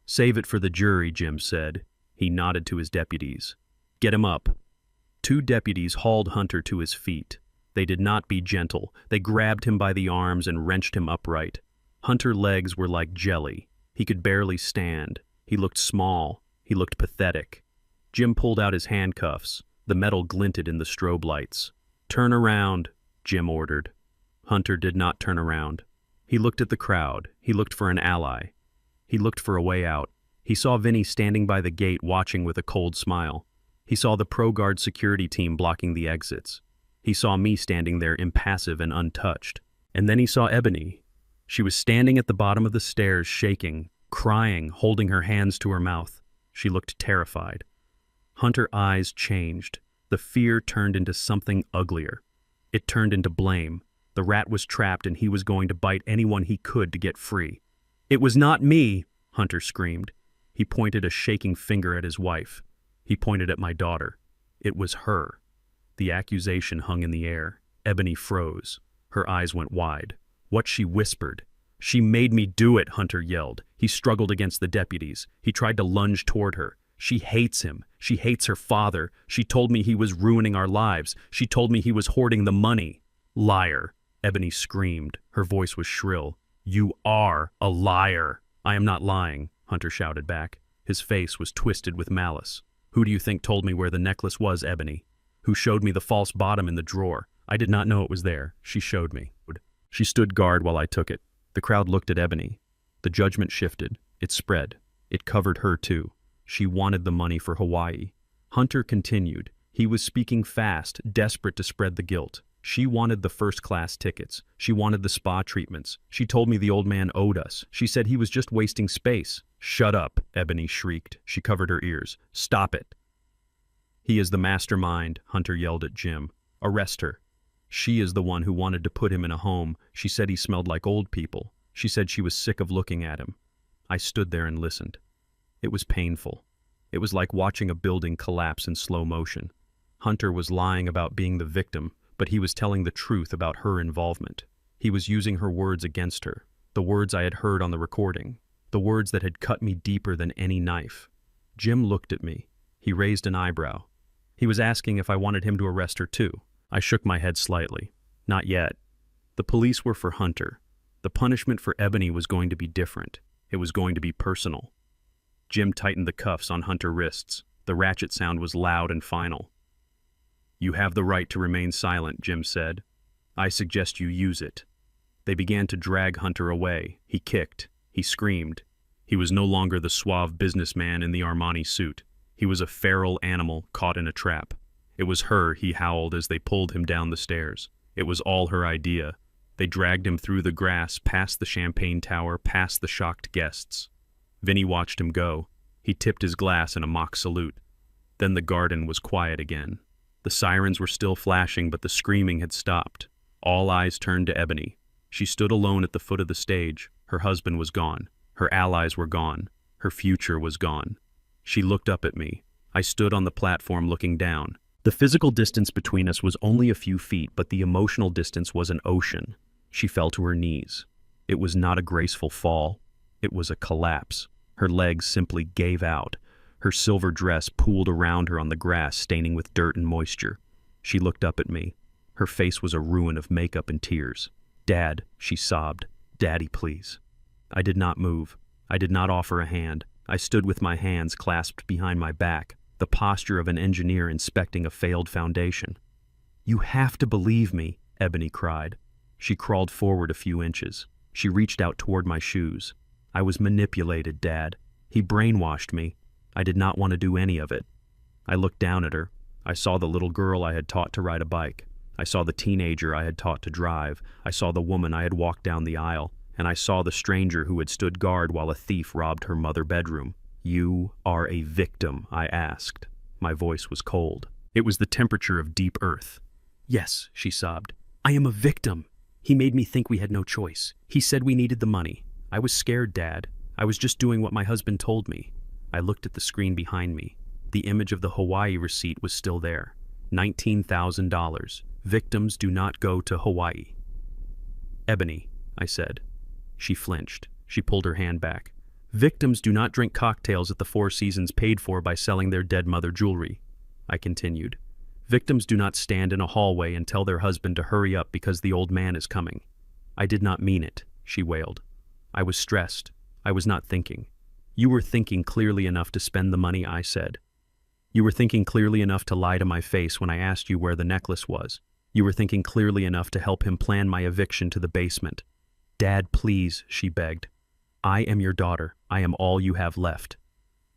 Save it for the jury, Jim said. He nodded to his deputies. Get him up. 2 deputies hauled Hunter to his feet. They did not be gentle. They grabbed him by the arms and wrenched him upright. Hunter's legs were like jelly. He could barely stand. He looked small. He looked pathetic. Jim pulled out his handcuffs. The metal glinted in the strobe lights. Turn around, Jim ordered. Hunter did not turn around. He looked at the crowd. He looked for an ally. He looked for a way out. He saw Vinny standing by the gate watching with a cold smile. He saw the ProGuard security team blocking the exits. He saw me standing there impassive and untouched. And then he saw Ebony. She was standing at the bottom of the stairs, shaking, crying, holding her hands to her mouth. She looked terrified. Hunter's eyes changed. The fear turned into something uglier. It turned into blame. The rat was trapped and he was going to bite anyone he could to get free. It was not me, Hunter screamed. He pointed a shaking finger at his wife. He pointed at my daughter. It was her. The accusation hung in the air. Ebony froze. Her eyes went wide. What she whispered. She made me do it, Hunter yelled. He struggled against the deputies. He tried to lunge toward her. She hates him. She hates her father. She told me he was ruining our lives. She told me he was hoarding the money. Liar, Ebony screamed. Her voice was shrill. You are a liar. I am not lying, Hunter shouted back. His face was twisted with malice. Who do you think told me where the necklace was, Ebony? Who showed me the false bottom in the drawer? I did not know it was there. She showed me. She stood guard while I took it. The crowd looked at Ebony. The judgment shifted. It spread. It covered her too. She wanted the money for Hawaii. Hunter continued. He was speaking fast, desperate to spread the guilt. She wanted the first-class tickets. She wanted the spa treatments. She told me the old man owed us. She said he was just wasting space. Shut up, Ebony shrieked. She covered her ears. Stop it. He is the mastermind, Hunter yelled at Jim. Arrest her. She is the one who wanted to put him in a home. She said he smelled like old people. She said she was sick of looking at him. I stood there and listened. It was painful. It was like watching a building collapse in slow motion. Hunter was lying about being the victim, but he was telling the truth about her involvement. He was using her words against her, the words I had heard on the recording, the words that had cut me deeper than any knife. Jim looked at me. He raised an eyebrow. He was asking if I wanted him to arrest her too. I shook my head slightly. Not yet. The police were for Hunter. The punishment for Ebony was going to be different. It was going to be personal. Jim tightened the cuffs on Hunter's wrists. The ratchet sound was loud and final. You have the right to remain silent, Jim said. I suggest you use it. They began to drag Hunter away. He kicked. He screamed. He was no longer the suave businessman in the Armani suit. He was a feral animal caught in a trap. It was her, he howled as they pulled him down the stairs. It was all her idea. They dragged him through the grass, past the champagne tower, past the shocked guests. Vinny watched him go. He tipped his glass in a mock salute. Then the garden was quiet again. The sirens were still flashing, but the screaming had stopped. All eyes turned to Ebony. She stood alone at the foot of the stage. Her husband was gone. Her allies were gone. Her future was gone. She looked up at me. I stood on the platform looking down. The physical distance between us was only a few feet, but the emotional distance was an ocean. She fell to her knees. It was not a graceful fall. It was a collapse. Her legs simply gave out. Her silver dress pooled around her on the grass, staining with dirt and moisture. She looked up at me. Her face was a ruin of makeup and tears. "Dad," she sobbed. "Daddy, please." I did not move. I did not offer a hand. I stood with my hands clasped behind my back, the posture of an engineer inspecting a failed foundation. "You have to believe me," Ebony cried. She crawled forward a few inches. She reached out toward my shoes. "I was manipulated, Dad. He brainwashed me. I did not want to do any of it." I looked down at her. I saw the little girl I had taught to ride a bike. I saw the teenager I had taught to drive. I saw the woman I had walked down the aisle. And I saw the stranger who had stood guard while a thief robbed her mother bedroom. "You are a victim," I asked. My voice was cold. It was the temperature of deep earth. "Yes," she sobbed. "I am a victim. He made me think we had no choice. He said we needed the money. I was scared, Dad. I was just doing what my husband told me." I looked at the screen behind me. The image of the Hawaii receipt was still there. $19,000. Victims do not go to Hawaii. "Ebony," I said. She flinched. She pulled her hand back. "Victims do not drink cocktails at the Four Seasons paid for by selling their dead mother jewelry," I continued. "Victims do not stand in a hallway and tell their husband to hurry up because the old man is coming." "I did not mean it," she wailed. "I was stressed. I was not thinking." "You were thinking clearly enough to spend the money," I said. "You were thinking clearly enough to lie to my face when I asked you where the necklace was. You were thinking clearly enough to help him plan my eviction to the basement." "Dad, please," she begged. "I am your daughter. I am all you have left."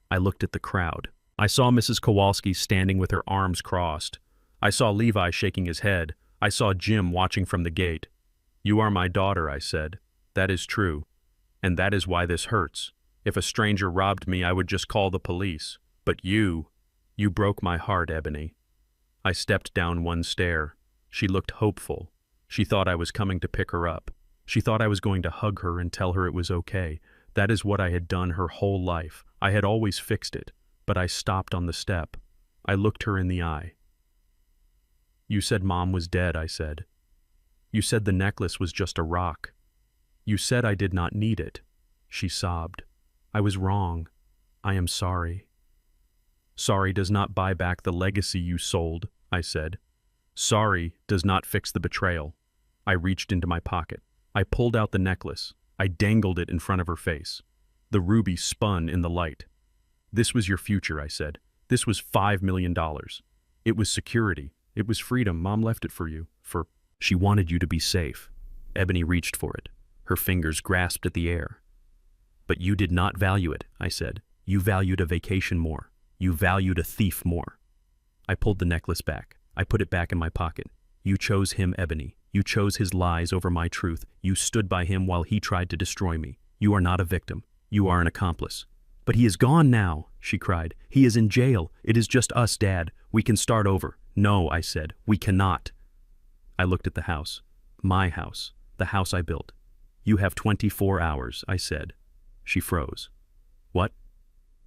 I looked at the crowd. I saw Mrs. Kowalski standing with her arms crossed. I saw Levi shaking his head. I saw Jim watching from the gate. "You are my daughter," I said. "That is true. And that is why this hurts. If a stranger robbed me, I would just call the police. But you broke my heart, Ebony." I stepped down one stair. She looked hopeful. She thought I was coming to pick her up. She thought I was going to hug her and tell her it was okay. That is what I had done her whole life. I had always fixed it. But I stopped on the step. I looked her in the eye. "You said Mom was dead," I said. "You said the necklace was just a rock. You said I did not need it." She sobbed. "I was wrong. I am sorry." "Sorry does not buy back the legacy you sold," I said. "Sorry does not fix the betrayal." I reached into my pocket. I pulled out the necklace. I dangled it in front of her face. The ruby spun in the light. "This was your future," I said. "This was $5 million. It was security. It was freedom. Mom left it for you. She wanted you to be safe." Ebony reached for it. Her fingers grasped at the air. "But you did not value it," I said. "You valued a vacation more. You valued a thief more." I pulled the necklace back. I put it back in my pocket. "You chose him, Ebony. You chose his lies over my truth. You stood by him while he tried to destroy me. You are not a victim. You are an accomplice." "But he is gone now," she cried. "He is in jail. It is just us, Dad. We can start over." "No," I said. "We cannot." I looked at the house. My house. The house I built. "You have 24 hours, I said. She froze. "What?"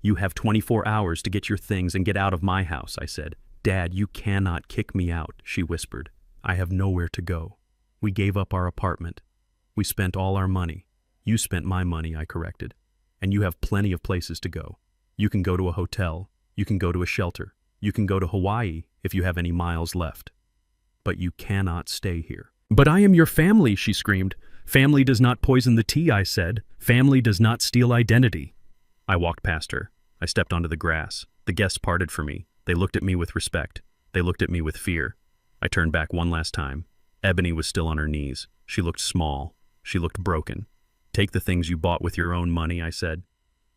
"You have 24 hours to get your things and get out of my house," I said. "Dad, you cannot kick me out," she whispered. "I have nowhere to go. We gave up our apartment. We spent all our money. You spent my money," I corrected. "And you have plenty of places to go. You can go to a hotel. You can go to a shelter. You can go to Hawaii if you have any miles left. But you cannot stay here." "But I am your family," she screamed. "Family does not poison the tea," I said. "Family does not steal identity." I walked past her. I stepped onto the grass. The guests parted for me. They looked at me with respect. They looked at me with fear. I turned back one last time. Ebony was still on her knees. She looked small. She looked broken. "Take the things you bought with your own money," I said.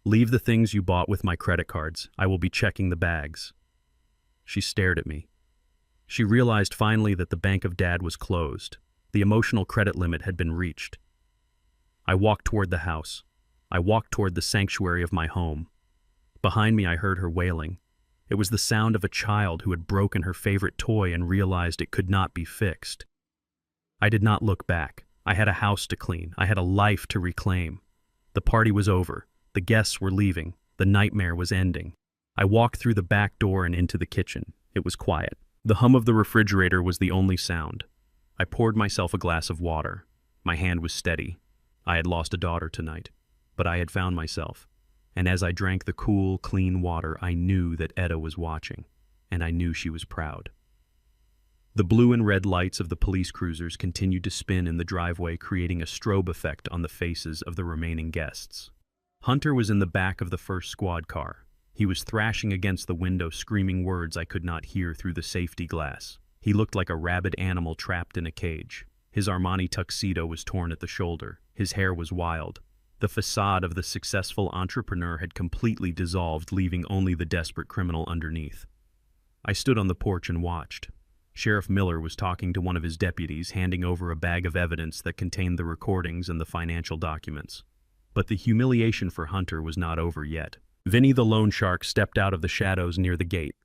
"Leave the things you bought with my credit cards. I will be checking the bags." She stared at me. She realized finally that the bank of Dad was closed. The emotional credit limit had been reached. I walked toward the house. I walked toward the sanctuary of my home. Behind me I heard her wailing. It was the sound of a child who had broken her favorite toy and realized it could not be fixed. I did not look back. I had a house to clean. I had a life to reclaim. The party was over. The guests were leaving. The nightmare was ending. I walked through the back door and into the kitchen. It was quiet. The hum of the refrigerator was the only sound. I poured myself a glass of water. My hand was steady. I had lost a daughter tonight, but I had found myself. And as I drank the cool, clean water, I knew that Etta was watching, and I knew she was proud. The blue and red lights of the police cruisers continued to spin in the driveway, creating a strobe effect on the faces of the remaining guests. Hunter was in the back of the first squad car. He was thrashing against the window, screaming words I could not hear through the safety glass. He looked like a rabid animal trapped in a cage. His Armani tuxedo was torn at the shoulder. His hair was wild. The facade of the successful entrepreneur had completely dissolved, leaving only the desperate criminal underneath. I stood on the porch and watched. Sheriff Miller was talking to one of his deputies, handing over a bag of evidence that contained the recordings and the financial documents. But the humiliation for Hunter was not over yet. Vinny the loan shark stepped out of the shadows near the gate.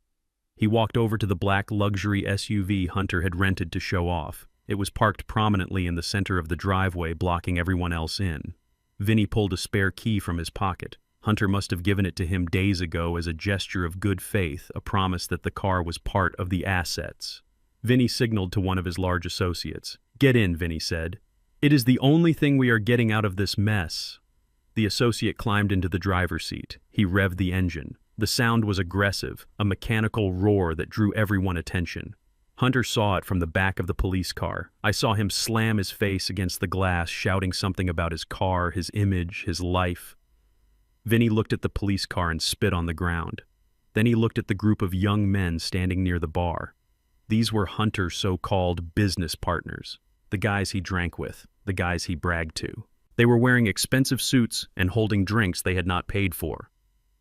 He walked over to the black luxury SUV Hunter had rented to show off. It was parked prominently in the center of the driveway, blocking everyone else in. Vinny pulled a spare key from his pocket. Hunter must have given it to him days ago as a gesture of good faith, a promise that the car was part of the assets. Vinny signaled to one of his large associates. "Get in," Vinny said. "It is the only thing we are getting out of this mess." The associate climbed into the driver's seat. He revved the engine. The sound was aggressive, a mechanical roar that drew everyone's attention. Hunter saw it from the back of the police car. I saw him slam his face against the glass, shouting something about his car, his image, his life. Vinny looked at the police car and spit on the ground. Then he looked at the group of young men standing near the bar. These were Hunter's so-called business partners, the guys he drank with, the guys he bragged to. They were wearing expensive suits and holding drinks they had not paid for.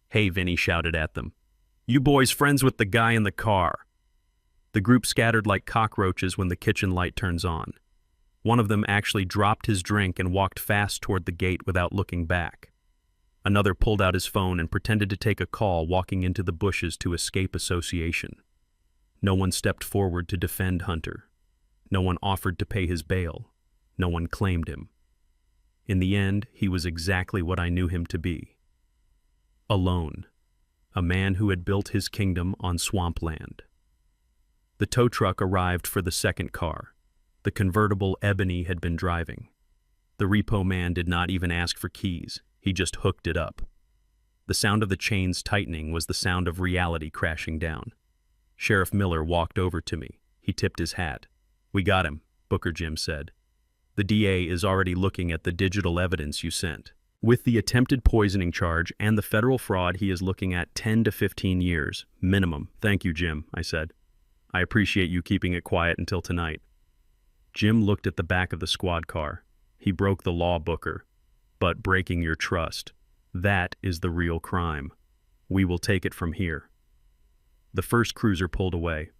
"Hey," Vinny shouted at them. "You boys friends with the guy in the car?" The group scattered like cockroaches when the kitchen light turns on. One of them actually dropped his drink and walked fast toward the gate without looking back. Another pulled out his phone and pretended to take a call, walking into the bushes to escape association. No one stepped forward to defend Hunter. No one offered to pay his bail. No one claimed him. In the end, he was exactly what I knew him to be. Alone. A man who had built his kingdom on swampland. The tow truck arrived for the second car. The convertible Ebony had been driving. The repo man did not even ask for keys. He just hooked it up. The sound of the chains tightening was the sound of reality crashing down. Sheriff Miller walked over to me. He tipped his hat. "We got him," Booker Jim said. "The DA is already looking at the digital evidence you sent. With the attempted poisoning charge and the federal fraud, he is looking at 10 to 15 years, minimum." "Thank you, Jim," I said. "I appreciate you keeping it quiet until tonight." Jim looked at the back of the squad car. "He broke the law, Booker. But breaking your trust, that is the real crime. We will take it from here." The first cruiser pulled away.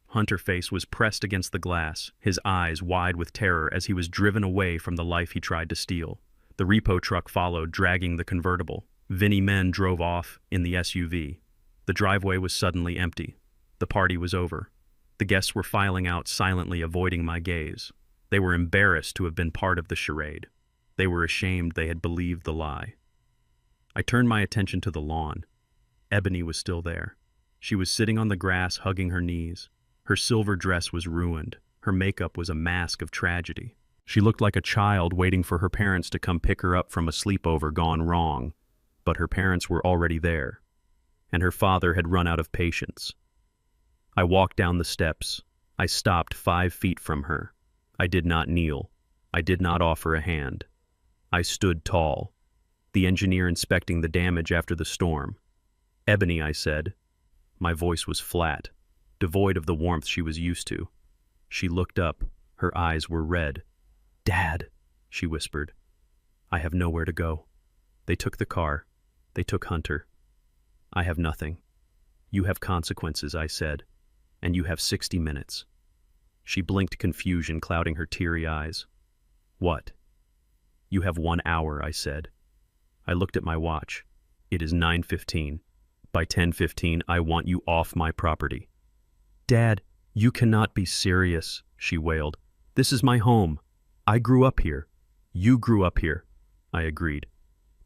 Hunter's face was pressed against the glass, his eyes wide with terror as he was driven away from the life he tried to steal. The repo truck followed, dragging the convertible. Vinny men drove off in the SUV. The driveway was suddenly empty. The party was over. The guests were filing out silently, avoiding my gaze. They were embarrassed to have been part of the charade. They were ashamed they had believed the lie. I turned my attention to the lawn. Ebony was still there. She was sitting on the grass, hugging her knees. Her silver dress was ruined. Her makeup was a mask of tragedy. She looked like a child waiting for her parents to come pick her up from a sleepover gone wrong. But her parents were already there, and her father had run out of patience. I walked down the steps. I stopped 5 feet from her. I did not kneel. I did not offer a hand. I stood tall, the engineer inspecting the damage after the storm. "Ebony," I said. My voice was flat, devoid of the warmth she was used to. She looked up. Her eyes were red. "Dad," she whispered. "I have nowhere to go. They took the car. They took Hunter. I have nothing. You have consequences," I said, "and you have 60 minutes. She blinked, confusion clouding her teary eyes. "What?" "You have 1 hour," I said. I looked at my watch. It is 9:15. By 10:15, I want you off my property. "Dad, you cannot be serious," she wailed. "This is my home. I grew up here. You grew up here." I agreed.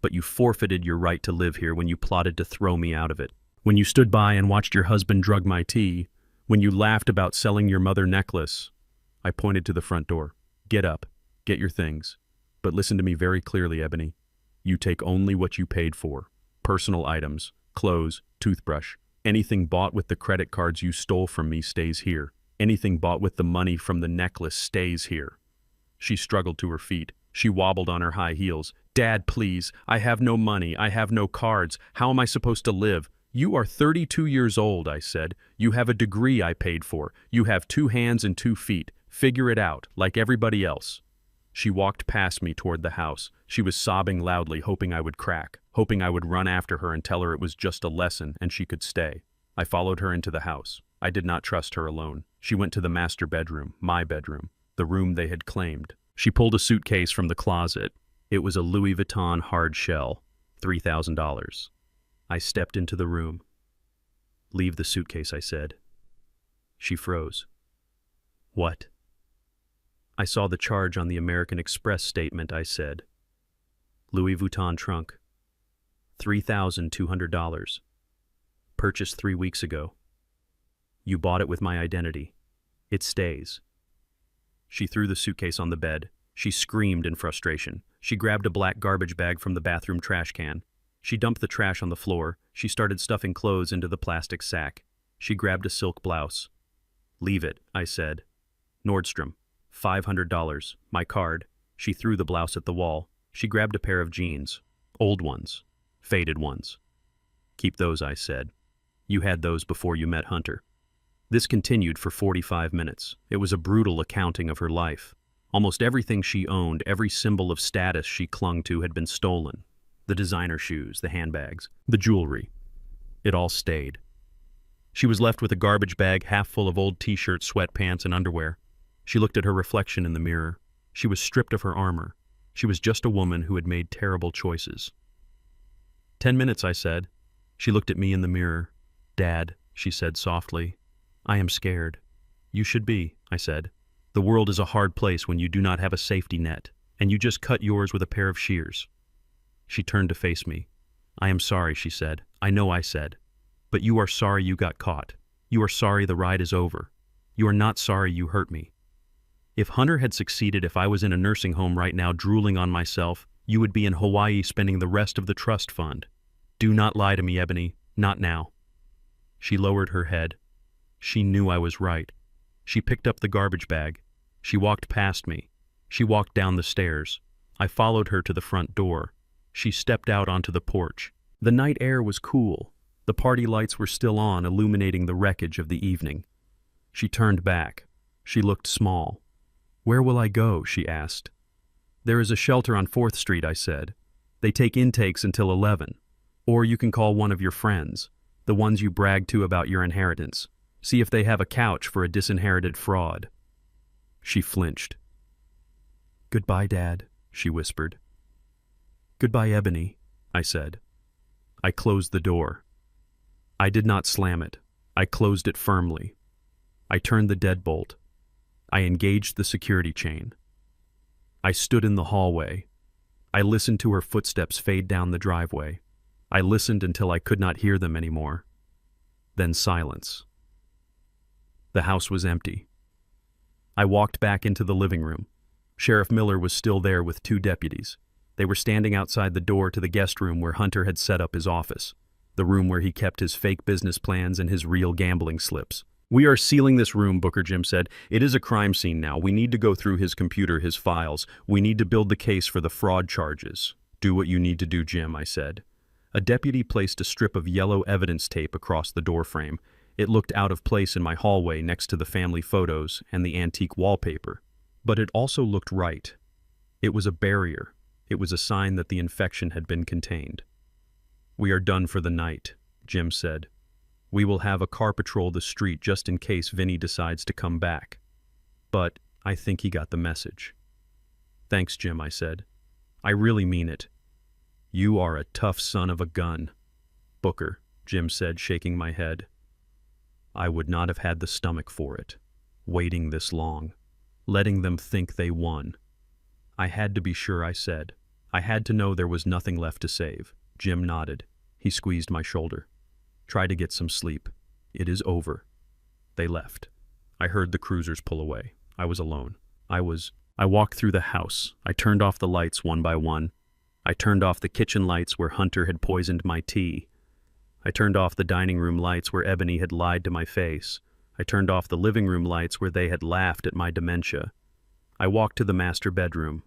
"But you forfeited your right to live here when you plotted to throw me out of it. When you stood by and watched your husband drug my tea. When you laughed about selling your mother necklace." I pointed to the front door. "Get up. Get your things. But listen to me very clearly, Ebony. You take only what you paid for. personal items, clothes, toothbrush. Anything bought with the credit cards you stole from me stays here. Anything bought with the money from the necklace stays here." She struggled to her feet. She wobbled on her high heels. "Dad, please. I have no money. I have no cards. How am I supposed to live?" "You are 32 years old," I said. "You have a degree I paid for. You have 2 hands and 2 feet. Figure it out, like everybody else." She walked past me toward the house. She was sobbing loudly, hoping I would crack, hoping I would run after her and tell her it was just a lesson and she could stay. I followed her into the house. I did not trust her alone. She went to the master bedroom, my bedroom, the room they had claimed. She pulled a suitcase from the closet. It was a Louis Vuitton hard shell, $3,000. I stepped into the room. "Leave the suitcase," I said. She froze. "What?" "I saw the charge on the American Express statement," I said. "Louis Vuitton trunk. $3,200. Purchased 3 weeks ago. You bought it with my identity. It stays." She threw the suitcase on the bed. She screamed in frustration. She grabbed a black garbage bag from the bathroom trash can. She dumped the trash on the floor. She started stuffing clothes into the plastic sack. She grabbed a silk blouse. "Leave it," I said. "Nordstrom. $500. My card." She threw the blouse at the wall. She grabbed a pair of jeans. Old ones. Faded ones. "Keep those," I said. "You had those before you met Hunter." This continued for 45 minutes. It was a brutal accounting of her life. Almost everything she owned, every symbol of status she clung to had been stolen. The designer shoes, the handbags, the jewelry. It all stayed. She was left with a garbage bag half full of old t-shirts, sweatpants, and underwear. She looked at her reflection in the mirror. She was stripped of her armor. She was just a woman who had made terrible choices. 10 minutes, I said. She looked at me in the mirror. "Dad," she said softly, "I am scared." "You should be," I said. "The world is a hard place when you do not have a safety net, and you just cut yours with a pair of shears." She turned to face me. "I am sorry," she said. "I know I said. But you are sorry you got caught. You are sorry the ride is over. You are not sorry you hurt me. If Hunter had succeeded, if I was in a nursing home right now drooling on myself, you would be in Hawaii spending the rest of the trust fund. Do not lie to me, Ebony. Not now." She lowered her head. She knew I was right. She picked up the garbage bag. She walked past me. She walked down the stairs. I followed her to the front door. She stepped out onto the porch. The night air was cool. The party lights were still on, illuminating the wreckage of the evening. She turned back. She looked small. "Where will I go?" she asked. "There is a shelter on 4th Street, I said. "They take intakes until 11. Or you can call one of your friends, the ones you bragged to about your inheritance. See if they have a couch for a disinherited fraud." She flinched. "Goodbye, Dad," she whispered. "Goodbye, Ebony," I said. I closed the door. I did not slam it. I closed it firmly. I turned the deadbolt. I engaged the security chain. I stood in the hallway. I listened to her footsteps fade down the driveway. I listened until I could not hear them anymore. Then silence. The house was empty. I walked back into the living room. Sheriff Miller was still there with 2 deputies. They were standing outside the door to the guest room where Hunter had set up his office, the room where he kept his fake business plans and his real gambling slips. "We are sealing this room," Booker Jim said. "It is a crime scene now. We need to go through his computer, his files. We need to build the case for the fraud charges." "Do what you need to do, Jim," I said. A deputy placed a strip of yellow evidence tape across the doorframe. It looked out of place in my hallway next to the family photos and the antique wallpaper. But it also looked right. It was a barrier. It was a sign that the infection had been contained. "We are done for the night," Jim said. "We will have a car patrol the street just in case Vinny decides to come back." But I think he got the message. "Thanks, Jim," I said. "I really mean it. You are a tough son of a gun." "Booker," Jim said, shaking my head. "I would not have had the stomach for it. Waiting this long. Letting them think they won." "I had to be sure," I said. "I had to know there was nothing left to save." Jim nodded. He squeezed my shoulder. "Try to get some sleep. It is over." They left. I heard the cruisers pull away. I was alone. I walked through the house. I turned off the lights one by one. I turned off the kitchen lights where Hunter had poisoned my tea. I turned off the dining room lights where Ebony had lied to my face. I turned off the living room lights where they had laughed at my dementia. I walked to the master bedroom.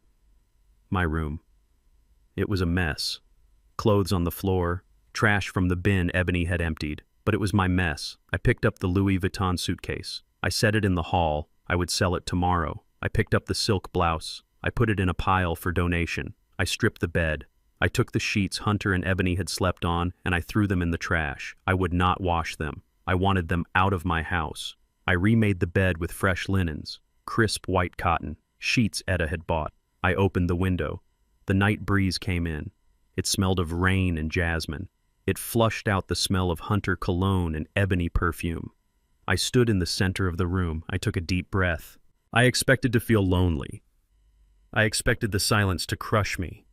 My room. It was a mess. Clothes on the floor, trash from the bin Ebony had emptied. But it was my mess. I picked up the Louis Vuitton suitcase. I set it in the hall. I would sell it tomorrow. I picked up the silk blouse. I put it in a pile for donation. I stripped the bed. I took the sheets Hunter and Ebony had slept on, and I threw them in the trash. I would not wash them. I wanted them out of my house. I remade the bed with fresh linens, crisp white cotton, sheets Etta had bought. I opened the window. The night breeze came in. It smelled of rain and jasmine. It flushed out the smell of Hunter cologne and Ebony perfume. I stood in the center of the room. I took a deep breath. I expected to feel lonely. I expected the silence to crush me.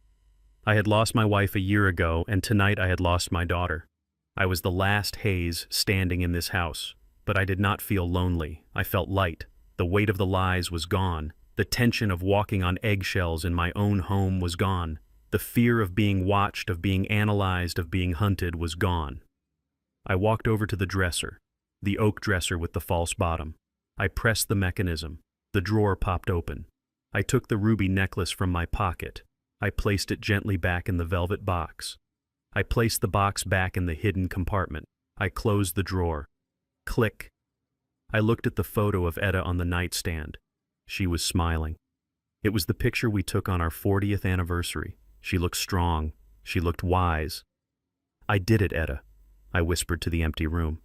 I had lost my wife a year ago, and tonight I had lost my daughter. I was the last Hayes standing in this house, but I did not feel lonely. I felt light. The weight of the lies was gone. The tension of walking on eggshells in my own home was gone. The fear of being watched, of being analyzed, of being hunted was gone. I walked over to the dresser, the oak dresser with the false bottom. I pressed the mechanism. The drawer popped open. I took the ruby necklace from my pocket. I placed it gently back in the velvet box. I placed the box back in the hidden compartment. I closed the drawer. Click. I looked at the photo of Etta on the nightstand. She was smiling. It was the picture we took on our 40th anniversary. She looked strong. She looked wise. I did it, Etta, I whispered to the empty room.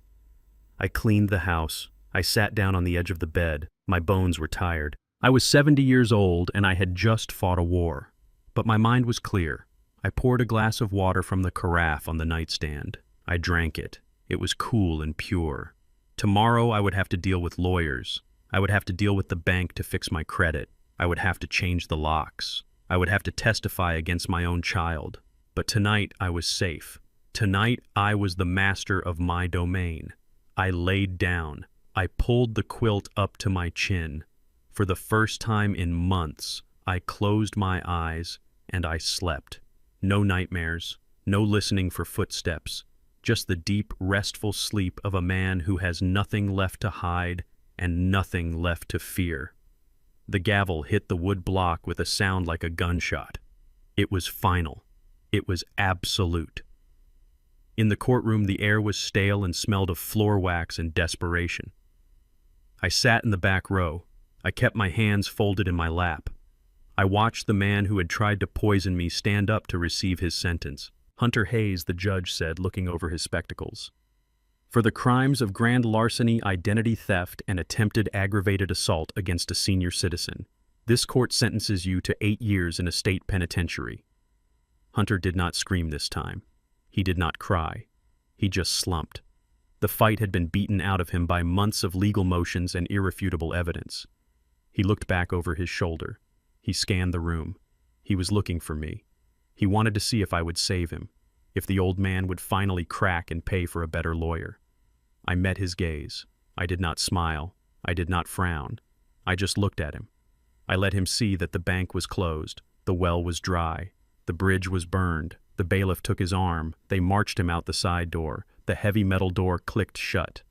I cleaned the house. I sat down on the edge of the bed. My bones were tired. I was 70 years old and I had just fought a war. But my mind was clear. I poured a glass of water from the carafe on the nightstand. I drank it. It was cool and pure. Tomorrow I would have to deal with lawyers. I would have to deal with the bank to fix my credit. I would have to change the locks. I would have to testify against my own child. But tonight I was safe. Tonight I was the master of my domain. I laid down. I pulled the quilt up to my chin. For the first time in months, I closed my eyes and I slept. No nightmares, no listening for footsteps, just the deep, restful sleep of a man who has nothing left to hide and nothing left to fear. The gavel hit the wood block with a sound like a gunshot. It was final. It was absolute. In the courtroom, the air was stale and smelled of floor wax and desperation. I sat in the back row. I kept my hands folded in my lap. I watched the man who had tried to poison me stand up to receive his sentence. Hunter Hayes, the judge said, looking over his spectacles. For the crimes of grand larceny, identity theft, and attempted aggravated assault against a senior citizen, this court sentences you to 8 years in a state penitentiary. Hunter did not scream this time. He did not cry. He just slumped. The fight had been beaten out of him by months of legal motions and irrefutable evidence. He looked back over his shoulder. He scanned the room. He was looking for me. He wanted to see if I would save him, if the old man would finally crack and pay for a better lawyer. I met his gaze. I did not smile. I did not frown. I just looked at him. I let him see that the bank was closed. The well was dry. The bridge was burned. The bailiff took his arm. They marched him out the side door. The heavy metal door clicked shut.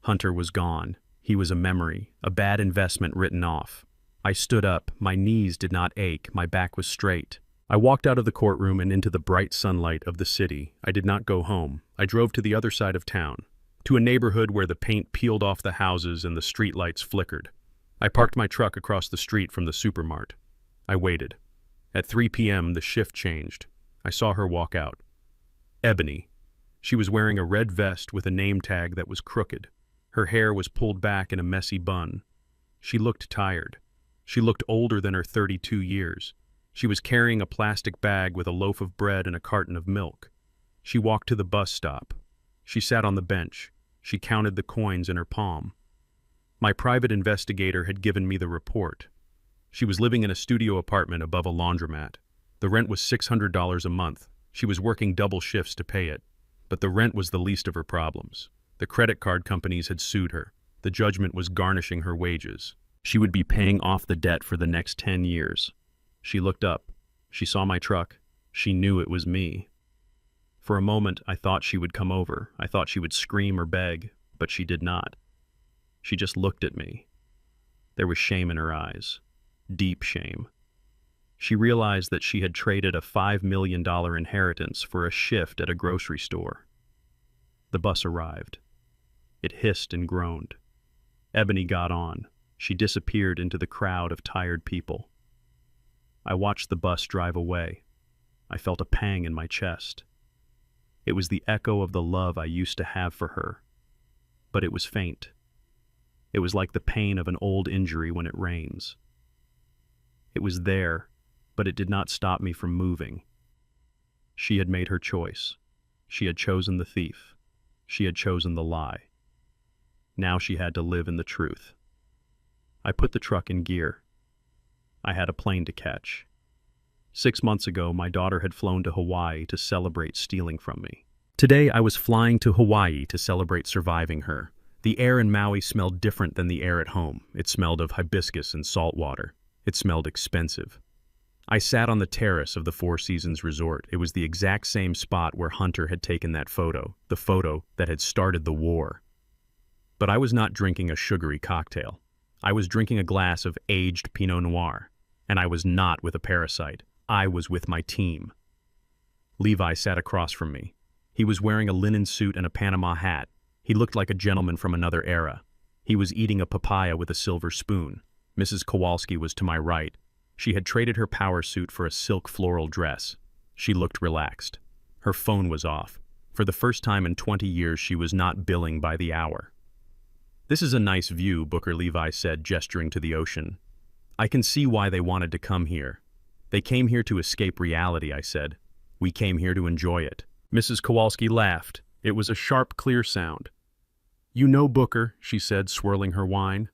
Hunter was gone. He was a memory, a bad investment written off. I stood up. My knees did not ache. My back was straight. I walked out of the courtroom and into the bright sunlight of the city. I did not go home. I drove to the other side of town, to a neighborhood where the paint peeled off the houses and the streetlights flickered. I parked my truck across the street from the supermart. I waited. At 3 p.m., the shift changed. I saw her walk out. Ebony. She was wearing a red vest with a name tag that was crooked. Her hair was pulled back in a messy bun. She looked tired. She looked older than her 32 years. She was carrying a plastic bag with a loaf of bread and a carton of milk. She walked to the bus stop. She sat on the bench. She counted the coins in her palm. My private investigator had given me the report. She was living in a studio apartment above a laundromat. The rent was $600 a month. She was working double shifts to pay it. But the rent was the least of her problems. The credit card companies had sued her. The judgment was garnishing her wages. She would be paying off the debt for the next 10 years. She looked up. She saw my truck. She knew it was me. For a moment, I thought she would come over. I thought she would scream or beg, but she did not. She just looked at me. There was shame in her eyes. Deep shame. She realized that she had traded a $5 million inheritance for a shift at a grocery store. The bus arrived. It hissed and groaned. Ebony got on. She disappeared into the crowd of tired people. I watched the bus drive away. I felt a pang in my chest. It was the echo of the love I used to have for her. But it was faint. It was like the pain of an old injury when it rains. It was there, but it did not stop me from moving. She had made her choice. She had chosen the thief. She had chosen the lie. Now she had to live in the truth. I put the truck in gear. I had a plane to catch. 6 months ago, my daughter had flown to Hawaii to celebrate stealing from me. Today, I was flying to Hawaii to celebrate surviving her. The air in Maui smelled different than the air at home. It smelled of hibiscus and salt water. It smelled expensive. I sat on the terrace of the Four Seasons Resort. It was the exact same spot where Hunter had taken that photo, the photo that had started the war. But I was not drinking a sugary cocktail. I was drinking a glass of aged Pinot Noir, and I was not with a parasite. I was with my team. Levi sat across from me. He was wearing a linen suit and a Panama hat. He looked like a gentleman from another era. He was eating a papaya with a silver spoon. Mrs. Kowalski was to my right. She had traded her power suit for a silk floral dress. She looked relaxed. Her phone was off. For the first time in 20 years, she was not billing by the hour. "This is a nice view," Booker Levi said, gesturing to the ocean. "I can see why they wanted to come here." "They came here to escape reality," I said. "We came here to enjoy it." Mrs. Kowalski laughed. It was a sharp, clear sound. "You know, Booker," she said, swirling her wine.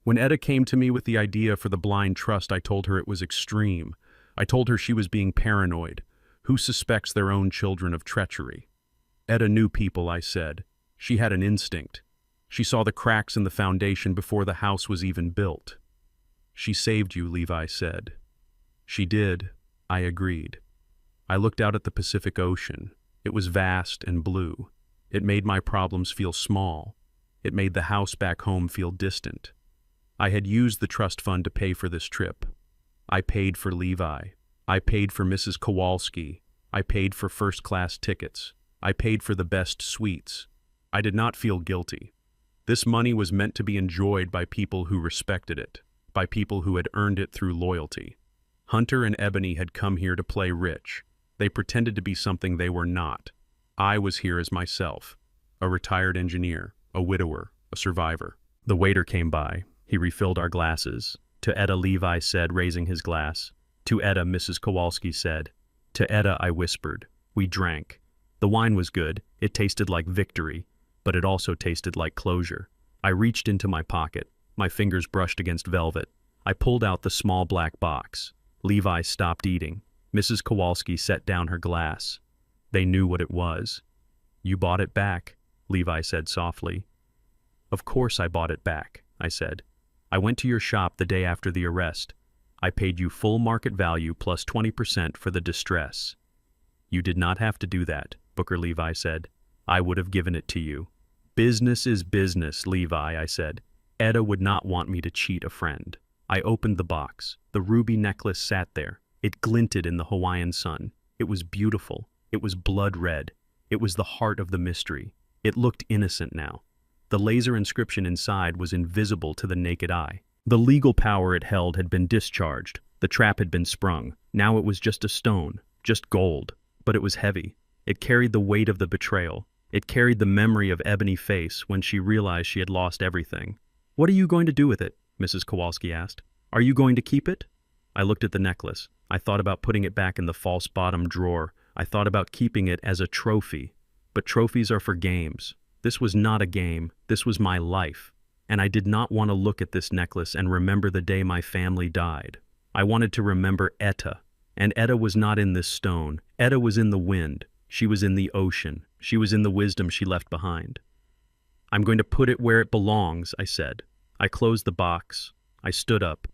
"When Etta came to me with the idea for the blind trust, I told her it was extreme. I told her she was being paranoid. Who suspects their own children of treachery? Etta knew people," I said. "She had an instinct. She saw the cracks in the foundation before the house was even built." "She saved you," Levi said. "She did," I agreed. I looked out at the Pacific Ocean. It was vast and blue. It made my problems feel small. It made the house back home feel distant. I had used the trust fund to pay for this trip. I paid for Levi. I paid for Mrs. Kowalski. I paid for first-class tickets. I paid for the best suites. I did not feel guilty. This money was meant to be enjoyed by people who respected it, by people who had earned it through loyalty. Hunter and Ebony had come here to play rich. They pretended to be something they were not. I was here as myself, a retired engineer, a widower, a survivor. The waiter came by. He refilled our glasses. To Etta, Levi said, raising his glass. To Etta, Mrs. Kowalski said. To Etta, I whispered. We drank. The wine was good. It tasted like victory, but it also tasted like closure. I reached into my pocket. My fingers brushed against velvet. I pulled out the small black box. Levi stopped eating. Mrs. Kowalski set down her glass. They knew what it was. You bought it back, Levi said softly. Of course I bought it back, I said. I went to your shop the day after the arrest. I paid you full market value plus 20% for the distress. You did not have to do that, Booker Levi said. I would have given it to you. Business is business, Levi, I said. Etta would not want me to cheat a friend. I opened the box. The ruby necklace sat there. It glinted in the Hawaiian sun. It was beautiful. It was blood red. It was the heart of the mystery. It looked innocent now. The laser inscription inside was invisible to the naked eye. The legal power it held had been discharged. The trap had been sprung. Now it was just a stone, just gold. But it was heavy. It carried the weight of the betrayal. It carried the memory of Ebony's face when she realized she had lost everything. What are you going to do with it? Mrs. Kowalski asked. Are you going to keep it? I looked at the necklace. I thought about putting it back in the false bottom drawer. I thought about keeping it as a trophy. But trophies are for games. This was not a game. This was my life. And I did not want to look at this necklace and remember the day my family died. I wanted to remember Etta. And Etta was not in this stone. Etta was in the wind. She was in the ocean. She was in the wisdom she left behind. I'm going to put it where it belongs, I said. I closed the box. I stood up.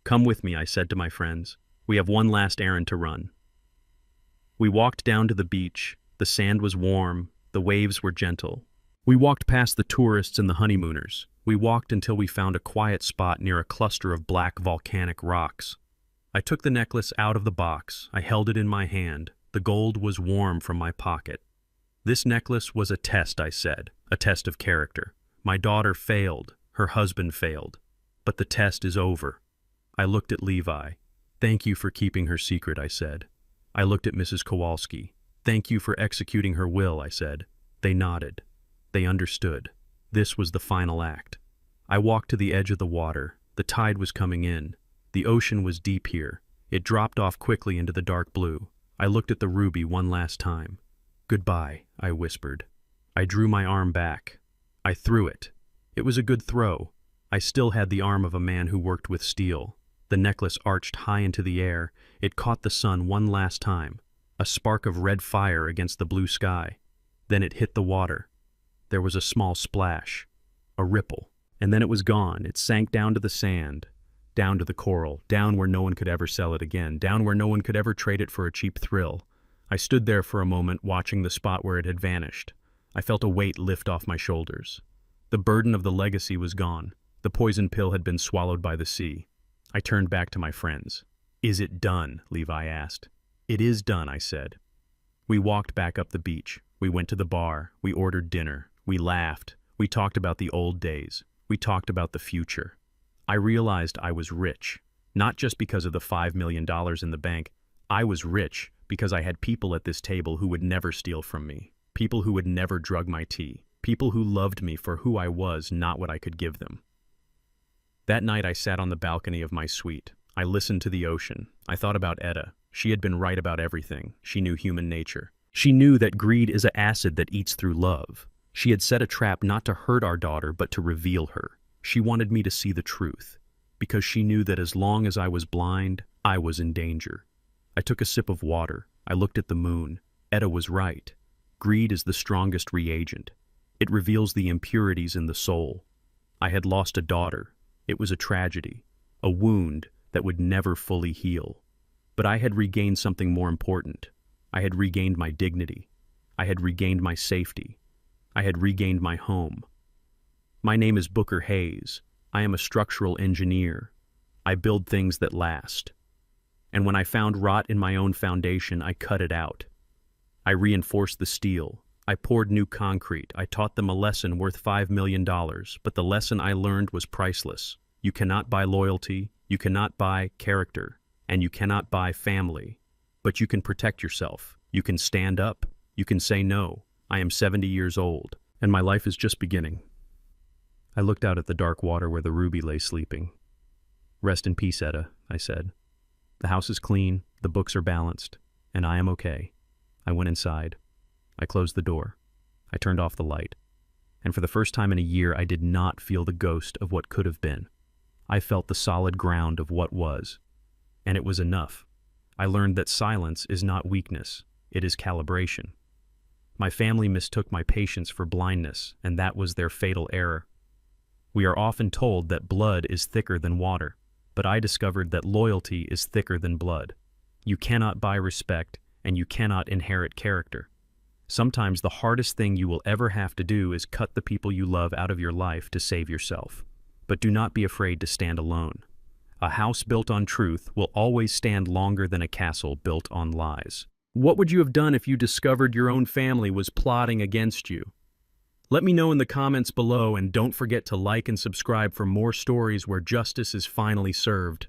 Come with me, I said to my friends. We have one last errand to run. We walked down to the beach. The sand was warm. The waves were gentle. We walked past the tourists and the honeymooners. We walked until we found a quiet spot near a cluster of black volcanic rocks. I took the necklace out of the box. I held it in my hand. The gold was warm from my pocket. This necklace was a test, I said, a test of character. My daughter failed. Her husband failed. But the test is over. I looked at Levi. Thank you for keeping her secret, I said. I looked at Mrs. Kowalski. Thank you for executing her will, I said. They nodded. They understood. This was the final act. I walked to the edge of the water. The tide was coming in. The ocean was deep here. It dropped off quickly into the dark blue. I looked at the ruby one last time. Goodbye, I whispered. I drew my arm back. I threw it. It was a good throw. I still had the arm of a man who worked with steel. The necklace arched high into the air. It caught the sun one last time. A spark of red fire against the blue sky. Then it hit the water. There was a small splash, a ripple, and then it was gone. It sank down to the sand, down to the coral, down where no one could ever sell it again, down where no one could ever trade it for a cheap thrill. I stood there for a moment, watching the spot where it had vanished. I felt a weight lift off my shoulders. The burden of the legacy was gone. The poison pill had been swallowed by the sea. I turned back to my friends. Is it done? Levi asked. It is done, I said. We walked back up the beach. We went to the bar. We ordered dinner. We laughed. We talked about the old days. We talked about the future. I realized I was rich, not just because of the $5 million in the bank. I was rich because I had people at this table who would never steal from me, people who would never drug my tea, people who loved me for who I was, not what I could give them. That night I sat on the balcony of my suite. I listened to the ocean. I thought about Etta. She had been right about everything. She knew human nature. She knew that greed is an acid that eats through love. She had set a trap not to hurt our daughter, but to reveal her. She wanted me to see the truth, because she knew that as long as I was blind, I was in danger. I took a sip of water. I looked at the moon. Etta was right. Greed is the strongest reagent. It reveals the impurities in the soul. I had lost a daughter. It was a tragedy, a wound that would never fully heal. But I had regained something more important. I had regained my dignity. I had regained my safety. I had regained my home. My name is Booker Hayes. I am a structural engineer. I build things that last. And when I found rot in my own foundation, I cut it out. I reinforced the steel. I poured new concrete. I taught them a lesson worth $5 million, but the lesson I learned was priceless. You cannot buy loyalty, you cannot buy character, and you cannot buy family. But you can protect yourself. You can stand up. You can say no. I am 70 years old, and my life is just beginning. I looked out at the dark water where the ruby lay sleeping. Rest in peace, Etta, I said. The house is clean, the books are balanced, and I am okay. I went inside. I closed the door. I turned off the light. And for the first time in a year, I did not feel the ghost of what could have been. I felt the solid ground of what was. And it was enough. I learned that silence is not weakness, it is calibration. My family mistook my patience for blindness, and that was their fatal error. We are often told that blood is thicker than water, but I discovered that loyalty is thicker than blood. You cannot buy respect, and you cannot inherit character. Sometimes the hardest thing you will ever have to do is cut the people you love out of your life to save yourself. But do not be afraid to stand alone. A house built on truth will always stand longer than a castle built on lies. What would you have done if you discovered your own family was plotting against you? Let me know in the comments below, and don't forget to like and subscribe for more stories where justice is finally served.